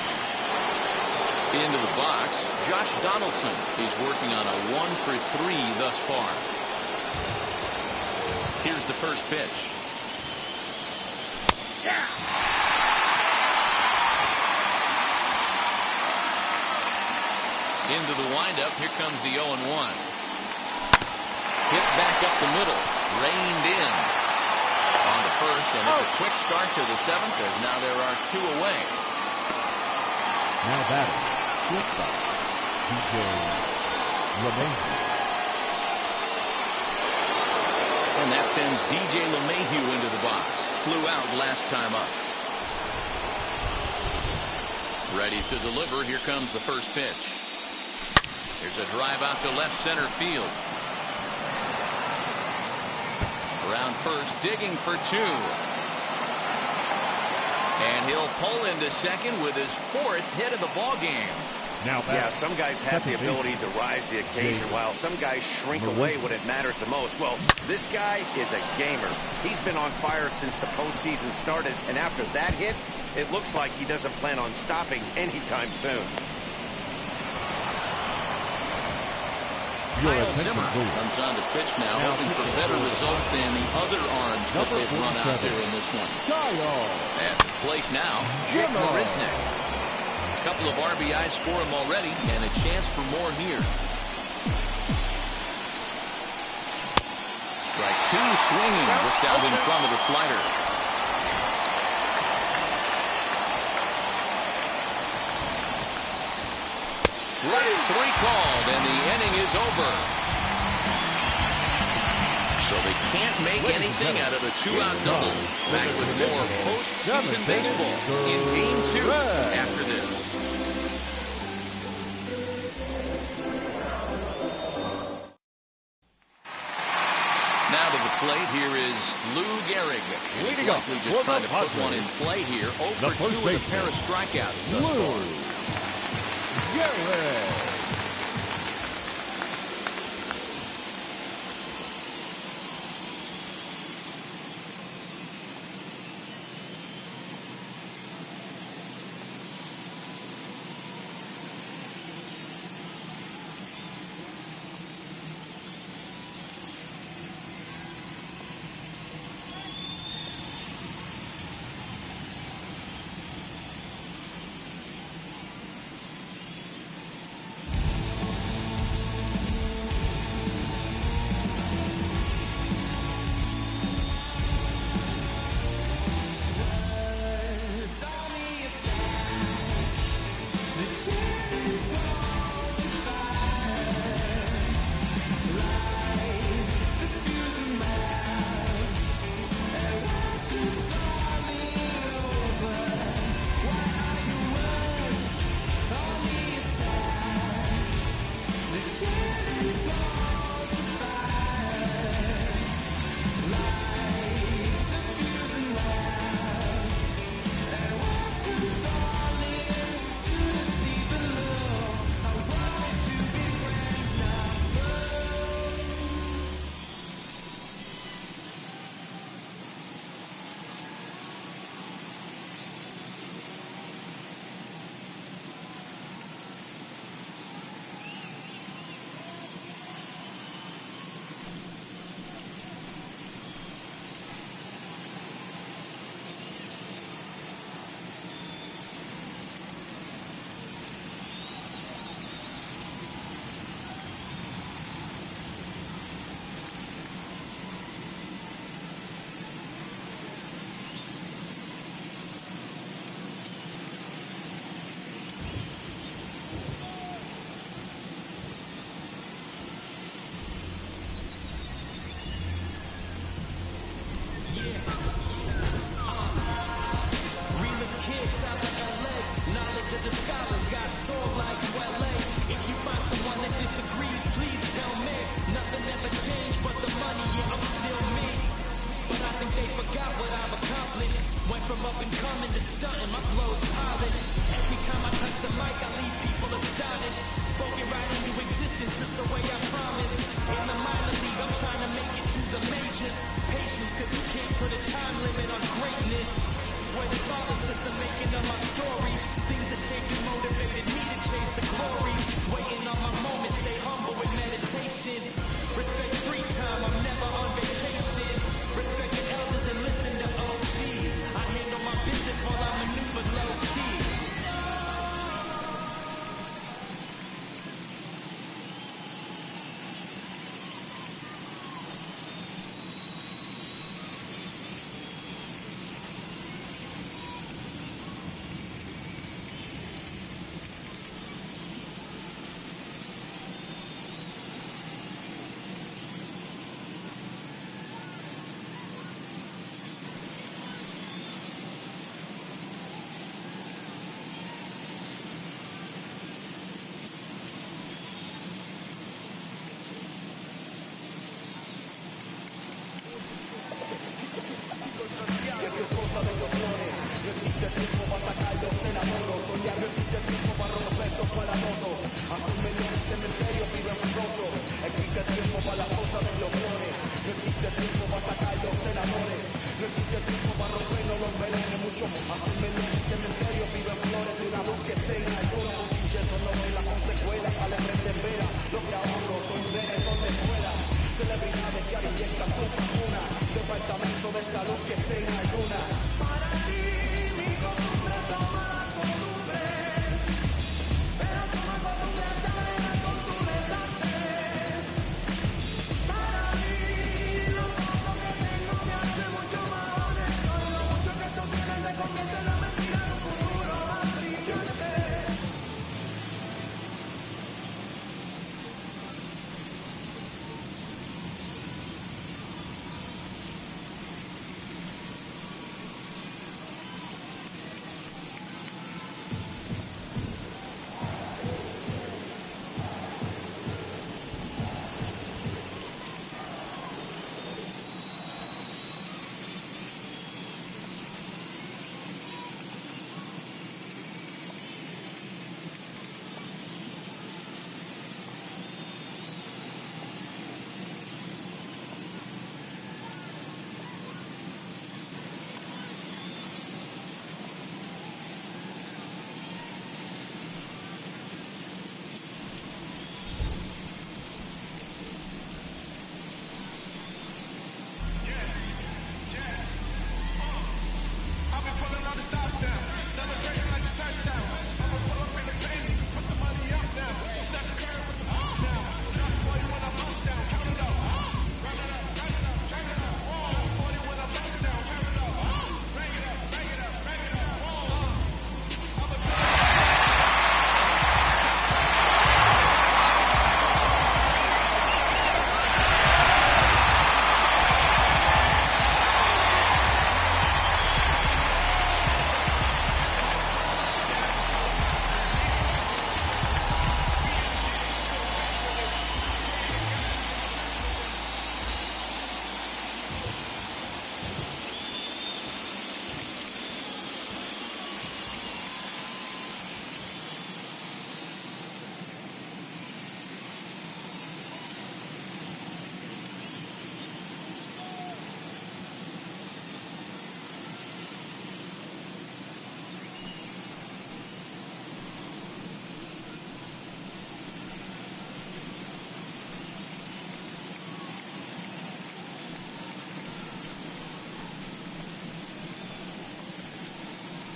Into the box, Josh Donaldson. He's working on a 1 for 3 thus far. Here's the first pitch. Yeah. Into the windup. Here comes the 0-1. Hit back up the middle. Reined in. On to first, and it's a quick start to the 7th as now there are 2 away. Now batting, shortstop, DJ LeMahieu. And that sends DJ LeMahieu into the box. Flew out last time up. Ready to deliver. Here comes the first pitch. Here's a drive out to left center field. Around first, digging for 2. And he'll pull into second with his 4th hit of the ball game. Now, yeah, some guys have the ability to rise the occasion while some guys shrink away when it matters the most. Well, this guy is a gamer. He's been on fire since the postseason started, and after that hit, it looks like he doesn't plan on stopping anytime soon. Kyle Zimmer comes on to pitch now, hoping for better results than the other arms that they've run out there in this one. At the plate now, Jake Marisnick. A couple of RBIs for him already, and a chance for more here. Strike 2 swinging just out in front of the slider. Strike 3 called, and the inning is over. So they can't make anything out of a 2-out double. Back with more postseason baseball in Game 2 after this. Now to the plate, here is Lou Gehrig. He's likely just trying to put one in play here. 0-for-2 with a pair of strikeouts thus far. Gehrig.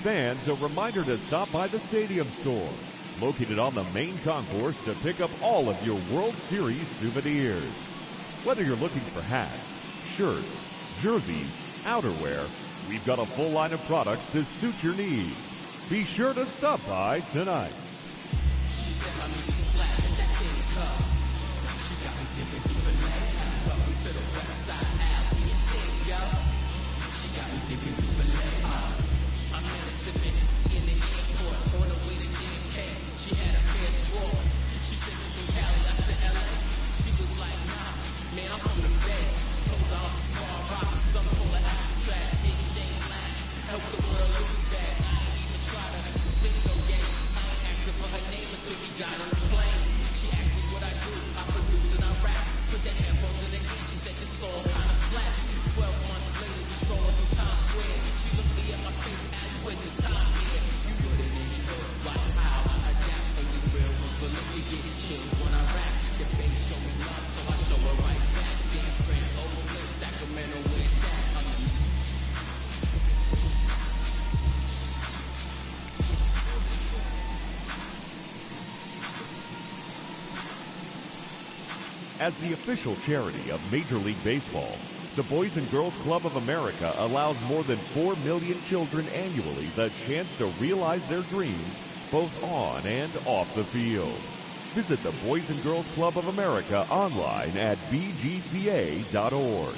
fans, a reminder to stop by the Stadium Store, located on the main concourse, to pick up all of your World Series souvenirs. Whether you're looking for hats, shirts, jerseys, outerwear, we've got a full line of products to suit your needs. Be sure to stop by tonight. As the official charity of Major League Baseball, the Boys and Girls Club of America allows more than 4 million children annually the chance to realize their dreams both on and off the field. Visit the Boys and Girls Club of America online at bgca.org.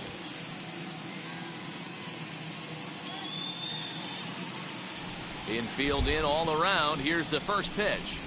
Infield in all around. Here's the first pitch.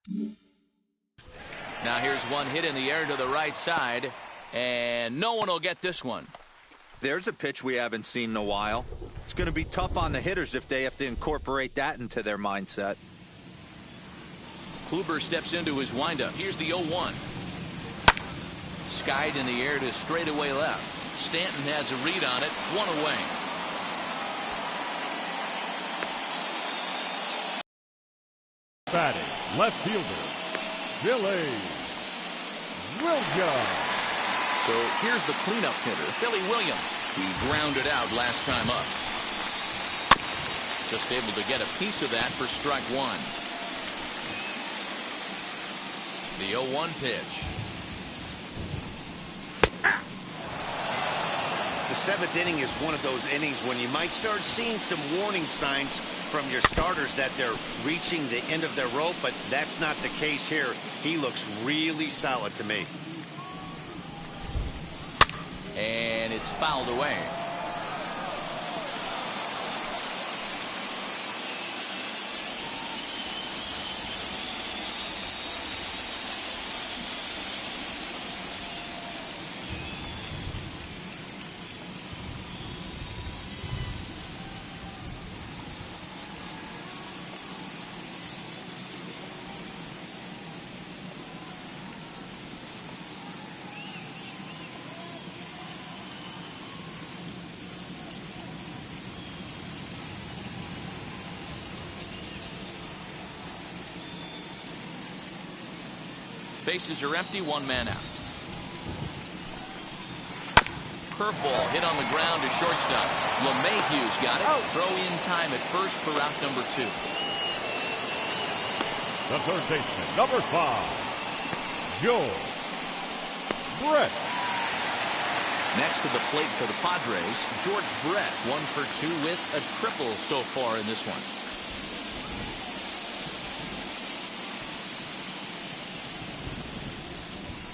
Now here's one hit in the air to the right side, and no one will get this one. There's a pitch we haven't seen in a while. It's going to be tough on the hitters if they have to incorporate that into their mindset. Kluber steps into his windup. Here's the 0-1. Skied in the air to straightaway left. Stanton has a read on it. One away. Batting, left fielder, Billy Williams. So here's the cleanup hitter, Billy Williams. He grounded out last time up. Just able to get a piece of that for strike one. The 0-1 pitch. The seventh inning is one of those innings when you might start seeing some warning signs from your starters that they're reaching the end of their rope, but that's not the case here. He looks really solid to me. And it's fouled away. Bases are empty, one man out. Curveball hit on the ground to shortstop. LeMahieu's got it. Throw in time at first for out number 2. The third baseman, number 5, George Brett. Next to the plate for the Padres, George Brett, 1 for 2 with a triple so far in this one.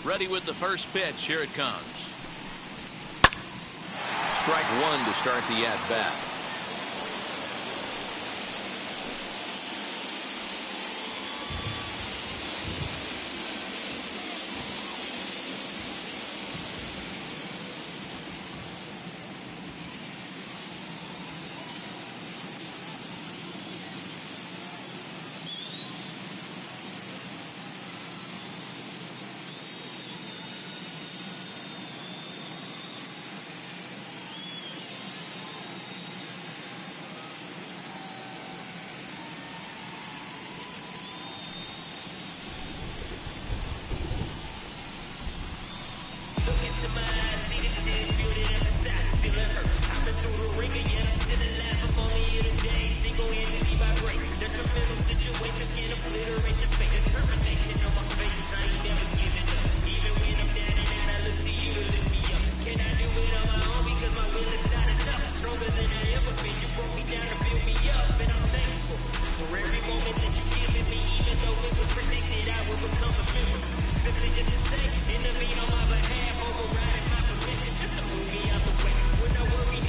Ready with the first pitch. Here it comes. Strike one to start the at-bat. Just to say, intervene on my behalf, overriding my permission, just to move me out the way. We're not worried.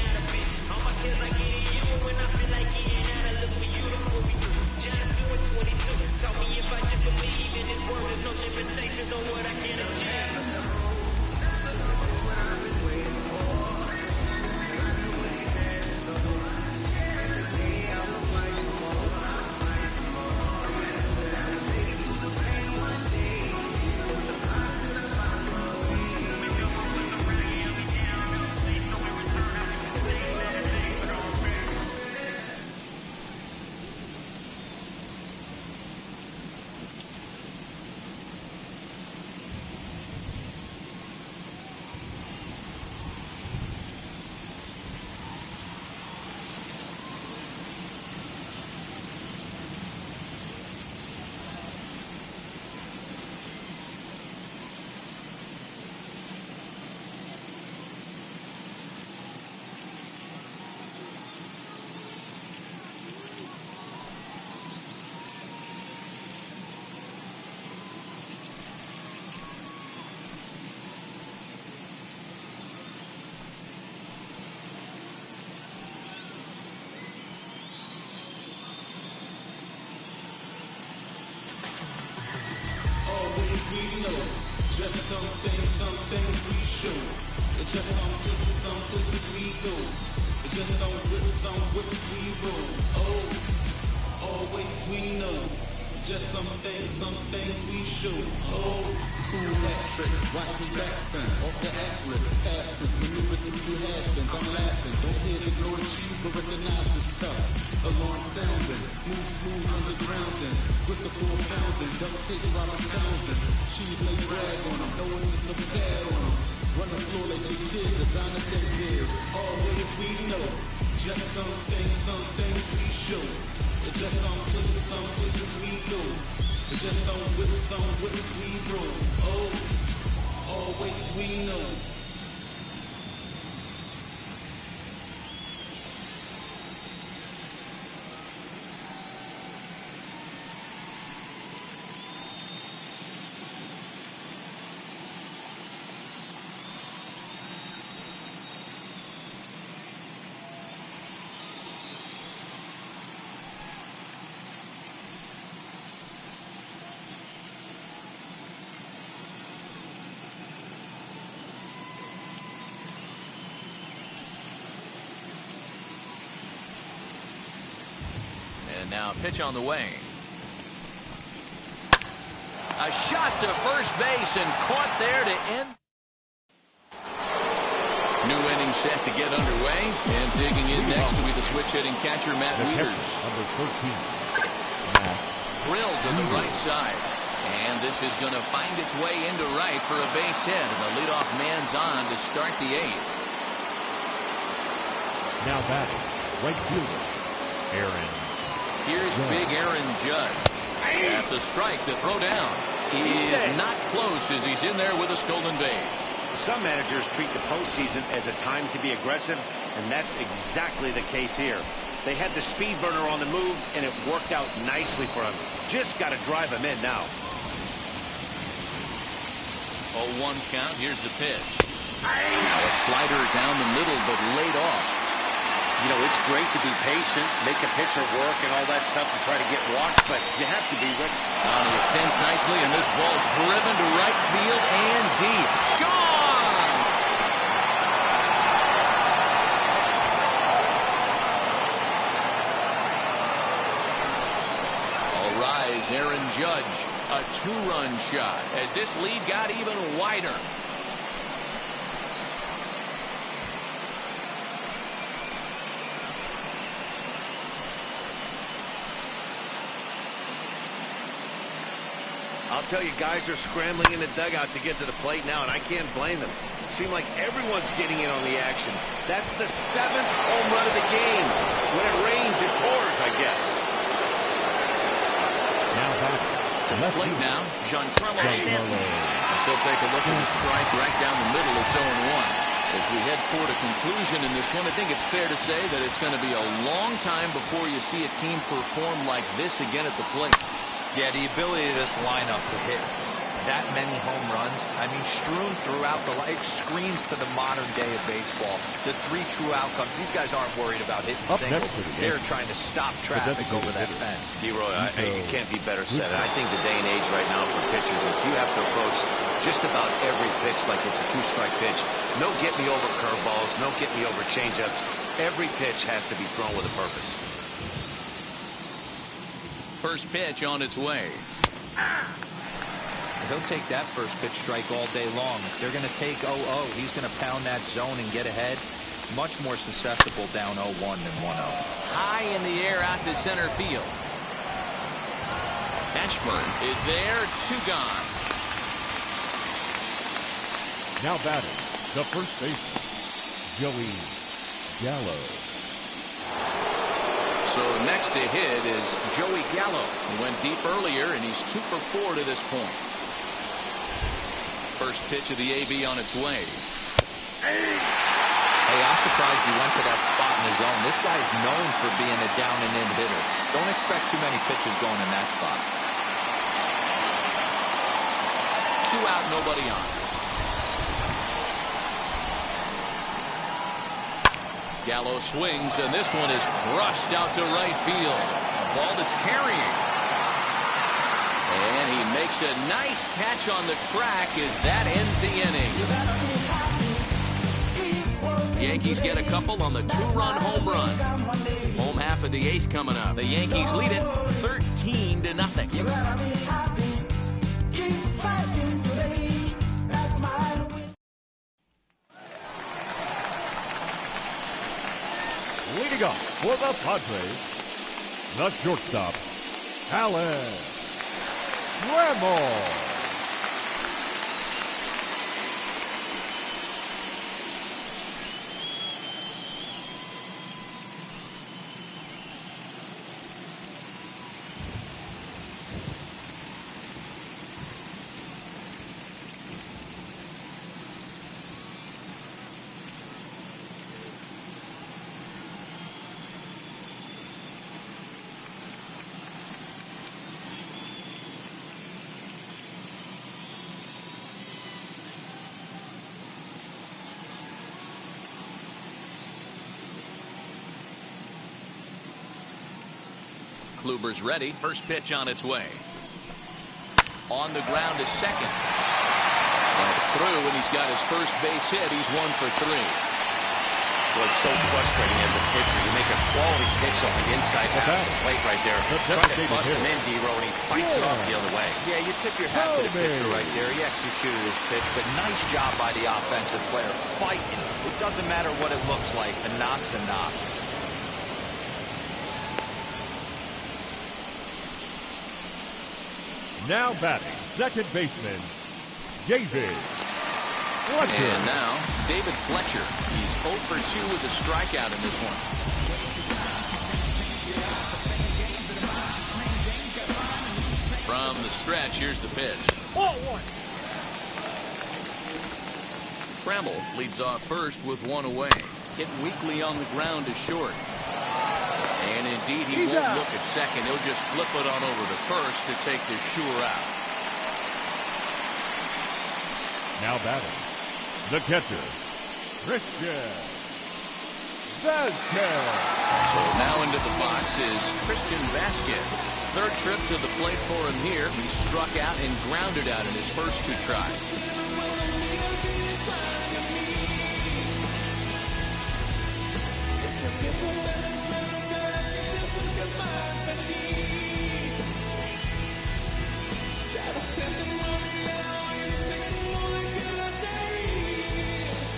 show. It's just some places we go. It's just some whips we roll. Oh, always we know. Just some things we show. Oh, cool hat trick, watch me backspin. Off the atlas, past tense, maneuver through your has-beens. I'm laughing, don't hear the glory cheese, but recognize this tough. Alarm sounding, move smooth undergrounding. With the 4 pounding, duct tape, Robert Townsend. Cheese may brag on them, know what to subside on them. Run the floor, let your kid design a thing there. Always we know, just some things we show. It's just some places we go. It's just some whips we roll. Oh, always we know. Now pitch on the way. A shot to first base and caught there to end. New inning set to get underway, and digging in next to be the switch hitting catcher Matt Wieters. Number 13. Drilled to the right side, and this is going to find its way into right for a base hit, and the leadoff man's on to start the 8th. Now batting, right fielder Aaron. Here's big Aaron Judge. That's a strike to throw down. He is not close as he's in there with a stolen base. Some managers treat the postseason as a time to be aggressive, and that's exactly the case here. They had the speed burner on the move, and it worked out nicely for him. Just got to drive him in now. 0-1 count. Here's the pitch. Now a slider down the middle, but laid off. You know, it's great to be patient, make a pitcher work and all that stuff to try to get walks, but you have to be ready. He extends nicely, and this ball driven to right field and deep. Gone! All rise, Aaron Judge. A 2-run shot as this lead got even wider. I'll tell you, guys are scrambling in the dugout to get to the plate now, and I can't blame them. It seems like everyone's getting in on the action. That's the 7th home run of the game. When it rains, it pours, I guess. Now back to the plate now, Giancarlo Stanton. So take a look at the strike right down the middle. It's 0-1. As we head toward a conclusion in this one, I think it's fair to say that it's going to be a long time before you see a team perform like this again at the plate. Yeah, the ability of this lineup to hit that many home runs, I mean, strewn throughout the line, it screams to the modern day of baseball. The 3 true outcomes. These guys aren't worried about hitting singles. They're trying to stop traffic over that fence. D-Roy, it can't be better said. I think the day and age right now for pitchers is you have to approach just about every pitch like it's a 2-strike pitch. No get-me-over curveballs, no get-me-over changeups. Every pitch has to be thrown with a purpose. First pitch on its way. He'll take that first pitch strike all day long. If they're going to take 0-0, he's going to pound that zone and get ahead. Much more susceptible down 0-1 than 1-0. High in the air out to center field. Ashburn is there, 2 gone. Now batting, the first baseman, Joey Gallo. So next to hit is Joey Gallo. He went deep earlier, and he's 2 for 4 to this point. First pitch of the AB on its way. Hey, I'm surprised he went to that spot in his zone. This guy is known for being a down-and-in hitter. Don't expect too many pitches going in that spot. 2 out, nobody on. Gallo swings, and this one is crushed out to right field. A ball that's carrying. And he makes a nice catch on the track as that ends the inning. Yankees get a couple on the 2-run home run. Home half of the 8th coming up. The Yankees lead it 13-0. Leading up for the Padres, the shortstop, Alan Trammell. Kluber's ready. First pitch on its way. On the ground to second. That's through, and he's got his first base hit. He's 1 for 3. Well, it's so frustrating as a pitcher. You make a quality pitch on the inside half of the plate right there. Trying to bust him in, D-Row, and he fights it off the other way. Yeah, you tip your hat to the pitcher right there. He executed his pitch, but nice job by the offensive player. Fighting. It doesn't matter what it looks like. A knock's a knock. Now batting, second baseman, David Fletcher. And now, David Fletcher. He's 0 for 2 with a strikeout in this one. From the stretch, here's the pitch. Trammell leads off first with 1 away. Hit weakly on the ground to short. And indeed, he won't look at second. He'll just flip it on over to first to take the sure out. Now batting, the catcher, Christian Vasquez. So now into the box is Christian Vasquez. Third trip to the plate for him here. He struck out and grounded out in his first 2 tries.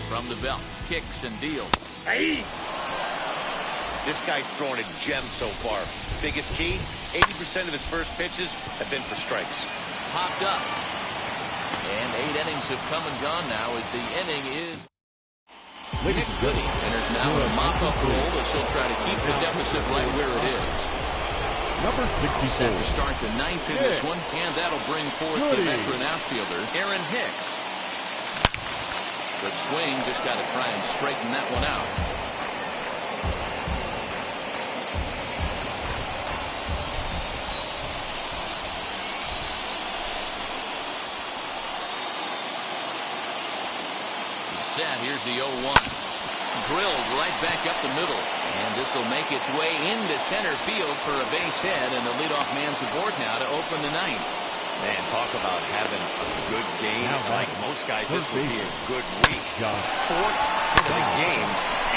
From the belt, kicks and deals. Hey! This guy's throwing a gem so far. Biggest key, 80% of his first pitches have been for strikes. Popped up. And 8 innings have come and gone now as the inning is... Nick Goody enters now in a mop-up role as he'll try to keep the deficit right where it is. Number 64. Set to start the 9th in this one, and that'll bring forth the veteran outfielder, Aaron Hicks. Good swing, just got to try and straighten that one out. He's set, here's the 0-1. Drilled right back up the middle. And this will make its way into center field for a base hit, and the leadoff man's aboard now to open the 9th. Man, talk about having a good game. Like most guys, this would be a good week. 4th hit of the game,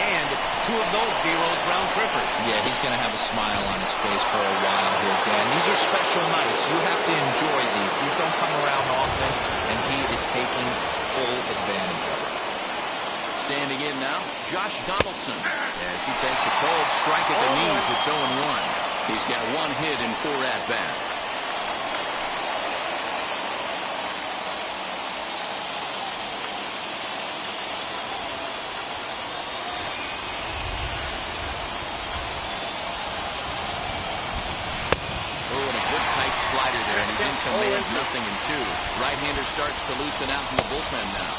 and 2 of those D-Rose round trippers. Yeah, he's going to have a smile on his face for a while here, Dan. These are special nights. You have to enjoy these. These don't come around often, and he is taking full advantage of it. Standing in now, Josh Donaldson. As he takes a cold strike at the knees, it's 0-1. He's got 1 hit in 4 at-bats. Slider there, and he's in command, 0-2. Right-hander starts to loosen out in the bullpen now.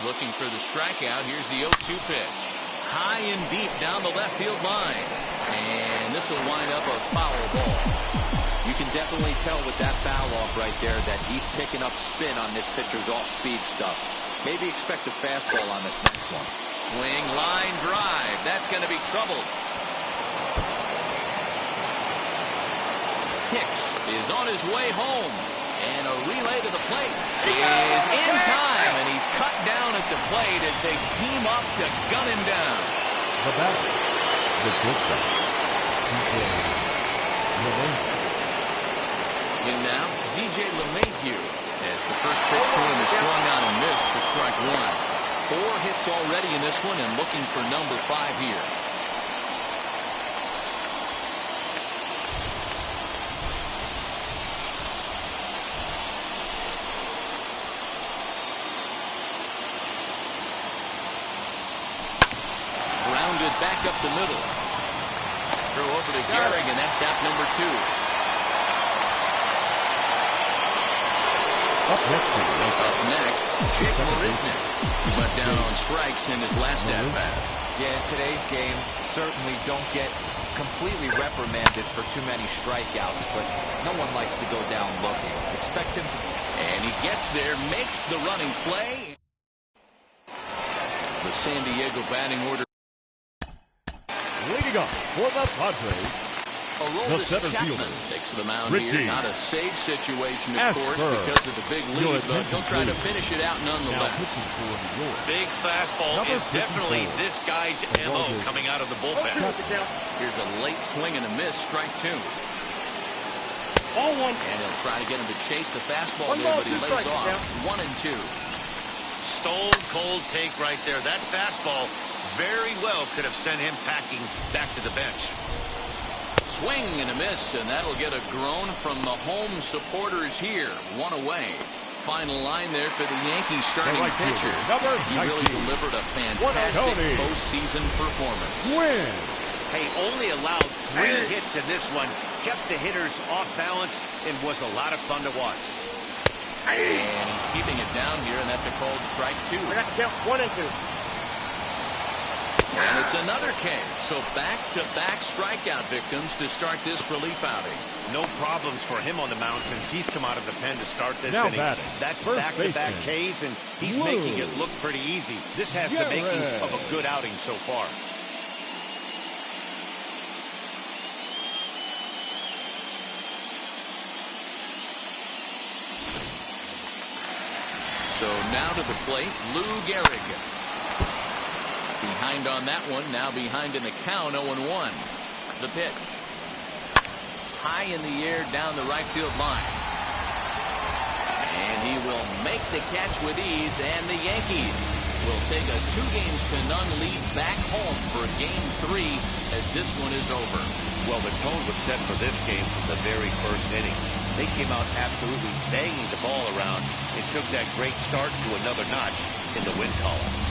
looking for the strikeout. Here's the 0-2 pitch. High and deep down the left field line. And this will wind up a foul ball. You can definitely tell with that foul off right there that he's picking up spin on this pitcher's off-speed stuff. Maybe expect a fastball on this next one. Swing, line, drive. That's going to be trouble. Hicks is on his way home. And a relay to the plate is in time, and he's cut down at the plate as they team up to gun him down. The batter, the good guy, DJ LeMahieu. And now, DJ LeMahieu, as the first pitch to him is swung on and missed for strike one. 4 hits already in this one and looking for number 5 here. Back up the middle. Throw over to Gehrig, and that's out number 2. Up next, Jake Marisnick. But down on strikes in his last at-bat. Yeah, in today's game, certainly don't get completely reprimanded for too many strikeouts, but no one likes to go down looking. Expect him to... And he gets there, makes the running play. The San Diego batting order. Leading up for the Padres, Aroldis Chapman takes the mound here. Not a save situation, of course, because of the big lead, but he'll try to finish it out nonetheless. Big fastball is definitely this guy's MO coming out of the bullpen. Here's a late swing and a miss, strike 2. Ball 1. And he'll try to get him to chase the fastball there, but he lays off. 1 and 2. Stone cold take right there. That fastball very well could have sent him packing back to the bench. Swing and a miss, and that'll get a groan from the home supporters here. 1 away. Final line there for the Yankees starting pitcher. He really delivered a fantastic postseason performance. Win. Hey, only allowed 3 hits in this one. Kept the hitters off balance and was a lot of fun to watch. And he's keeping it down here, and that's a called strike 2. We're going to count 1 and 2. And it's another K. So back-to-back strikeout victims to start this relief outing. No problems for him on the mound since he's come out of the pen to start this now inning. Batting. That's First back-to-back baseman. Ks, and he's making it look pretty easy. This has the makings of a good outing so far. So now to the plate, Lou Gehrig. Behind on that one, now behind in the count, 0-1. The pitch. High in the air down the right field line. And he will make the catch with ease, and the Yankees will take a 2-0 lead back home for Game 3 as this one is over. Well, the tone was set for this game from the very first inning. They came out absolutely banging the ball around and took that great start to another notch in the win column.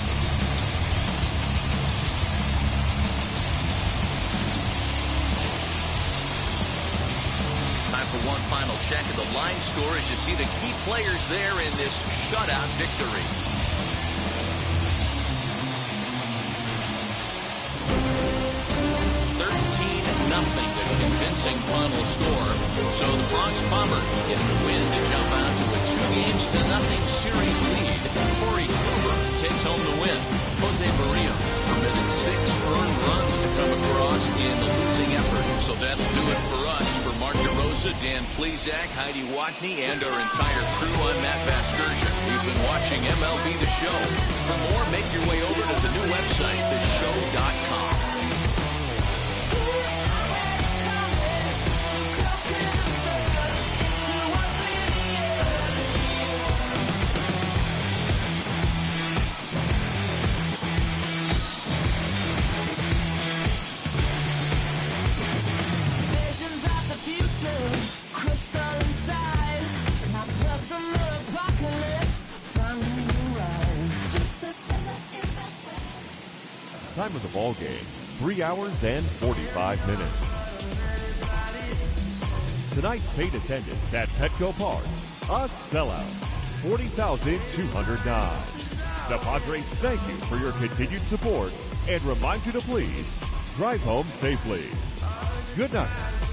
Time for one final check of the line score as you see the key players there in this shutout victory. 13-0, the convincing final score. So the Bronx Bombers get the win to jump out to a 2-0 series lead. Corey Kluber takes home the win. Jose Barrios permitted 6 earned runs to come across in the losing effort. So that'll do it for us. For Mark DeRosa, Dan Plesac, Heidi Watney, and our entire crew, I'm Matt Vasgersian. You've been watching MLB The Show. For more, make your way over to the new website, theshow.com. Time of the ball game, 3 hours and 45 minutes. Tonight's paid attendance at Petco Park, a sellout, 40,209. The Padres thank you for your continued support and remind you to please drive home safely. Good night.